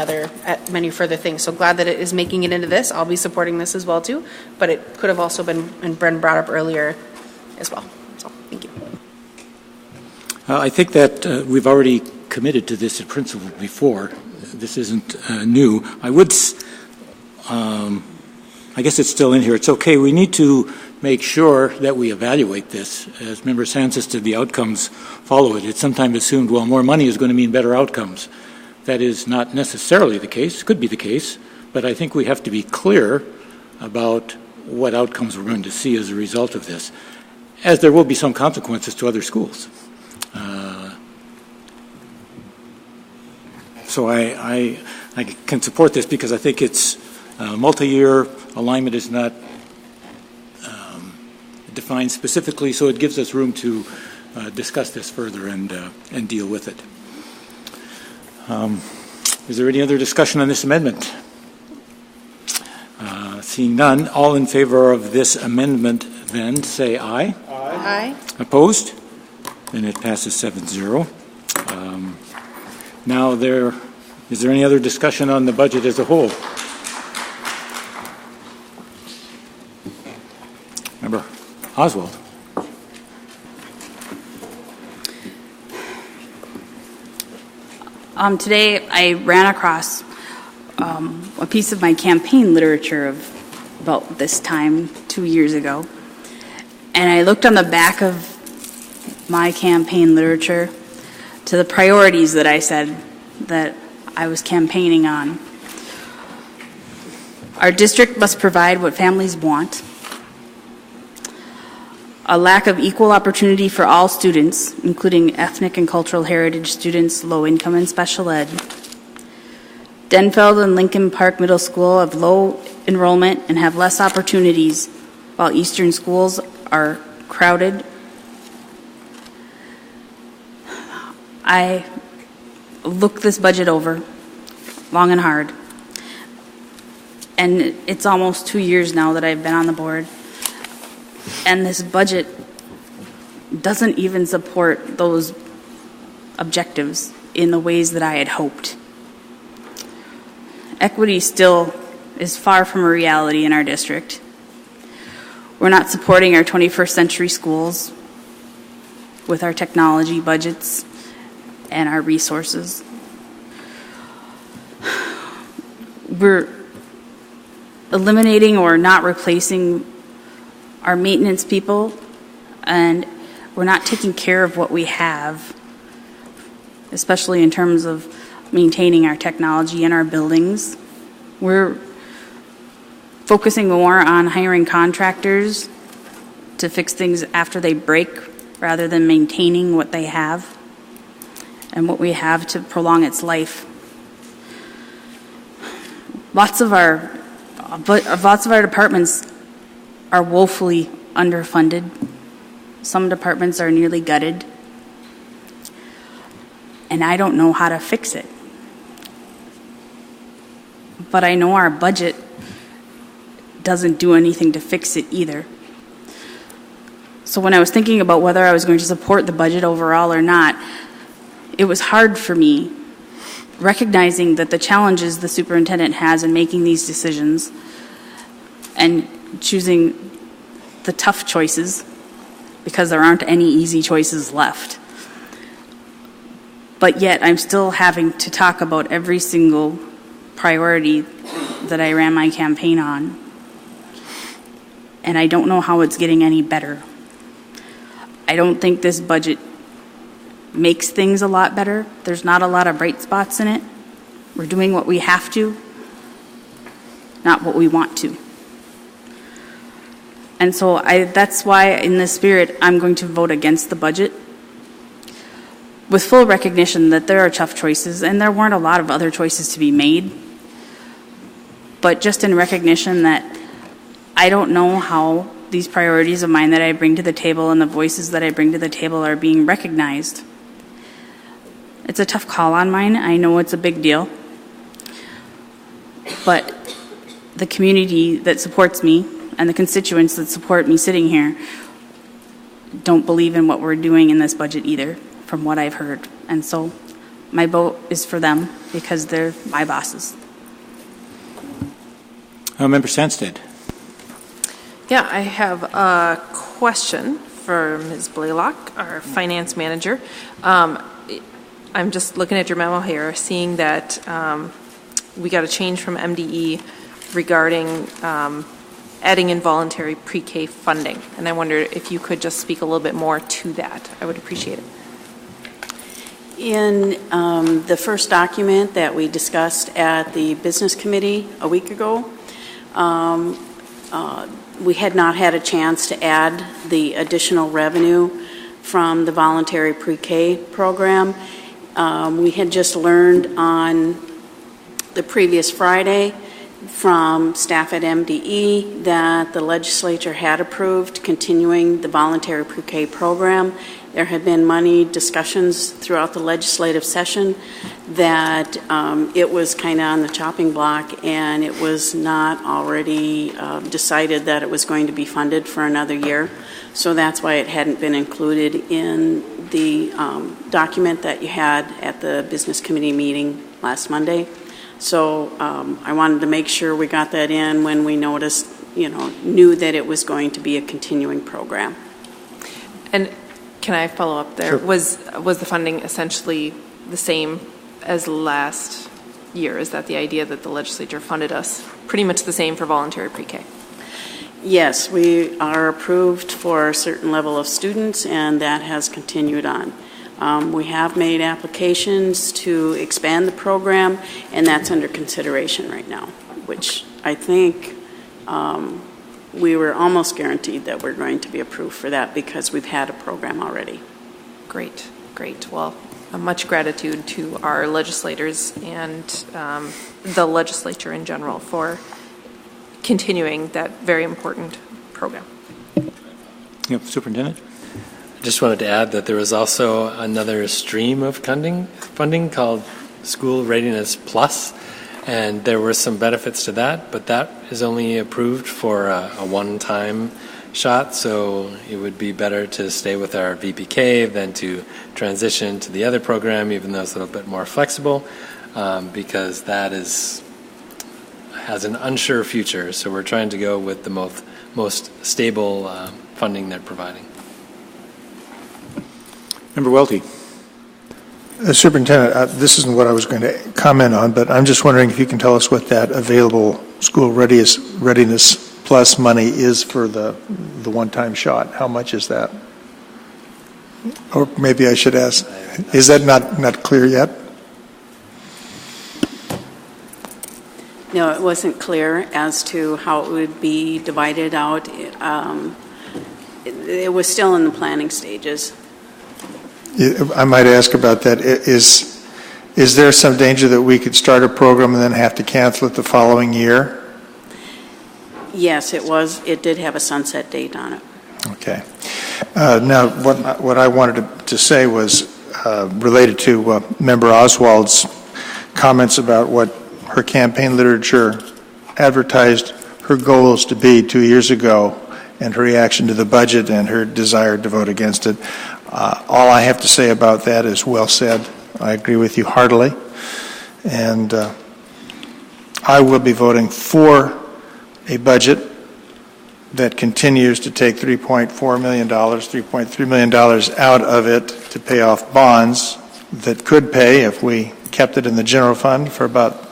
further things. So glad that it is making it into this. I'll be supporting this as well too, but it could have also been brought up earlier as well. So thank you. I think that we've already committed to this in principle before. This isn't new. I guess it's still in here. It's okay. We need to make sure that we evaluate this. As Member Sanchez did, the outcomes follow it. It's sometimes assumed, well, more money is going to mean better outcomes. That is not necessarily the case. Could be the case. But I think we have to be clear about what outcomes we're going to see as a result of this, as there will be some consequences to other schools. So I can support this because I think it's multi-year alignment is not defined specifically, so it gives us room to discuss this further and deal with it. Is there any other discussion on this amendment? Seeing none, all in favor of this amendment then say aye. Aye. Opposed? Then it passes 7-0. Now, is there any other discussion on the budget as a whole? Member Oswald. Today I ran across a piece of my campaign literature of about this time 2 years ago, and I looked on the back of my campaign literature to the priorities that I said that I was campaigning on. Our district must provide what families want. A lack of equal opportunity for all students, including ethnic and cultural heritage students, low income and special ed. Denfeld and Lincoln Park Middle School have low enrollment and have less opportunities, while Eastern schools are crowded. I looked this budget over long and hard, and it's almost 2 years now that I've been on the board, and this budget doesn't even support those objectives in the ways that I had hoped. Equity still is far from a reality in our district. We're not supporting our 21st century schools with our technology budgets and our resources. We're eliminating or not replacing our maintenance people, and we're not taking care of what we have, especially in terms of maintaining our technology in our buildings. We're focusing more on hiring contractors to fix things after they break rather than maintaining what they have and what we have to prolong its life. Lots of our departments are woefully underfunded. Some departments are nearly gutted, and I don't know how to fix it. But I know our budget doesn't do anything to fix it either. So when I was thinking about whether I was going to support the budget overall or not, it was hard for me, recognizing that the challenges the superintendent has in making these decisions and choosing the tough choices, because there aren't any easy choices left. But yet I'm still having to talk about every single priority that I ran my campaign on. And I don't know how it's getting any better. I don't think this budget makes things a lot better. There's not a lot of bright spots in it. We're doing what we have to, not what we want to. And so that's why, in this spirit, I'm going to vote against the budget, with full recognition that there are tough choices, and there weren't a lot of other choices to be made. But just in recognition that I don't know how these priorities of mine that I bring to the table and the voices that I bring to the table are being recognized. It's a tough call on mine. I know it's a big deal. But the community that supports me and the constituents that support me sitting here don't believe in what we're doing in this budget either, from what I've heard. And so my vote is for them because they're my bosses. Member Sandsted. Yeah, I have a question for Ms. Blaylock, our finance manager. I'm just looking at your memo here, seeing that we got a change from MDE regarding adding involuntary pre-K funding. And I wonder if you could just speak a little bit more to that. I would appreciate it. In the first document that we discussed at the business committee a week ago, we had not had a chance to add the additional revenue from the voluntary pre-K program. We had just learned on the previous Friday from staff at MDE that the legislature had approved continuing the voluntary pre-K program. There had been many discussions throughout the legislative session that it was kind of on the chopping block, and it was not already decided that it was going to be funded for another year. So that's why it hadn't been included in the document that you had at the business committee meeting last Monday. So I wanted to make sure we got that in when we noticed, knew that it was going to be a continuing program. And can I follow up there? Sure. Was the funding essentially the same as last year? Is that the idea, that the legislature funded us pretty much the same for voluntary pre-K? Yes, we are approved for a certain level of students, and that has continued on. We have made applications to expand the program, and that's under consideration right now, which I think we were almost guaranteed that we're going to be approved for that because we've had a program already. Great. Well, much gratitude to our legislators and the legislature in general for continuing that very important program. Yep, Superintendent? I just wanted to add that there was also another stream of funding called School Readiness Plus, and there were some benefits to that, but that is only approved for a one-time shot, so it would be better to stay with our VPK than to transition to the other program, even though it's a little bit more flexible, because that has an unsure future. So we're trying to go with the most stable funding they're providing. Member Welty. Superintendent, this isn't what I was going to comment on, but I'm just wondering if you can tell us what that available School Readiness Plus money is for the one-time shot. How much is that? Or maybe I should ask, is that not clear yet? No, it wasn't clear as to how it would be divided out. It was still in the planning stages. I might ask about that. Is there some danger that we could start a program and then have to cancel it the following year? Yes, it was. It did have a sunset date on it. Okay. Now, what I wanted to say was related to Member Oswald's comments about what her campaign literature advertised her goals to be 2 years ago, and her reaction to the budget and her desire to vote against it. All I have to say about that is well said. I agree with you heartily. And I will be voting for a budget that continues to take $3.4 million, $3.3 million out of it to pay off bonds that could pay, if we kept it in the general fund, for about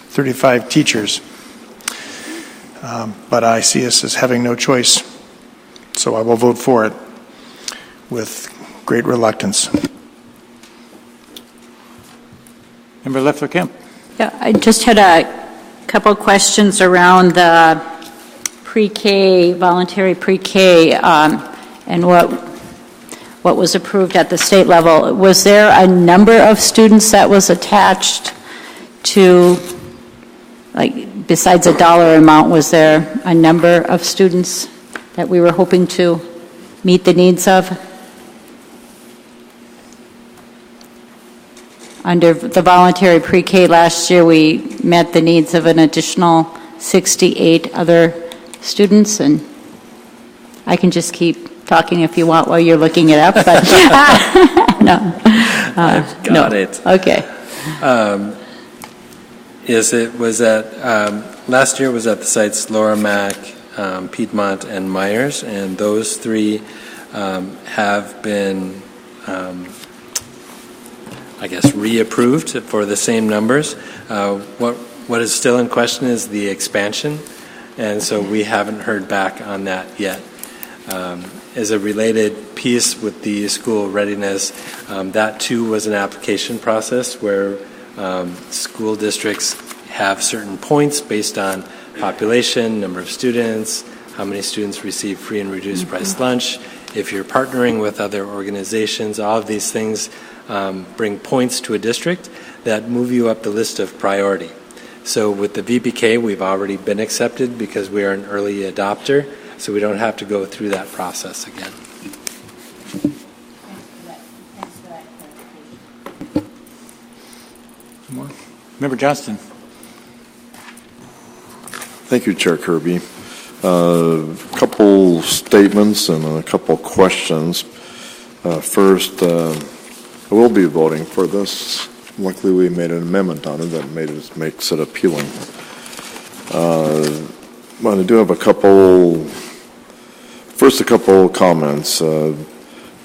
35 teachers. But I see us as having no choice, so I will vote for it with great reluctance. Member Leffler-Kemp. Yeah, I just had a couple of questions around the pre-K, voluntary pre-K, and what was approved at the state level. Was there a number of students that was attached to, like, besides a dollar amount, was there a number of students that we were hoping to meet the needs of? Under the voluntary pre-K last year, we met the needs of an additional 68 other students, and I can just keep talking if you want while you're looking it up, but no. I've got it. Okay. Yes, it was at, last year was at the sites Laura Mack, Piedmont, and Myers, and those three have been I guess, reapproved for the same numbers. What is still in question is the expansion, and so we haven't heard back on that yet. As a related piece with the school readiness, that too was an application process where school districts have certain points based on population, number of students, how many students receive free and reduced price lunch. If you're partnering with other organizations, all of these things bring points to a district that move you up the list of priority. So with the VPK, we've already been accepted because we are an early adopter, so we don't have to go through that process again. More? Member Johnston. Thank you, Chair Kirby. A couple statements and a couple questions. First, I will be voting for this. Luckily, we made an amendment on it that makes it appealing. But I do have a couple comments.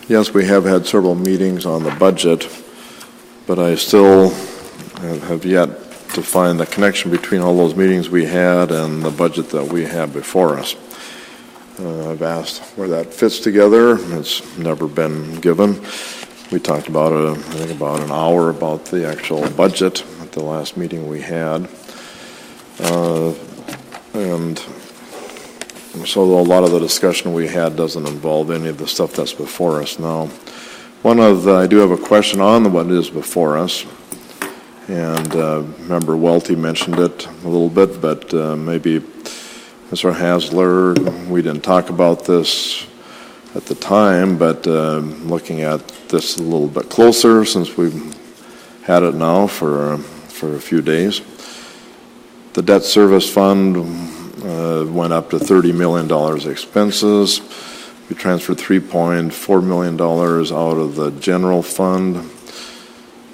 Yes, we have had several meetings on the budget, but I still have yet to find the connection between all those meetings we had and the budget that we have before us. I've asked where that fits together. It's never been given. We talked about it, I think, about an hour about the actual budget at the last meeting we had. And so a lot of the discussion we had doesn't involve any of the stuff that's before us now. I do have a question on what is before us, and Member Welty mentioned it a little bit, but maybe Mr. Hasler, we didn't talk about this at the time, but looking at this a little bit closer since we've had it now for a few days. The debt service fund went up to $30 million expenses. We transferred $3.4 million out of the general fund.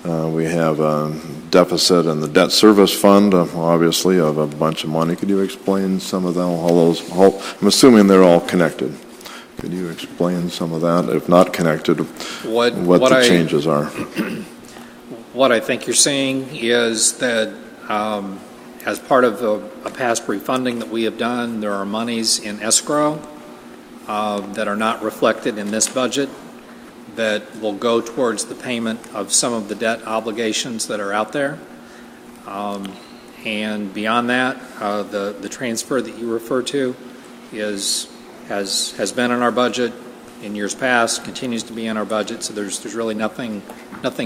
We have a deficit in the debt service fund, obviously, of a bunch of money. Could you explain some of them? I'm assuming they're all connected. Could you explain some of that? If not connected, what the changes are? What I think you're seeing is that as part of a past refunding that we have done, there are monies in escrow that are not reflected in this budget that will go towards the payment of some of the debt obligations that are out there. And beyond that, the transfer that you refer to has been in our budget in years past, continues to be in our budget, so there's really nothing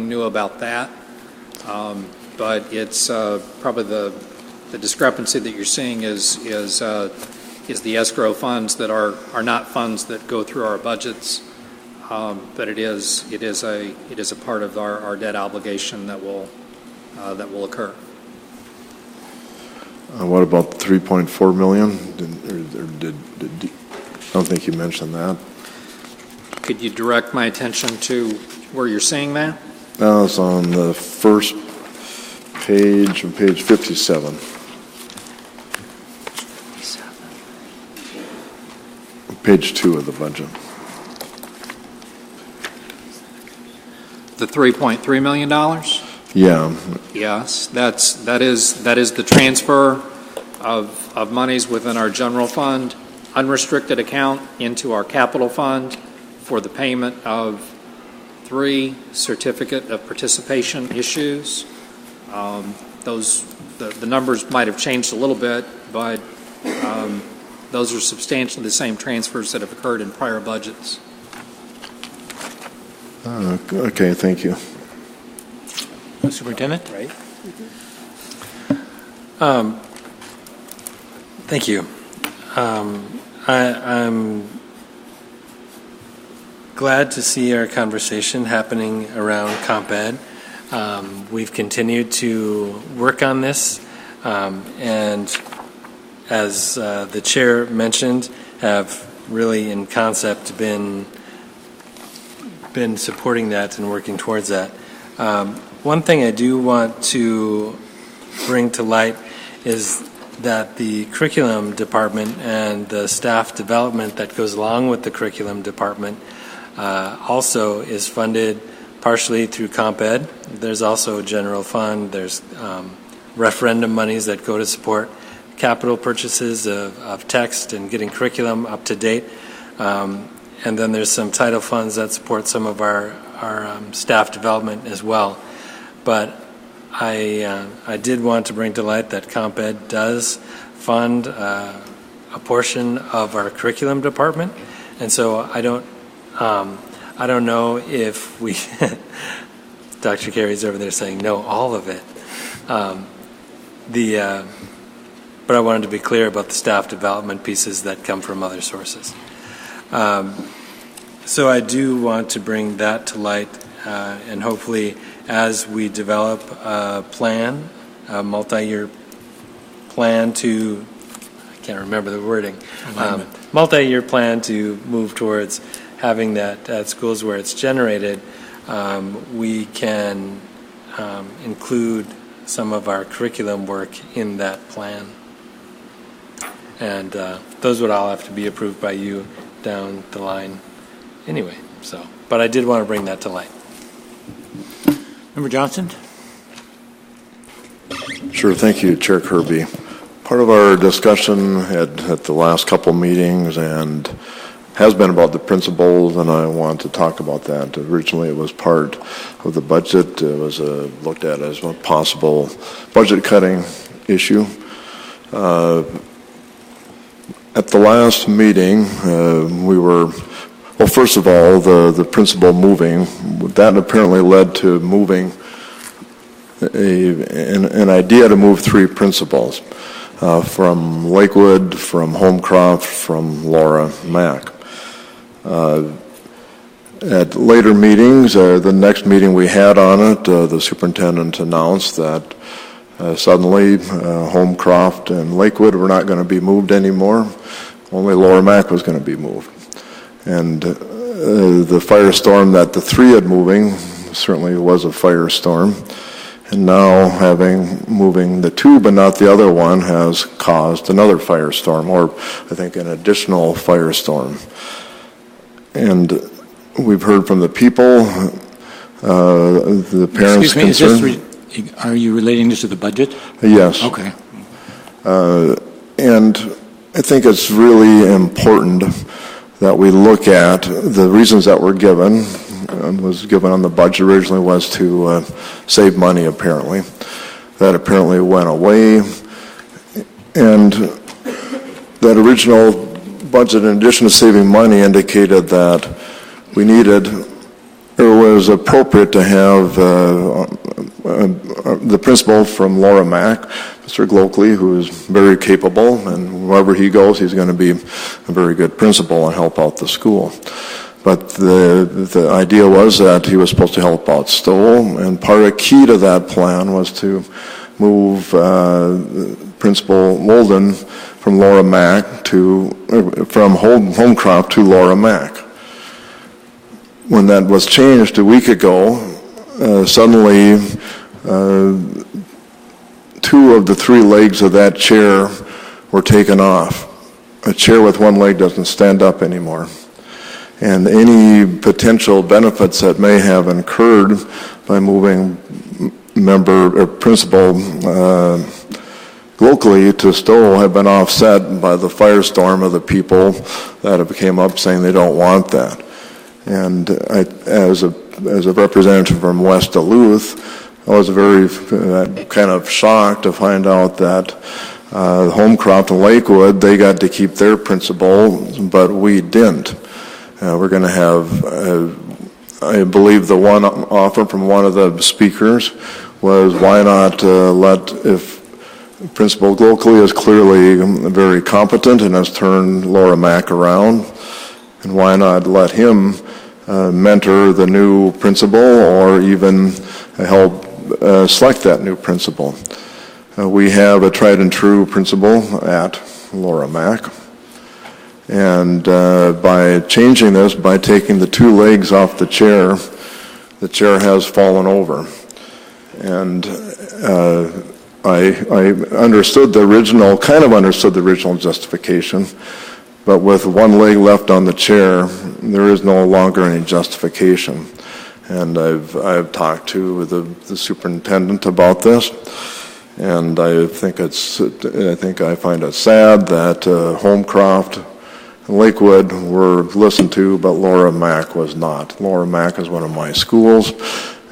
new about that. But it's probably the discrepancy that you're seeing is the escrow funds that are not funds that go through our budgets, but it is a part of our debt obligation that will occur. What about the $3.4 million? I don't think you mentioned that. Could you direct my attention to where you're seeing that? It's on the first page, on page 57. Page 2 of the budget. The $3.3 million? Yeah. Yes, that is the transfer of monies within our general fund, unrestricted account into our capital fund for the payment of 3 certificate of participation issues. The numbers might have changed a little bit, but those are substantially the same transfers that have occurred in prior budgets. Okay, thank you. Superintendent? Right. Thank you. I'm glad to see our conversation happening around Comp Ed. We've continued to work on this, and as the chair mentioned, have really in concept been supporting that and working towards that. One thing I do want to bring to light is that the curriculum department and the staff development that goes along with the curriculum department also is funded partially through Comp Ed. There's also a general fund. There's referendum monies that go to support capital purchases of text and getting curriculum up to date. And then there's some title funds that support some of our staff development as well. But I did want to bring to light that Comp Ed does fund a portion of our curriculum department, and so I don't know if we. Dr. Carey's over there saying no, all of it. But I wanted to be clear about the staff development pieces that come from other sources. So I do want to bring that to light, and hopefully as we develop a plan, a multi-year plan to, I can't remember the wording, multi-year plan to move towards having that at schools where it's generated, we can include some of our curriculum work in that plan. And those would all have to be approved by you down the line anyway. So, but I did want to bring that to light. Member Johnson? Sure, thank you, Chair Kirby. Part of our discussion at the last couple meetings and has been about the principals, and I want to talk about that. Originally, it was part of the budget. It was looked at as a possible budget cutting issue. At the last meeting, we were Well, first of all, the principal moving, that apparently led to moving an idea to move 3 principals from Lakewood, from Holmcroft, from Laura Mack. At later meetings, the next meeting we had on it, the superintendent announced that suddenly Holmcroft and Lakewood were not going to be moved anymore. Only Laura Mack was going to be moved. And the firestorm that the 3 had moving certainly was a firestorm. And now moving the 2 but not the other one has caused another firestorm, or I think an additional firestorm. And we've heard from the people, the parents concerned. Are you relating this to the budget? Yes. Okay. And I think it's really important that we look at the reasons that were given. Was given on the budget originally was to save money, apparently. That apparently went away. And that original budget, in addition to saving money, indicated that we needed, or was appropriate to have the principal from Laura Mack, Mr. Glockley, who is very capable, and wherever he goes, he's going to be a very good principal and help out the school. But the idea was that he was supposed to help out Stoll, and part of key to that plan was to move Principal Molden from Laura Mack from Holmcroft to Laura Mack. When that was changed a week ago, suddenly 2 of the 3 legs of that chair were taken off. A chair with 1 leg doesn't stand up anymore. And any potential benefits that may have incurred by moving Principal Glockley to Stoll have been offset by the firestorm of the people that have came up saying they don't want that. And as a representative from West Duluth, I was very kind of shocked to find out that Holmcroft and Lakewood, they got to keep their principal, but we didn't. We're going to have, I believe the one offer from one of the speakers was why not if Principal Glockley is clearly very competent and has turned Laura Mack around, and why not let him mentor the new principal or even help select that new principal. We have a tried and true principal at Laura Mack. And by changing this, by taking the 2 legs off the chair has fallen over. And I understood the original justification, but with 1 leg left on the chair, there is no longer any justification. And I've talked to the superintendent about this, and I think I find it sad that Holmcroft and Lakewood were listened to, but Laura Mack was not. Laura Mack is one of my schools,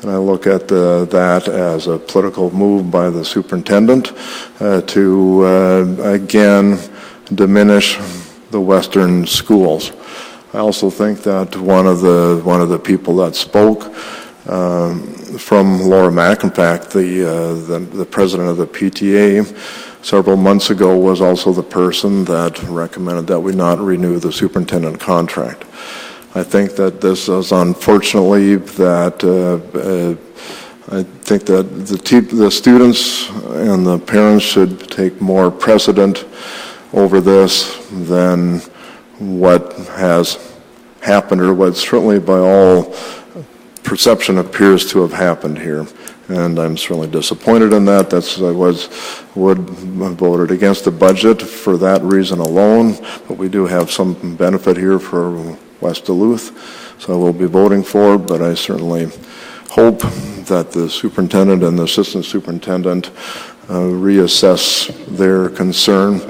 and I look at that as a political move by the superintendent to again diminish the Western schools. I also think that one of the people that spoke from Laura Mack, in fact, the president of the PTA several months ago, was also the person that recommended that we not renew the superintendent contract. I think that this is unfortunately that I think that the students and the parents should take more precedent over this than what has happened, or what certainly by all perception appears to have happened here. And I'm certainly disappointed in that. I would have voted against the budget for that reason alone, but we do have some benefit here for West Duluth, so I will be voting for it, but I certainly hope that the superintendent and the assistant superintendent reassess their concern.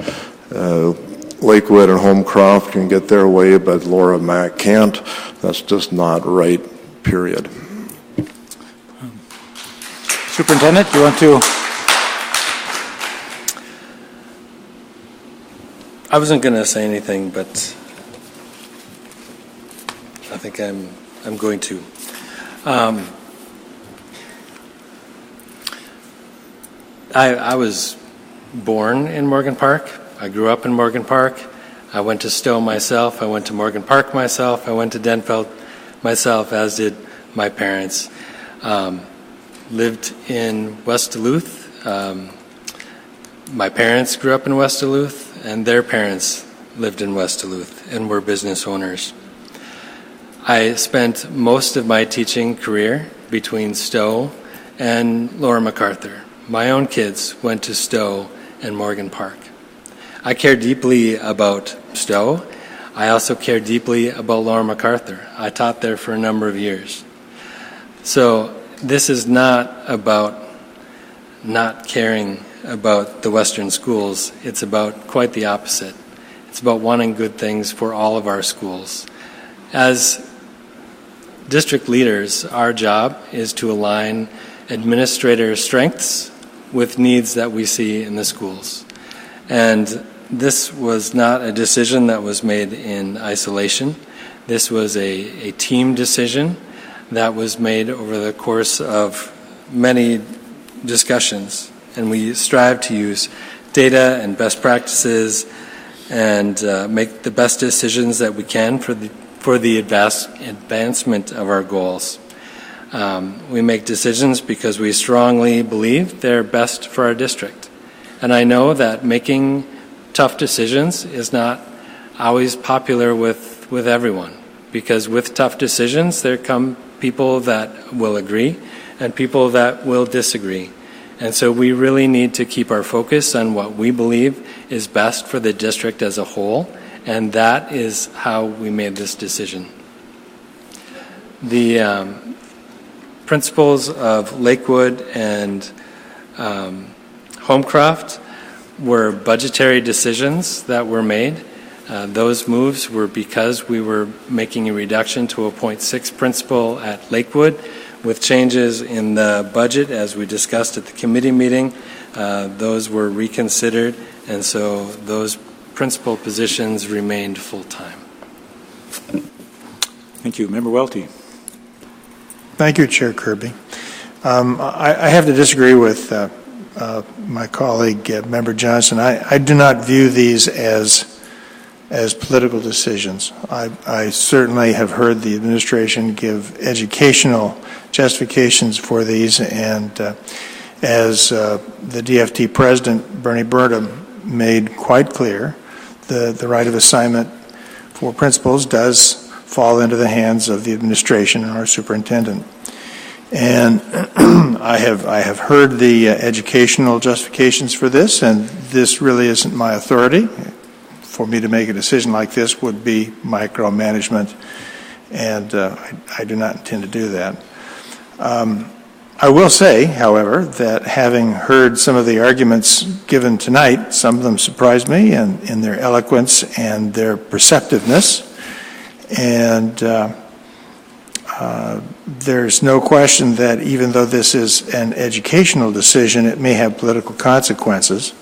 Lakewood and Holmcroft can get their way, but Laura Mack can't. That's just not right, period. Superintendent, do you want to? I wasn't going to say anything, but think I'm going to. I was born in Morgan Park. I grew up in Morgan Park. I went to Stowe myself. I went to Morgan Park myself. I went to Denfeld myself, as did my parents. Lived in West Duluth. My parents grew up in West Duluth, and their parents lived in West Duluth and were business owners. I spent most of my teaching career between Stowe and Laura McArthur. My own kids went to Stowe and Morgan Park. I care deeply about Stowe. I also care deeply about Laura McArthur. I taught there for a number of years. So this is not about not caring about the Western schools. It's about quite the opposite. It's about wanting good things for all of our schools. As district leaders, our job is to align administrator strengths with needs that we see in the schools. And this was not a decision that was made in isolation. This was a team decision that was made over the course of many discussions. And we strive to use data and best practices and make the best decisions that we can for the advancement of our goals. We make decisions because we strongly believe they're best for our district. And I know that making tough decisions is not always popular with everyone, because with tough decisions there come people that will agree and people that will disagree. And so we really need to keep our focus on what we believe is best for the district as a whole, and that is how we made this decision. The principles of Lakewood and Homecroft were budgetary decisions that were made. Those moves were because we were making a reduction to a 0.6 principal at Lakewood. With changes in the budget, as we discussed at the committee meeting, those were reconsidered, and so those principal positions remained full-time. Thank you. Member Welty. Thank you, Chair Kirby. I have to disagree with my colleague, Member Johnson. I do not view these as political decisions. I certainly have heard the administration give educational justifications for these, and as the DFT president, Bernie Burnham, made quite clear, the right of assignment for principals does fall into the hands of the administration and our superintendent. And I have heard the educational justifications for this, and this really isn't my authority. For me to make a decision like this would be micromanagement, and I do not intend to do that. I will say, however, that having heard some of the arguments given tonight, some of them surprised me in their eloquence and their perceptiveness, and there's no question that even though this is an educational decision, it may have political consequences.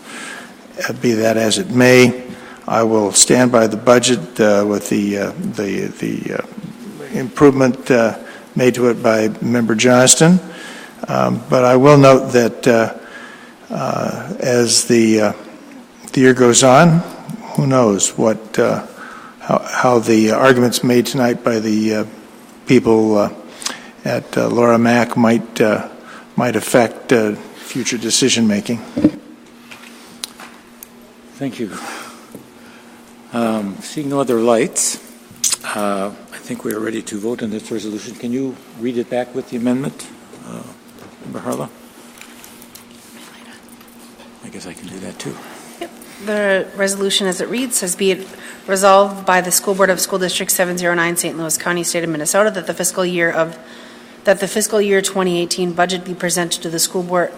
Be that as it may, I will stand by the budget with the improvement made to it by Member Johnston. But I will note that as the year goes on, who knows what how the arguments made tonight by the people at Laura Mack might affect future decision making. Thank you. Seeing no other lights, I think we are ready to vote on this resolution. Can you read it back with the amendment, Member Harlow? I guess I can do that too. Yep. The resolution as it reads says, be it resolved by the School Board of School District 709, St. Louis County, State of Minnesota, that the fiscal year 2018 budget be presented to the school board.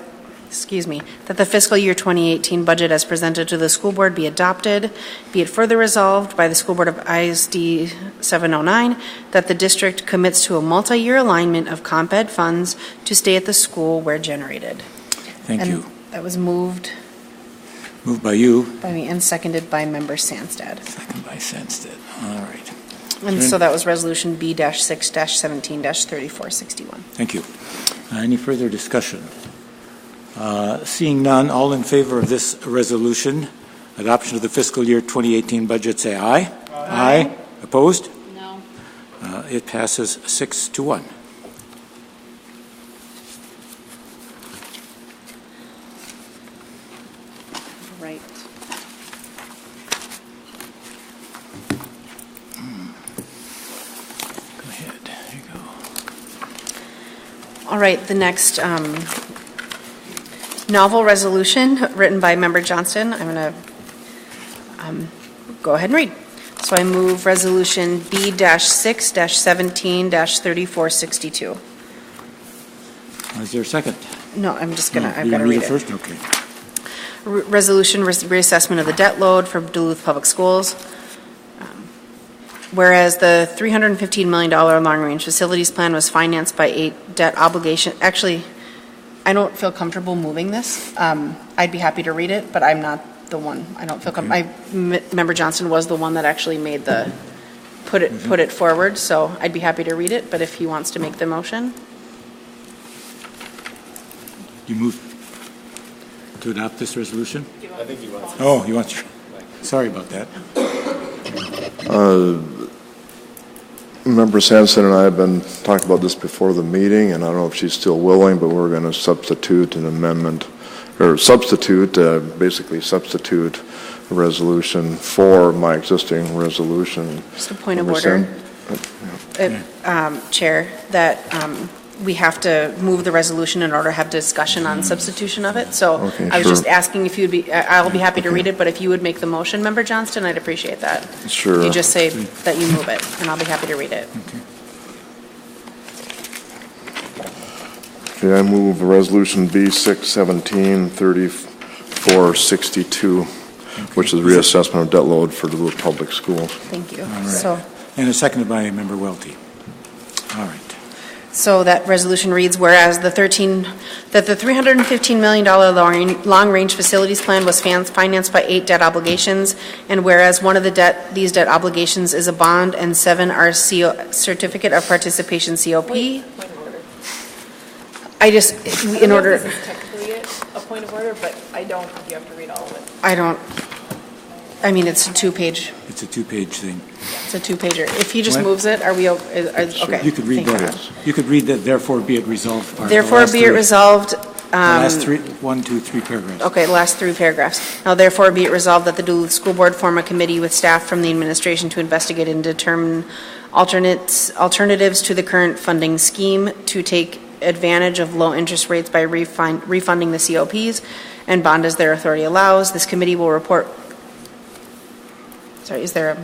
That the fiscal year 2018 budget as presented to the school board be adopted. Be it further resolved by the School Board of ISD 709 that the district commits to a multi-year alignment of comp ed funds to stay at the school where generated. Thank you. That was moved. Moved by you. By me and seconded by Member Sandstad. Second by Sandstad. All right. And so that was Resolution B-6-17-3461. Thank you. Any further discussion? Seeing none, all in favor of this resolution, adoption of the fiscal year 2018 budget, say aye. Aye. Opposed? No. It passes 6-1. Right. Go ahead. There you go. All right, the next novel resolution written by Member Johnson. I'm going to go ahead and read. So I move Resolution B-6-17-3462. Is there a second? No, I'm just going to, I've You got to read read it it. first? Okay. Resolution reassessment of the debt load for Duluth Public Schools. Whereas the $315 million long-range facilities plan was financed by 8 debt obligation. Actually, I don't feel comfortable moving this. I'd be happy to read it, but I'm not the one. I don't feel comfortable. Member Johnson was the one that actually made the put it forward. So I'd be happy to read it. But if he wants to make the motion, You move to adopt this resolution? I think he wants to. Oh, you want to? Sorry about that. Member Sampson and I have been talking about this before the meeting, and I don't know if she's still willing, but we're going to substitute an amendment, or basically substitute a resolution for my existing resolution. just a point of order, Chair, that we have to move the resolution in order to have discussion on substitution of it. So Okay, I was sure. just asking if you'd be, I'll be happy to read it, but if you would make the motion, Member Johnston, I'd appreciate that. Sure. You just say that you move it, and I'll be happy to read it. Okay, I move resolution B-6-17-3462, which is reassessment of debt load for Duluth Public Schools. Thank you. All right. So And it's seconded by Member Welty. All right. So that resolution reads, whereas the $315 million long-range facilities plan was financed by 8 debt obligations, and whereas one of these debt obligations is a bond and 7 are certificate of participation COP. I just, in order. This is technically a point of order, but I don't think you have to read all of it. I mean, it's a 2-page. It's a 2-page thing. It's a 2-pager. If he just What? moves it, are we, okay. You could read Thank that. God. You could read that, therefore be it resolved. part. Therefore be it resolved. The last 3 paragraphs. Okay, last 3 paragraphs. Now therefore be it resolved that the Duluth School Board form a committee with staff from the administration to investigate and determine alternatives to the current funding scheme to take advantage of low interest rates by refunding the COPs and bond as their authority allows. This committee will report. Sorry, is there a?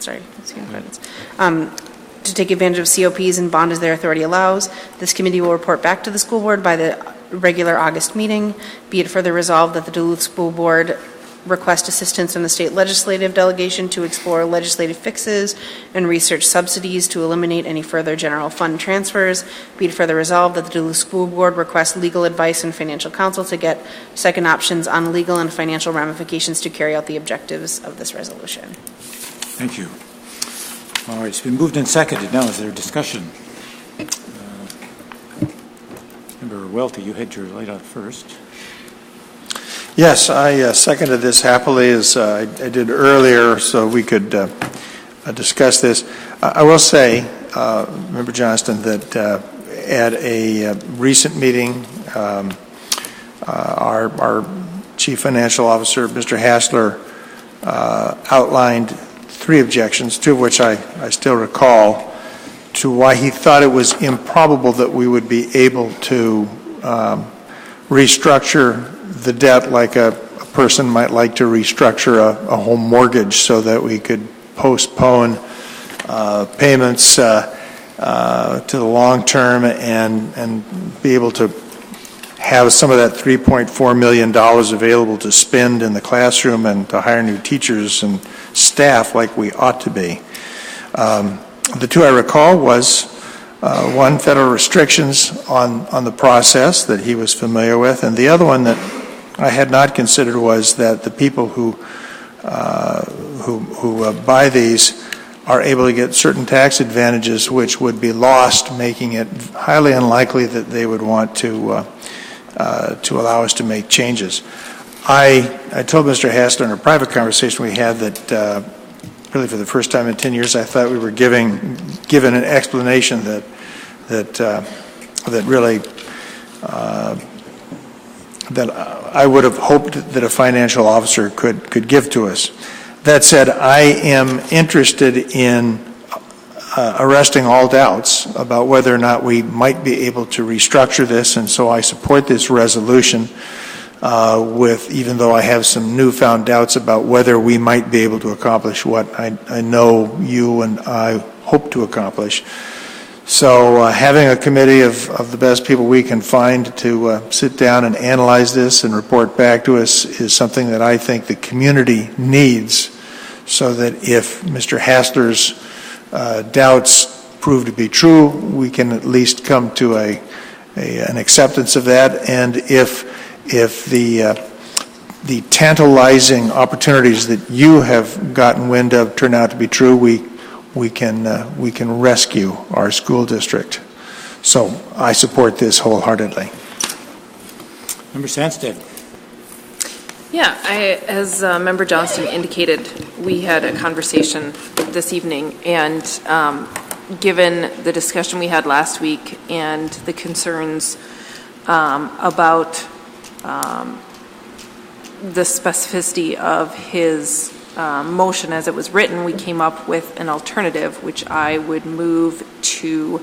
Sorry, let's see credits. To take advantage of COPs and bond as their authority allows. This committee will report back to the school board by the regular August meeting. Be it further resolved that the Duluth School Board request assistance from the state legislative delegation to explore legislative fixes and research subsidies to eliminate any further general fund transfers. Be it further resolved that the Duluth School Board request legal advice and financial counsel to get second options on legal and financial ramifications to carry out the objectives of this resolution. Thank you. All right, it's been moved and seconded. Now, is there discussion? Member Welty, you had your light out first. Yes, I seconded this happily as I did earlier so we could discuss this. I will say, Member Johnston, that at a recent meeting, our Chief Financial Officer, Mr. Hassler, outlined 3 objections, 2 of which I still recall, to why he thought it was improbable that we would be able to restructure the debt like a person might like to restructure a home mortgage so that we could postpone payments to the long term and be able to have some of that $3.4 million available to spend in the classroom and to hire new teachers and staff like we ought to be. The 2 I recall was one, federal restrictions on the process that he was familiar with, and the other one that I had not considered was that the people who buy these are able to get certain tax advantages which would be lost, making it highly unlikely that they would want to allow us to make changes. I told Mr. Hassler in a private conversation we had that really for the first time in 10 years I thought we were given an explanation that really that I would have hoped that a financial officer could give to us. That said, I am interested in arresting all doubts about whether or not we might be able to restructure this, and so I support this resolution even though I have some newfound doubts about whether we might be able to accomplish what I know you and I hope to accomplish. So having a committee of the best people we can find to sit down and analyze this and report back to us is something that I think the community needs, so that if Mr. Hassler's doubts prove to be true, we can at least come to an acceptance of that. And if the tantalizing opportunities that you have gotten wind of turn out to be true, we can rescue our school district. So I support this wholeheartedly. Member Sandsted. Yeah, as Member Johnston indicated, we had a conversation this evening, and given the discussion we had last week and the concerns about the specificity of his motion as it was written, we came up with an alternative, which I would move to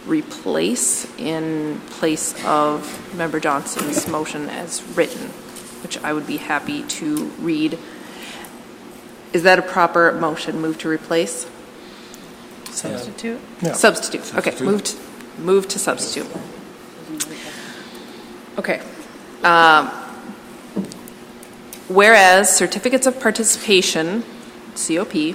replace in place of Member Johnson's motion as written, which I would be happy to read. Is that a proper motion? Move to replace? Substitute? Yeah. Substitute. Okay, move to substitute. Okay. Whereas certificates of participation, COP,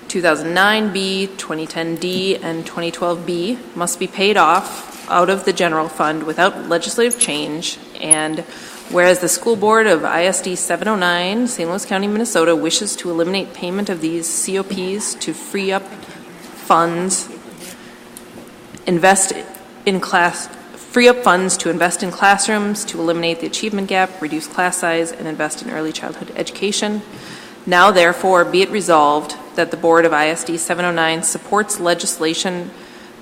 2009B, 2010D, and 2012B must be paid off out of the general fund without legislative change, and whereas the school board of ISD 709, St. Louis County, Minnesota, wishes to eliminate payment of these COPs to free up funds to invest in classrooms, to eliminate the achievement gap, reduce class size, and invest in early childhood education. Now, therefore, be it resolved that the Board of ISD 709 supports legislation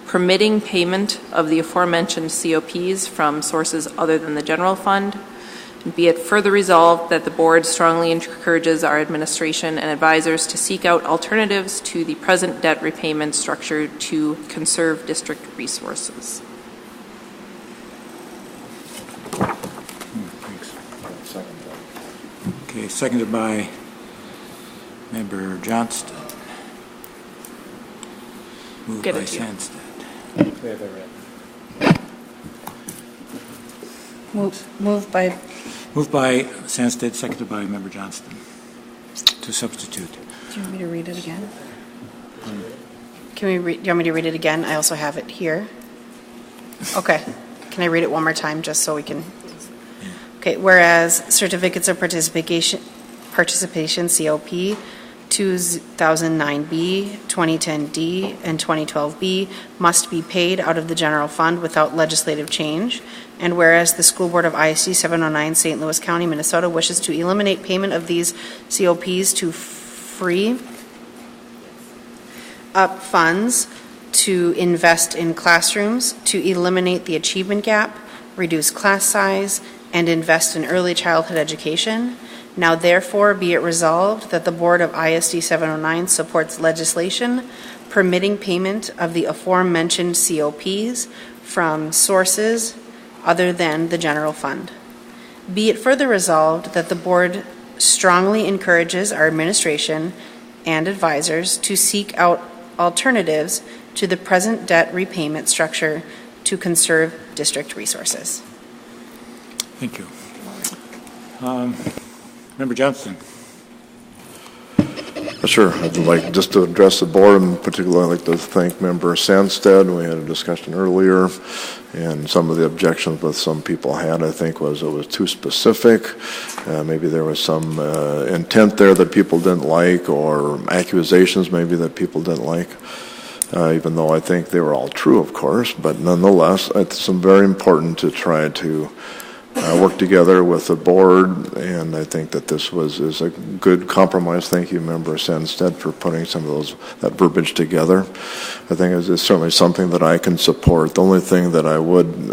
permitting payment of the aforementioned COPs from sources other than the general fund. And be it further resolved that the Board strongly encourages our administration and advisors to seek out alternatives to the present debt repayment structure to conserve district resources. Okay, seconded by Member Johnston. Moved by Sandsted. Moved by Sandsted, seconded by Member Johnston to substitute. Do you want me to read it again? Do you want me to read it again? I also have it here. Okay. Can I read it one more time just so we can? Okay. Whereas certificates of participation COP 2009B, 2010D, and 2012B must be paid out of the general fund without legislative change. And whereas the school board of ISD 709, St. Louis County, Minnesota, wishes to eliminate payment of these COPs to free up funds to invest in classrooms, to eliminate the achievement gap, reduce class size, and invest in early childhood education. Now, therefore, be it resolved that the Board of ISD 709 supports legislation permitting payment of the aforementioned COPs from sources other than the general fund. Be it further resolved that the Board strongly encourages our administration and advisors to seek out alternatives to the present debt repayment structure to conserve district resources. Thank you. Member Johnston. Sure. I'd like just to address the board, and particularly I'd like to thank Member Sandstead. We had a discussion earlier, and some of the objections that some people had, I think, was it was too specific. Maybe there was some intent there that people didn't like, or accusations maybe that people didn't like. Even though I think they were all true, of course, but nonetheless, it's very important to try to work together with the board, and I think that this is a good compromise. Thank you, Member Sandstead, for putting some of that verbiage together. I think it's certainly something that I can support. The only thing that I would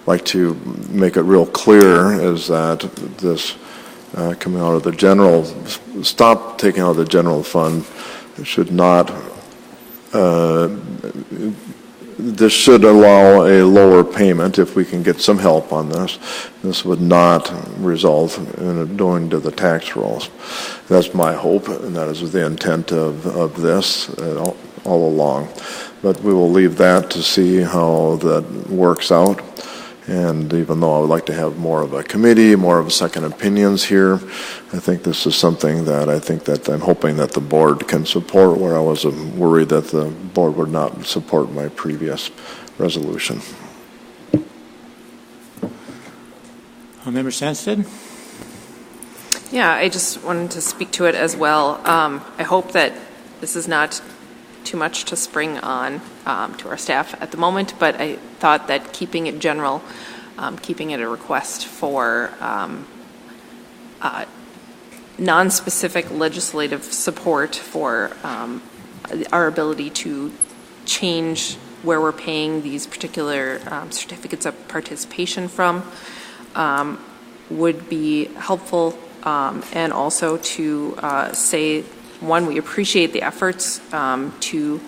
like to make it real clear is that this coming out of the general, stop taking out of the general fund should not. This should allow a lower payment if we can get some help on this. This would not result in it going to the tax rolls. That's my hope, and that is the intent of this all along. But we will leave that to see how that works out. And even though I would like to have more of a committee, more of a second opinions here, I think this is something that I'm hoping that the board can support, where I was worried that the board would not support my previous resolution. Member Sandstead? Yeah, I just wanted to speak to it as well. I hope that this is not too much to spring on to our staff at the moment, but I thought that keeping it general, keeping it a request for non-specific legislative support for our ability to change where we're paying these particular certificates of participation from would be helpful, and also to say, one, we appreciate the efforts to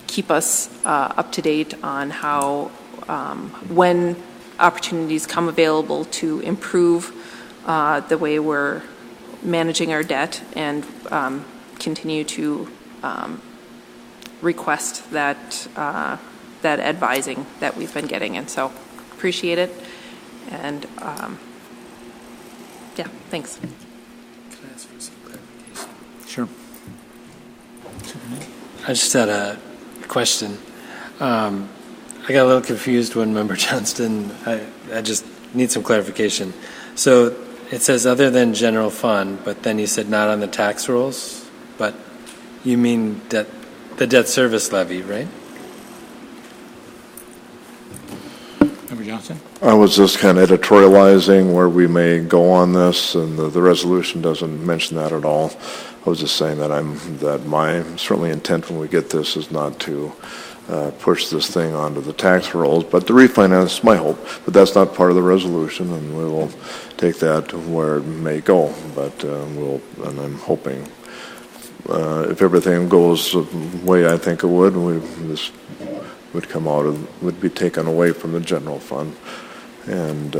keep us up to date on how, when opportunities come available to improve the way we're managing our debt, and continue to request that advising that we've been getting. And so appreciate it. And yeah, thanks. Can I ask for some clarification? Sure. I just had a question. I got a little confused when Member Johnston, I just need some clarification. So it says other than general fund, but then you said not on the tax rolls, but you mean the debt service levy, right? Member Johnson? I was just kind of editorializing where we may go on this, and the resolution doesn't mention that at all. I was just saying that my certainly intent when we get this is not to push this thing onto the tax rolls, but to refinance, my hope. But that's not part of the resolution, and we will take that to where it may go. But and I'm hoping if everything goes the way I think it would, this would come out would be taken away from the general fund, and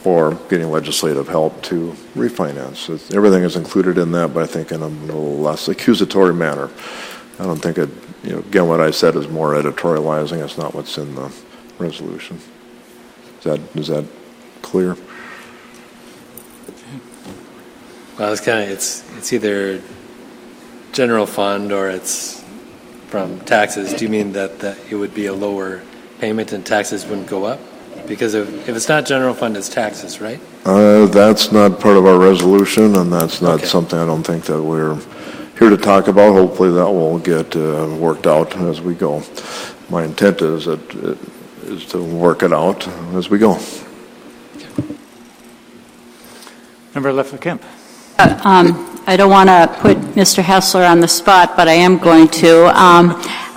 or getting legislative help to refinance. Everything is included in that, but I think in a little less accusatory manner. I don't think it, again, what I said is more editorializing. It's not what's in the resolution. Is that clear? Well, it's either general fund or it's from taxes. Do you mean that it would be a lower payment and taxes wouldn't go up? Because if it's not general fund, it's taxes, right? That's not part of our resolution, and that's not something I don't think that we're here to talk about. Hopefully that will get worked out as we go. My intent is to work it out as we go. Member Leffler-Kemp. I don't want to put Mr. Hessler on the spot, but I am going to.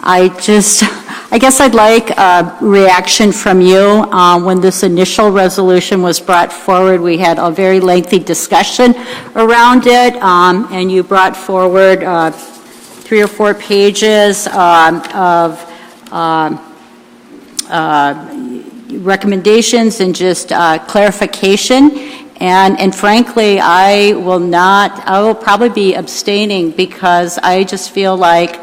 I guess I'd like a reaction from you. When this initial resolution was brought forward, we had a very lengthy discussion around it, and you brought forward 3 or 4 pages of recommendations and just clarification. And frankly, I will probably be abstaining because I just feel like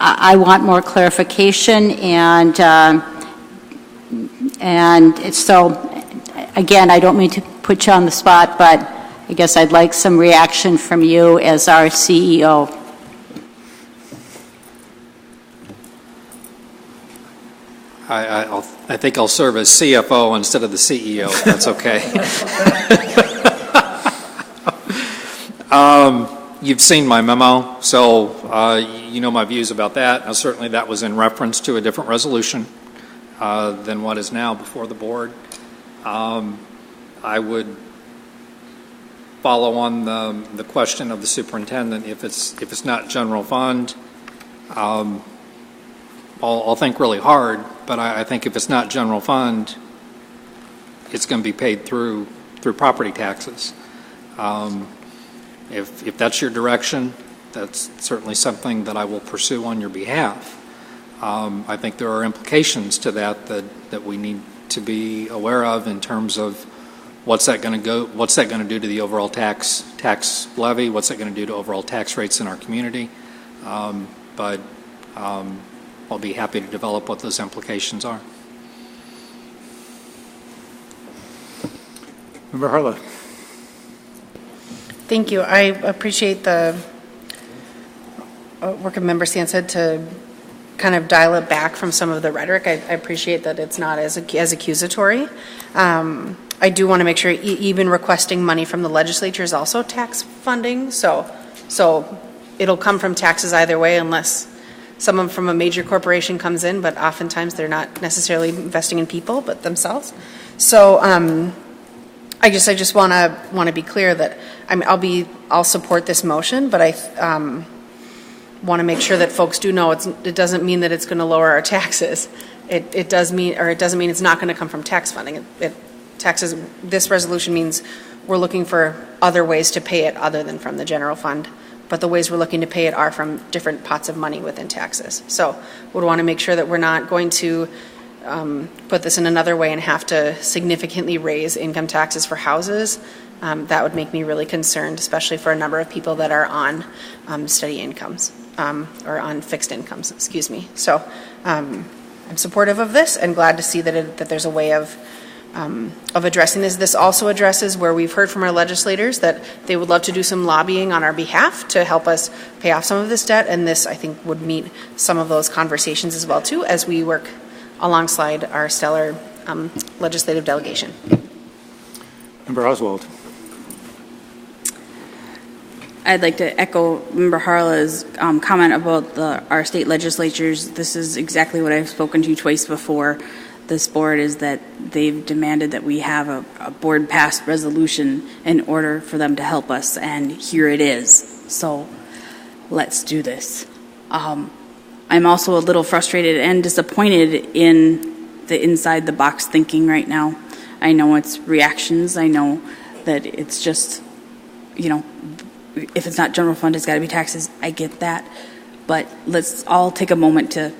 I want more clarification, and so again, I don't mean to put you on the spot, but I guess I'd like some reaction from you as our CEO. I think I'll serve as CFO instead of the CEO. That's okay. You've seen my memo, so you know my views about that. Now, certainly that was in reference to a different resolution than what is now before the board. I would follow on the question of the superintendent. If it's not general fund, I'll think really hard, but I think if it's not general fund, it's going to be paid through property taxes. If that's your direction, that's certainly something that I will pursue on your behalf. I think there are implications to that we need to be aware of in terms of what's that going to do to the overall tax levy, what's that going to do to overall tax rates in our community. But I'll be happy to develop what those implications are. Member Harlow. Thank you. I appreciate the work of Member Sansa to kind of dial it back from some of the rhetoric. I appreciate that it's not as accusatory. I do want to make sure even requesting money from the legislature is also tax funding. So it'll come from taxes either way unless someone from a major corporation comes in, but oftentimes they're not necessarily investing in people but themselves. So I just want to be clear that I'll support this motion, but I want to make sure that folks do know it doesn't mean that it's going to lower our taxes. It doesn't mean it's not going to come from tax funding. Taxes. This resolution means we're looking for other ways to pay it other than from the general fund. But the ways we're looking to pay it are from different pots of money within taxes. So we want to make sure that we're not going to put this in another way and have to significantly raise income taxes for houses. That would make me really concerned, especially for a number of people that are on steady incomes or on fixed incomes, excuse me. So I'm supportive of this and glad to see that there's a way of addressing this. This also addresses where we've heard from our legislators that they would love to do some lobbying on our behalf to help us pay off some of this debt, and this, I think, would meet some of those conversations as well, too, as we work alongside our stellar legislative delegation. Member Oswald. I'd like to echo Member Harla's comment about our state legislatures. This is exactly what I've spoken to twice before. This board is that they've demanded that we have a board-passed resolution in order for them to help us, and here it is. So let's do this. I'm also a little frustrated and disappointed in the inside-the-box thinking right now. I know it's reactions. I know that it's just, if it's not general fund, it's got to be taxes. I get that. But let's all take a moment to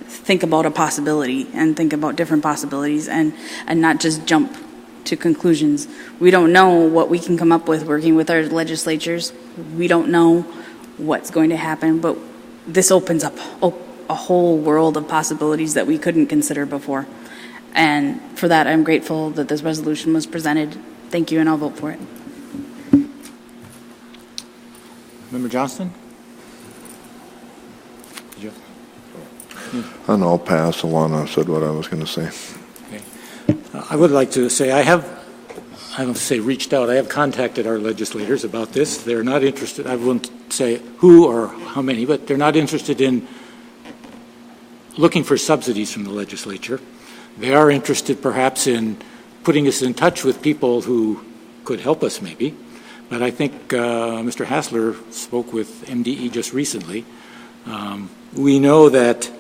think about a possibility and think about different possibilities and not just jump to conclusions. We don't know what we can come up with working with our legislatures. We don't know what's going to happen, but this opens up a whole world of possibilities that we couldn't consider before. And for that, I'm grateful that this resolution was presented. Thank you, and I'll vote for it. Member Johnston? And I'll pass along. I said what I was going to say. Okay. I would like to say I don't say reached out. I have contacted our legislators about this. They're not interested. I won't say who or how many, but they're not interested in looking for subsidies from the legislature. They are interested perhaps in putting us in touch with people who could help us maybe. But I think Mr. Hassler spoke with MDE just recently. We know that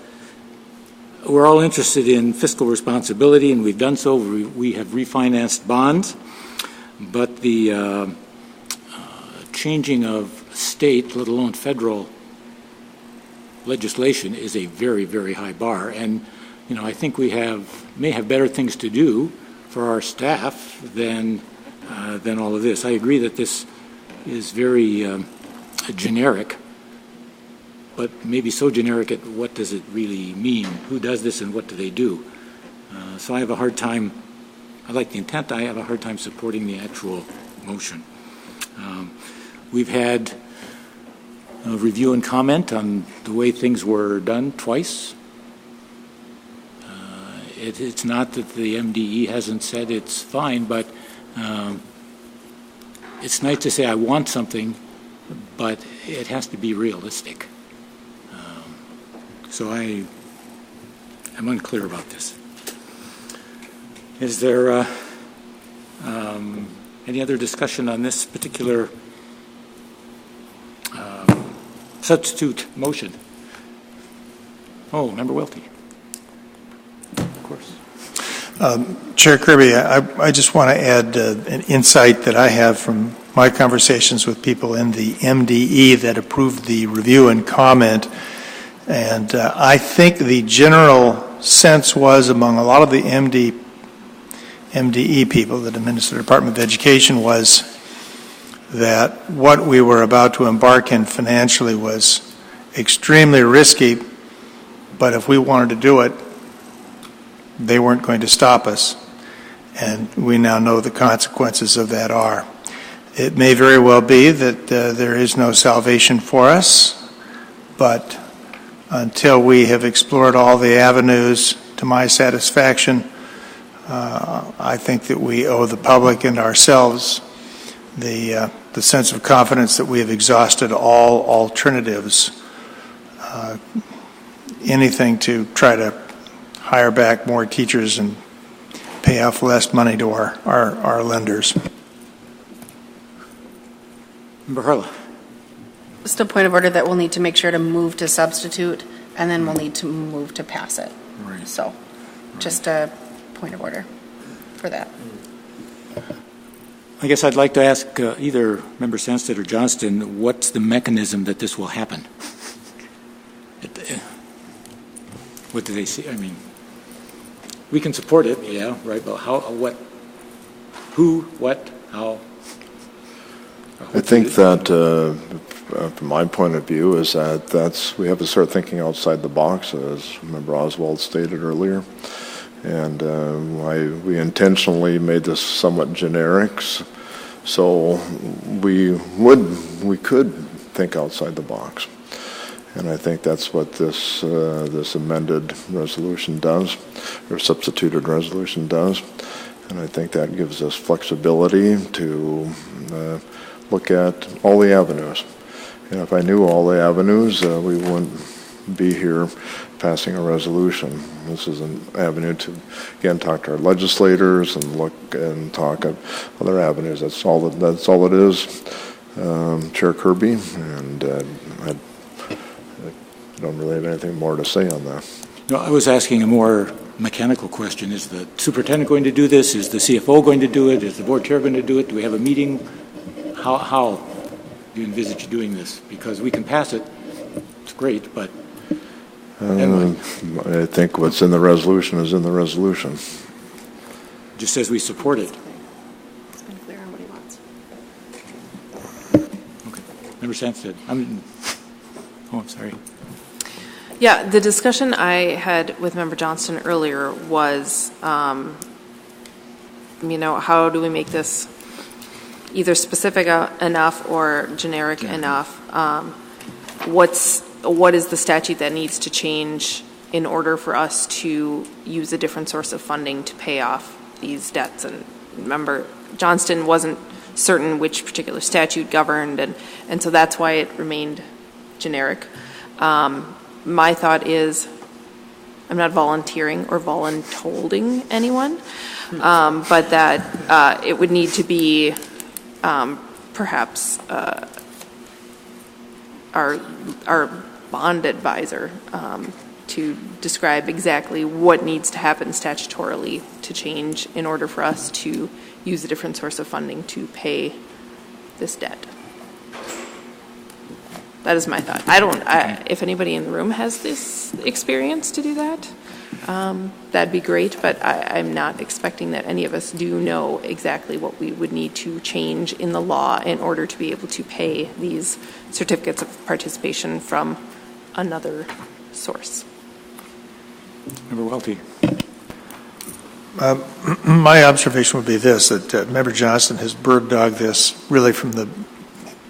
we're all interested in fiscal responsibility, and we've done so. We have refinanced bonds, but the changing of state, let alone federal legislation, is a very, very high bar. And I think we may have better things to do for our staff than all of this. I agree that this is very generic. But maybe so generic at what does it really mean? Who does this and what do they do? So I have a hard time, I like the intent, I have a hard time supporting the actual motion. We've had a review and comment on the way things were done twice. It's not that the MDE hasn't said it's fine, but it's nice to say I want something, but it has to be realistic. So I'm unclear about this. Is there any other discussion on this particular substitute motion? Oh, Member Welty. Of course. Chair Kirby, I just want to add an insight that I have from my conversations with people in the MDE that approved the review and comment. And I think the general sense was among a lot of the MDE people, the Minnesota Department of Education, was that what we were about to embark in financially was extremely risky, but if we wanted to do it, they weren't going to stop us. And we now know the consequences of that are. It may very well be that there is no salvation for us, but until we have explored all the avenues to my satisfaction, I think that we owe the public and ourselves the sense of confidence that we have exhausted all alternatives. Anything to try to hire back more teachers and pay off less money to our lenders. Member Harla. Just a point of order that we'll need to make sure to move to substitute, and then we'll need to move to pass it. Right. So, just a point of order for that. I guess I'd like to ask either Member Sandsted or Johnston, what's the mechanism that this will happen? What do they see? I mean, we can support it, yeah, right, but how, what, who, what, how? I think that, from my point of view, is that we have to start thinking outside the box, as Member Oswald stated earlier. And we intentionally made this somewhat generic, so we could think outside the box. And I think that's what this amended resolution does, or substituted resolution does. And I think that gives us flexibility to look at all the avenues. And if I knew all the avenues, we wouldn't be here passing a resolution. This is an avenue to, again, talk to our legislators and look and talk at other avenues. That's all it is, Chair Kirby, and I don't really have anything more to say on that. No, I was asking a more mechanical question. Is the superintendent going to do this? Is the CFO going to do it? Is the board chair going to do it? Do we have a meeting? How do you envisage doing this? Because we can pass it. It's great, but anyway. I think what's in the resolution is in the resolution. Just says we support it. It's been clear on what he wants. Okay. Member Sandsted. I'm sorry. Yeah, the discussion I had with Member Johnston earlier was, how do we make this either specific enough or generic enough? What is the statute that needs to change in order for us to use a different source of funding to pay off these debts? And remember, Johnston wasn't certain which particular statute governed, and so that's why it remained generic. My thought is, I'm not volunteering or voluntolding anyone, but that it would need to be perhaps our bond advisor to describe exactly what needs to happen statutorily to change in order for us to use a different source of funding to pay this debt. That is my thought. If anybody in the room has this experience to do that, that'd be great, but I'm not expecting that any of us do know exactly what we would need to change in the law in order to be able to pay these certificates of participation from another source. Member Welty. My observation would be this, that Member Johnson has bird dogged this really from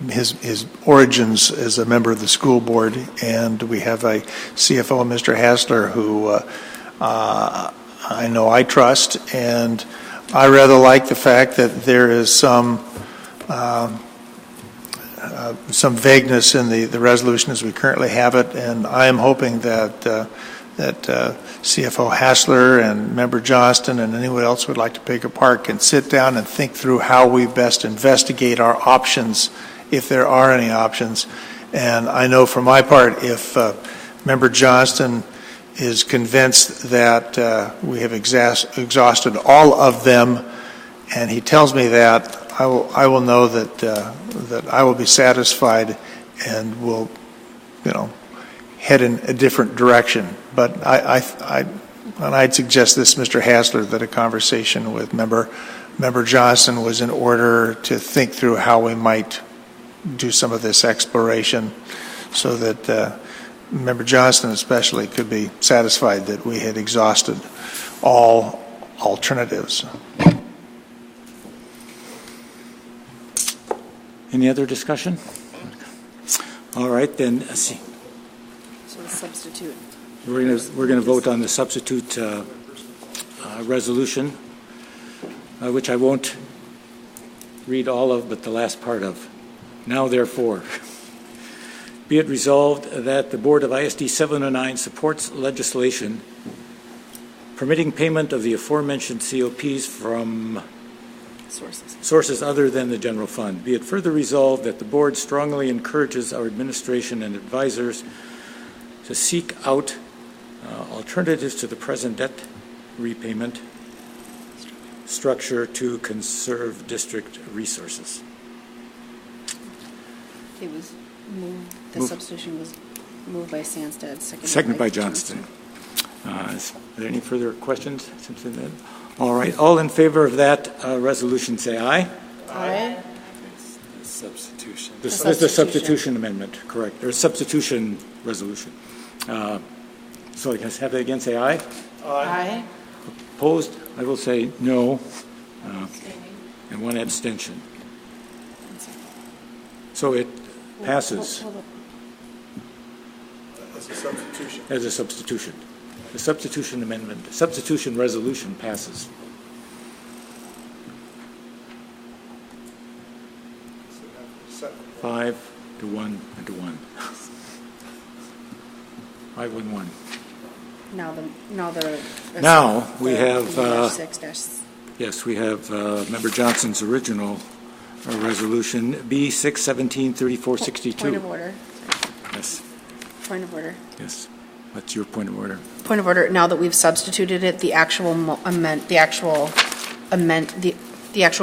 his origins as a member of the school board, and we have a CFO, Mr. Hassler, who I know I trust, and I rather like the fact that there is some vagueness in the resolution as we currently have it, and I am hoping that CFO Hassler and Member Johnston and anyone else who would like to take a part can sit down and think through how we best investigate our options, if there are any options. And I know for my part, if Member Johnston is convinced that we have exhausted all of them, and he tells me that, I will know that I will be satisfied and will, head in a different direction. But I'd suggest this, Mr. Hassler, that a conversation with Member Johnson was in order to think through how we might do some of this exploration, so that Member Johnston especially could be satisfied that we had exhausted all alternatives. Any other discussion? All right, then, let's see. So the substitute. We're going to vote on the substitute resolution, which I won't read all of, but the last part of. Now, therefore, be it resolved that the Board of ISD 709 supports legislation permitting payment of the aforementioned COPs from sources other than the general fund. Be it further resolved that the Board strongly encourages our administration and advisors to seek out alternatives to the present debt repayment structure to conserve district resources. It was moved, the substitution was moved by Sandstead, seconded by Johnston. Is there any further questions? All right, all in favor of that resolution say aye. Aye. Substitution. This is the substitution amendment, correct. There's substitution resolution. So can I have that again? Say aye. Aye. Opposed? I will say no. And one abstention. So it passes. As a substitution. As a substitution. The substitution amendment, the substitution resolution passes. Five to one and to one. 5-1-1. Now we have yes, we have Member Johnson's original resolution B6-17-3462. Point of order. Yes. Point of order. Yes. What's your point of order? Point of order. Now that we've substituted it, the actual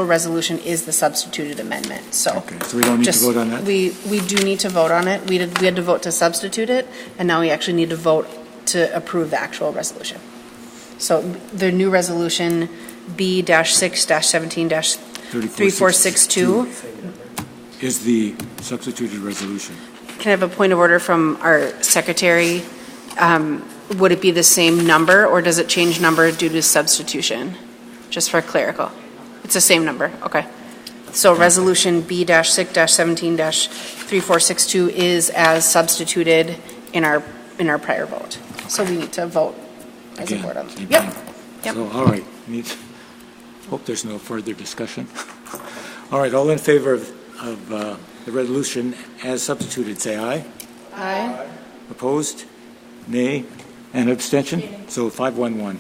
resolution is the substituted amendment. So, okay, so we don't need to vote on that? We do need to vote on it. We had to vote to substitute it, and now we actually need to vote to approve the actual resolution. So the new resolution B-6-17-3462 is the substituted resolution. Can I have a point of order from our secretary? Would it be the same number, or does it change number due to substitution? Just for clerical. It's the same number, okay. So resolution B-6-17-3462 is as substituted in our prior vote. So we need to vote as a board on it. Yep. So, all right. Hope there's no further discussion. All right, all in favor of the resolution as substituted, say aye. Aye. Opposed? Nay. And abstention? So 5-1-1.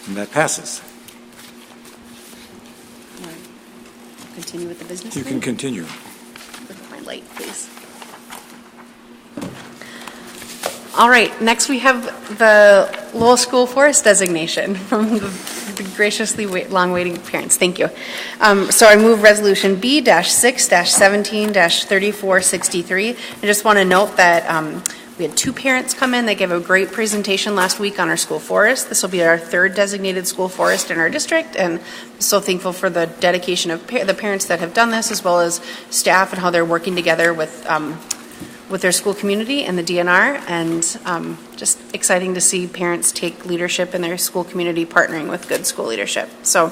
And that passes. Continue with the business. You can continue. Look at my light, please. All right, next we have the Lowell School Forest designation from the graciously long-waiting parents. Thank you. So I move resolution B-6-17-3463. I just want to note that we had two parents come in. They gave a great presentation last week on our school forest. This will be our third designated school forest in our district, and I'm so thankful for the dedication of the parents that have done this, as well as staff and how they're working together with with their school community and the DNR, and just exciting to see parents take leadership in their school community partnering with good school leadership. So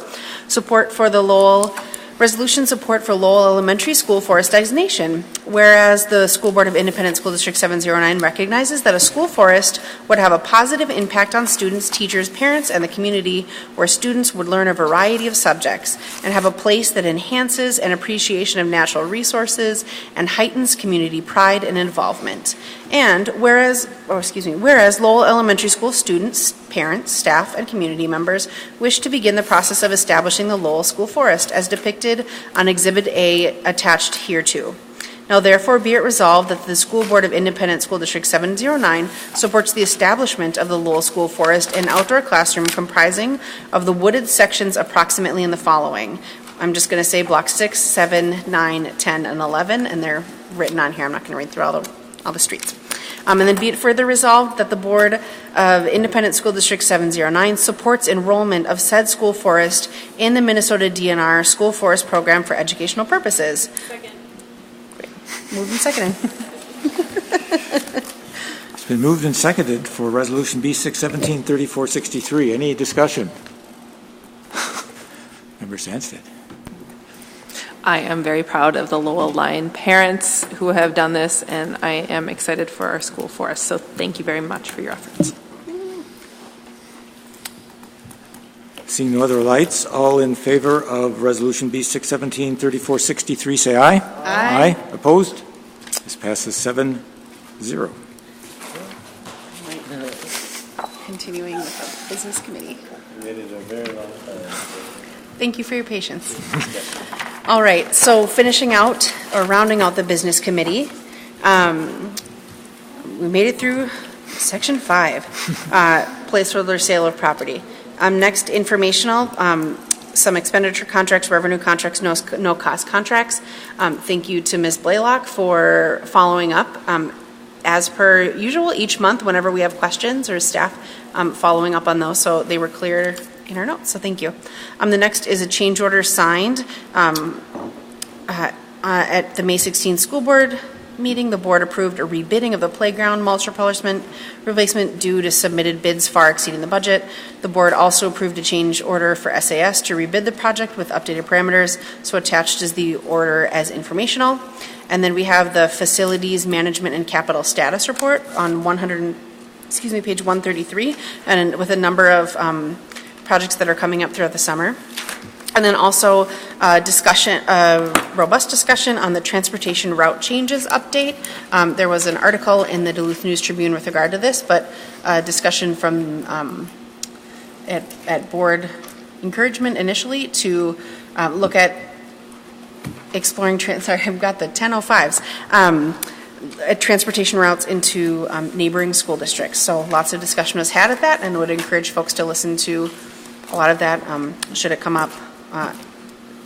resolution support for Lowell Elementary School Forest designation. Whereas the School Board of Independent School District 709 recognizes that a school forest would have a positive impact on students, teachers, parents, and the community, where students would learn a variety of subjects and have a place that enhances an appreciation of natural resources and heightens community pride and involvement. And whereas Lowell Elementary School students, parents, staff, and community members wish to begin the process of establishing the Lowell School Forest as depicted on Exhibit A attached hereto. Now therefore be it resolved that the School Board of Independent School District 709 supports the establishment of the Lowell School Forest, an outdoor classroom comprising of the wooded sections approximately in the following. I'm just going to say block 6, 7, 9, 10, and 11, and they're written on here. I'm not going to read through all the streets. And then be it further resolved that the Board of Independent School District 709 supports enrollment of said school forest in the Minnesota DNR School Forest Program for educational purposes. Second. Moved and seconded. It's been moved and seconded for Resolution B617-3463. Any discussion? Member Sandstead. I am very proud of the Lowell Line parents who have done this, and I am excited for our school forest. So thank you very much for your efforts. Seeing no other lights, all in favor of Resolution B617-3463, say aye. Aye. Opposed? This passes 7-0. Continuing with the Business Committee. Thank you for your patience. All right, so finishing out or rounding out the Business Committee, we made it through Section 5, placeholder sale of property. Next, informational, some expenditure contracts, revenue contracts, no cost contracts. Thank you to Ms. Blaylock for following up. As per usual, each month, whenever we have questions or staff following up on those, so they were clear in our notes, so thank you. The next is a change order signed at the May 16th school board meeting. The board approved a rebidding of the playground mulch replacement due to submitted bids far exceeding the budget. The board also approved a change order for SAS to rebid the project with updated parameters, so attached is the order as informational. And then we have the facilities management and capital status report on page 133, and with a number of projects that are coming up throughout the summer. And then also robust discussion on the transportation route changes update. There was an article in the Duluth News Tribune with regard to this, but discussion from at board encouragement initially to look at exploring, I've got the 1005s, transportation routes into neighboring school districts. So lots of discussion was had at that, and would encourage folks to listen to a lot of that should it come up.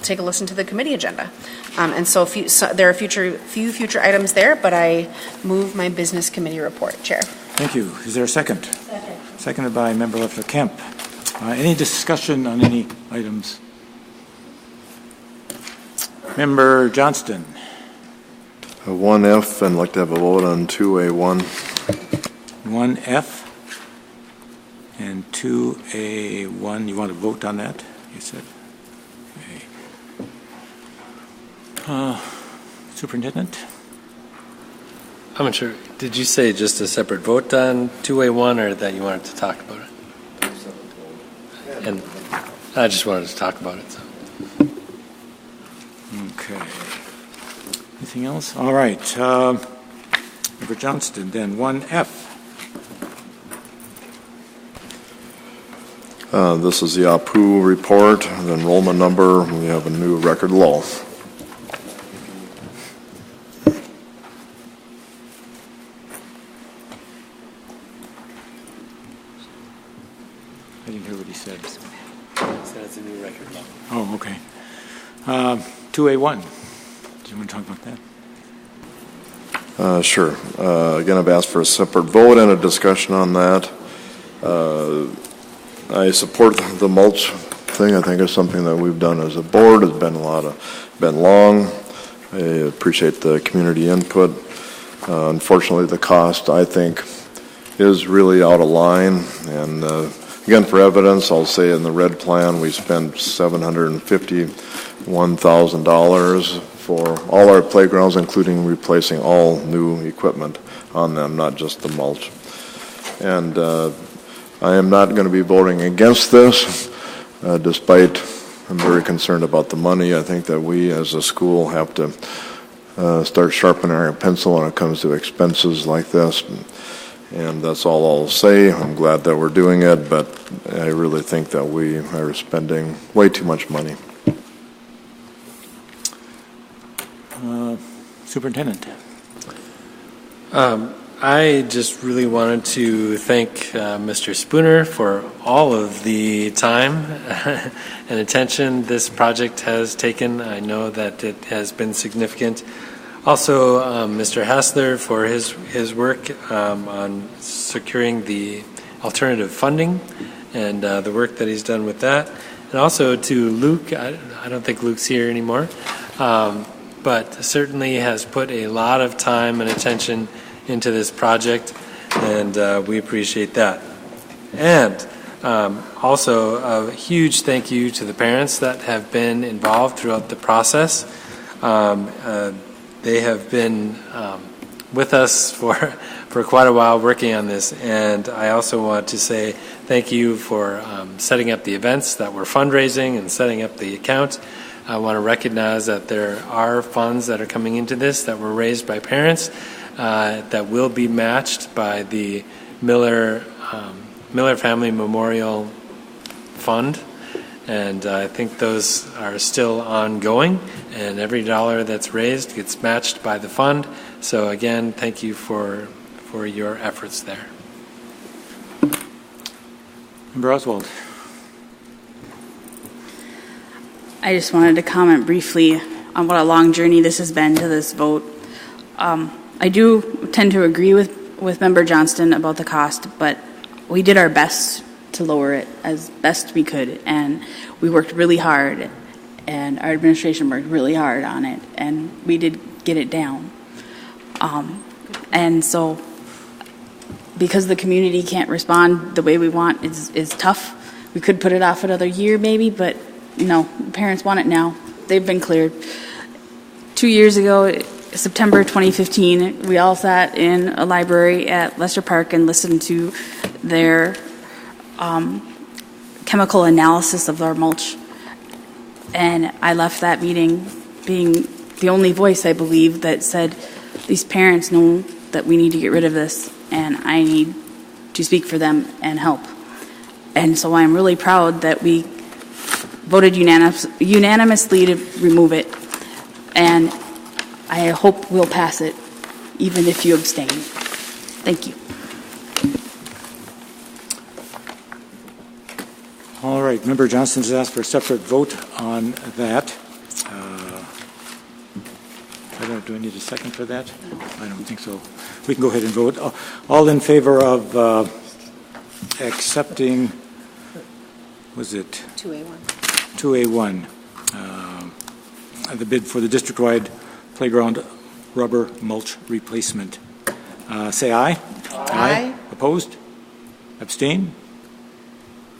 Take a listen to the committee agenda. And so there are few future items there, but I move my business committee report, Chair. Thank you. Is there a second? Second. Seconded by Member Leffler Kemp. Any discussion on any items? Member Johnston. 1F, and I'd like to have a vote on 2A1. 1F and 2A1. You want to vote on that? You said. Okay. Superintendent? I'm not sure. Did you say just a separate vote on 2A1, or that you wanted to talk about it? And I just wanted to talk about it. So. Okay. Anything else? All right. Member Johnston, then 1F. This is the APU report, the enrollment number. We have a new record low. I didn't hear what he said. He said it's a new record low. Oh, okay. 2A1. Do you want to talk about that? Sure. Again, I've asked for a separate vote and a discussion on that. I support the mulch thing. I think it's something that we've done as a board. It's been long. I appreciate the community input. Unfortunately, the cost, I think, is really out of line. And again, for evidence, I'll say in the red plan, we spent $751,000 for all our playgrounds, including replacing all new equipment on them, not just the mulch. And I am not going to be voting against this, despite I'm very concerned about the money. I think that we as a school have to start sharpening our pencil when it comes to expenses like this. And that's all I'll say. I'm glad that we're doing it, but I really think that we are spending way too much money. Superintendent. I just really wanted to thank Mr. Spooner for all of the time and attention this project has taken. I know that it has been significant. Also, Mr. Hassler for his work on securing the alternative funding and the work that he's done with that. And also to Luke, I don't think Luke's here anymore, but certainly has put a lot of time and attention into this project, and we appreciate that. And also a huge thank you to the parents that have been involved throughout the process. They have been with us for quite a while working on this, and I also want to say thank you for setting up the events that were fundraising and setting up the account. I want to recognize that there are funds that are coming into this that were raised by parents that will be matched by the Miller Family Memorial Fund, and I think those are still ongoing, and every dollar that's raised gets matched by the fund. So again, thank you for your efforts there. Member Oswald. I just wanted to comment briefly on what a long journey this has been to this vote. I do tend to agree with Member Johnston about the cost, but we did our best to lower it as best we could, and we worked really hard, and our administration worked really hard on it, and we did get it down. And so, because the community can't respond the way we want is tough. We could put it off another year maybe, but no, parents want it now. They've been cleared. 2 years ago, September 2015, we all sat in a library at Lester Park and listened to their chemical analysis of our mulch. And I left that meeting being the only voice, I believe, that said, these parents know that we need to get rid of this, and I need to speak for them and help. And so I'm really proud that we voted unanimously to remove it, and I hope we'll pass it, even if you abstain. Thank you. All right, Member Johnson has asked for a separate vote on that. Do I need a second for that? I don't think so. We can go ahead and vote. All in favor of accepting, was it? 2A1. 2A1, the bid for the district-wide playground rubber mulch replacement. Say aye. Aye. Opposed? Abstain?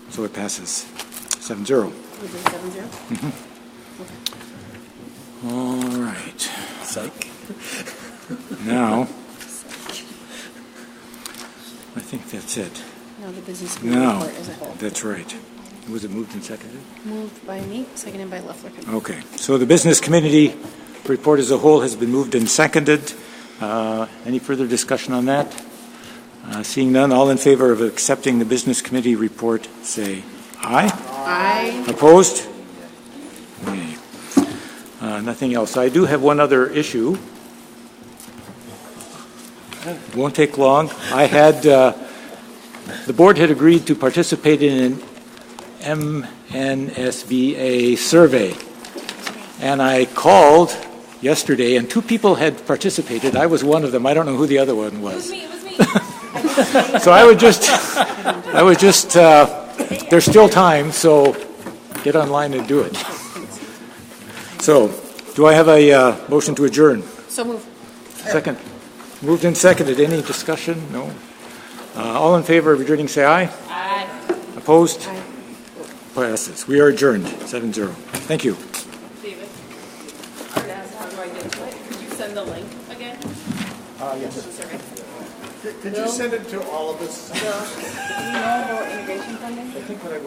So it passes 7-0. Was it 7-0? Mm-hmm. All right. Psych. Now, I think that's it. No, the business committee report as a whole. That's right. Was it moved and seconded? Moved by me, seconded by Loeffler. Okay. So the business committee report as a whole has been moved and seconded. Any further discussion on that? Seeing none, all in favor of accepting the business committee report, say aye. Aye. Opposed? Nay. Nothing else. I do have one other issue. It won't take long. I had, the board had agreed to participate in an MNSBA survey. And I called yesterday, and 2 people had participated. I was one of them. I don't know who the other one was. It was me. So I would just, there's still time, so get online and do it. So, do I have a motion to adjourn? So moved. Second. Moved and seconded. Any discussion? No. All in favor of adjourning, say aye. Aye. Opposed? Aye. Passes. We are adjourned, 7-0. Thank you. David, how do I get to it? Could you send the link again? Yes. To the survey? Could you send it to all of us? Do you know about integration funding? I think what I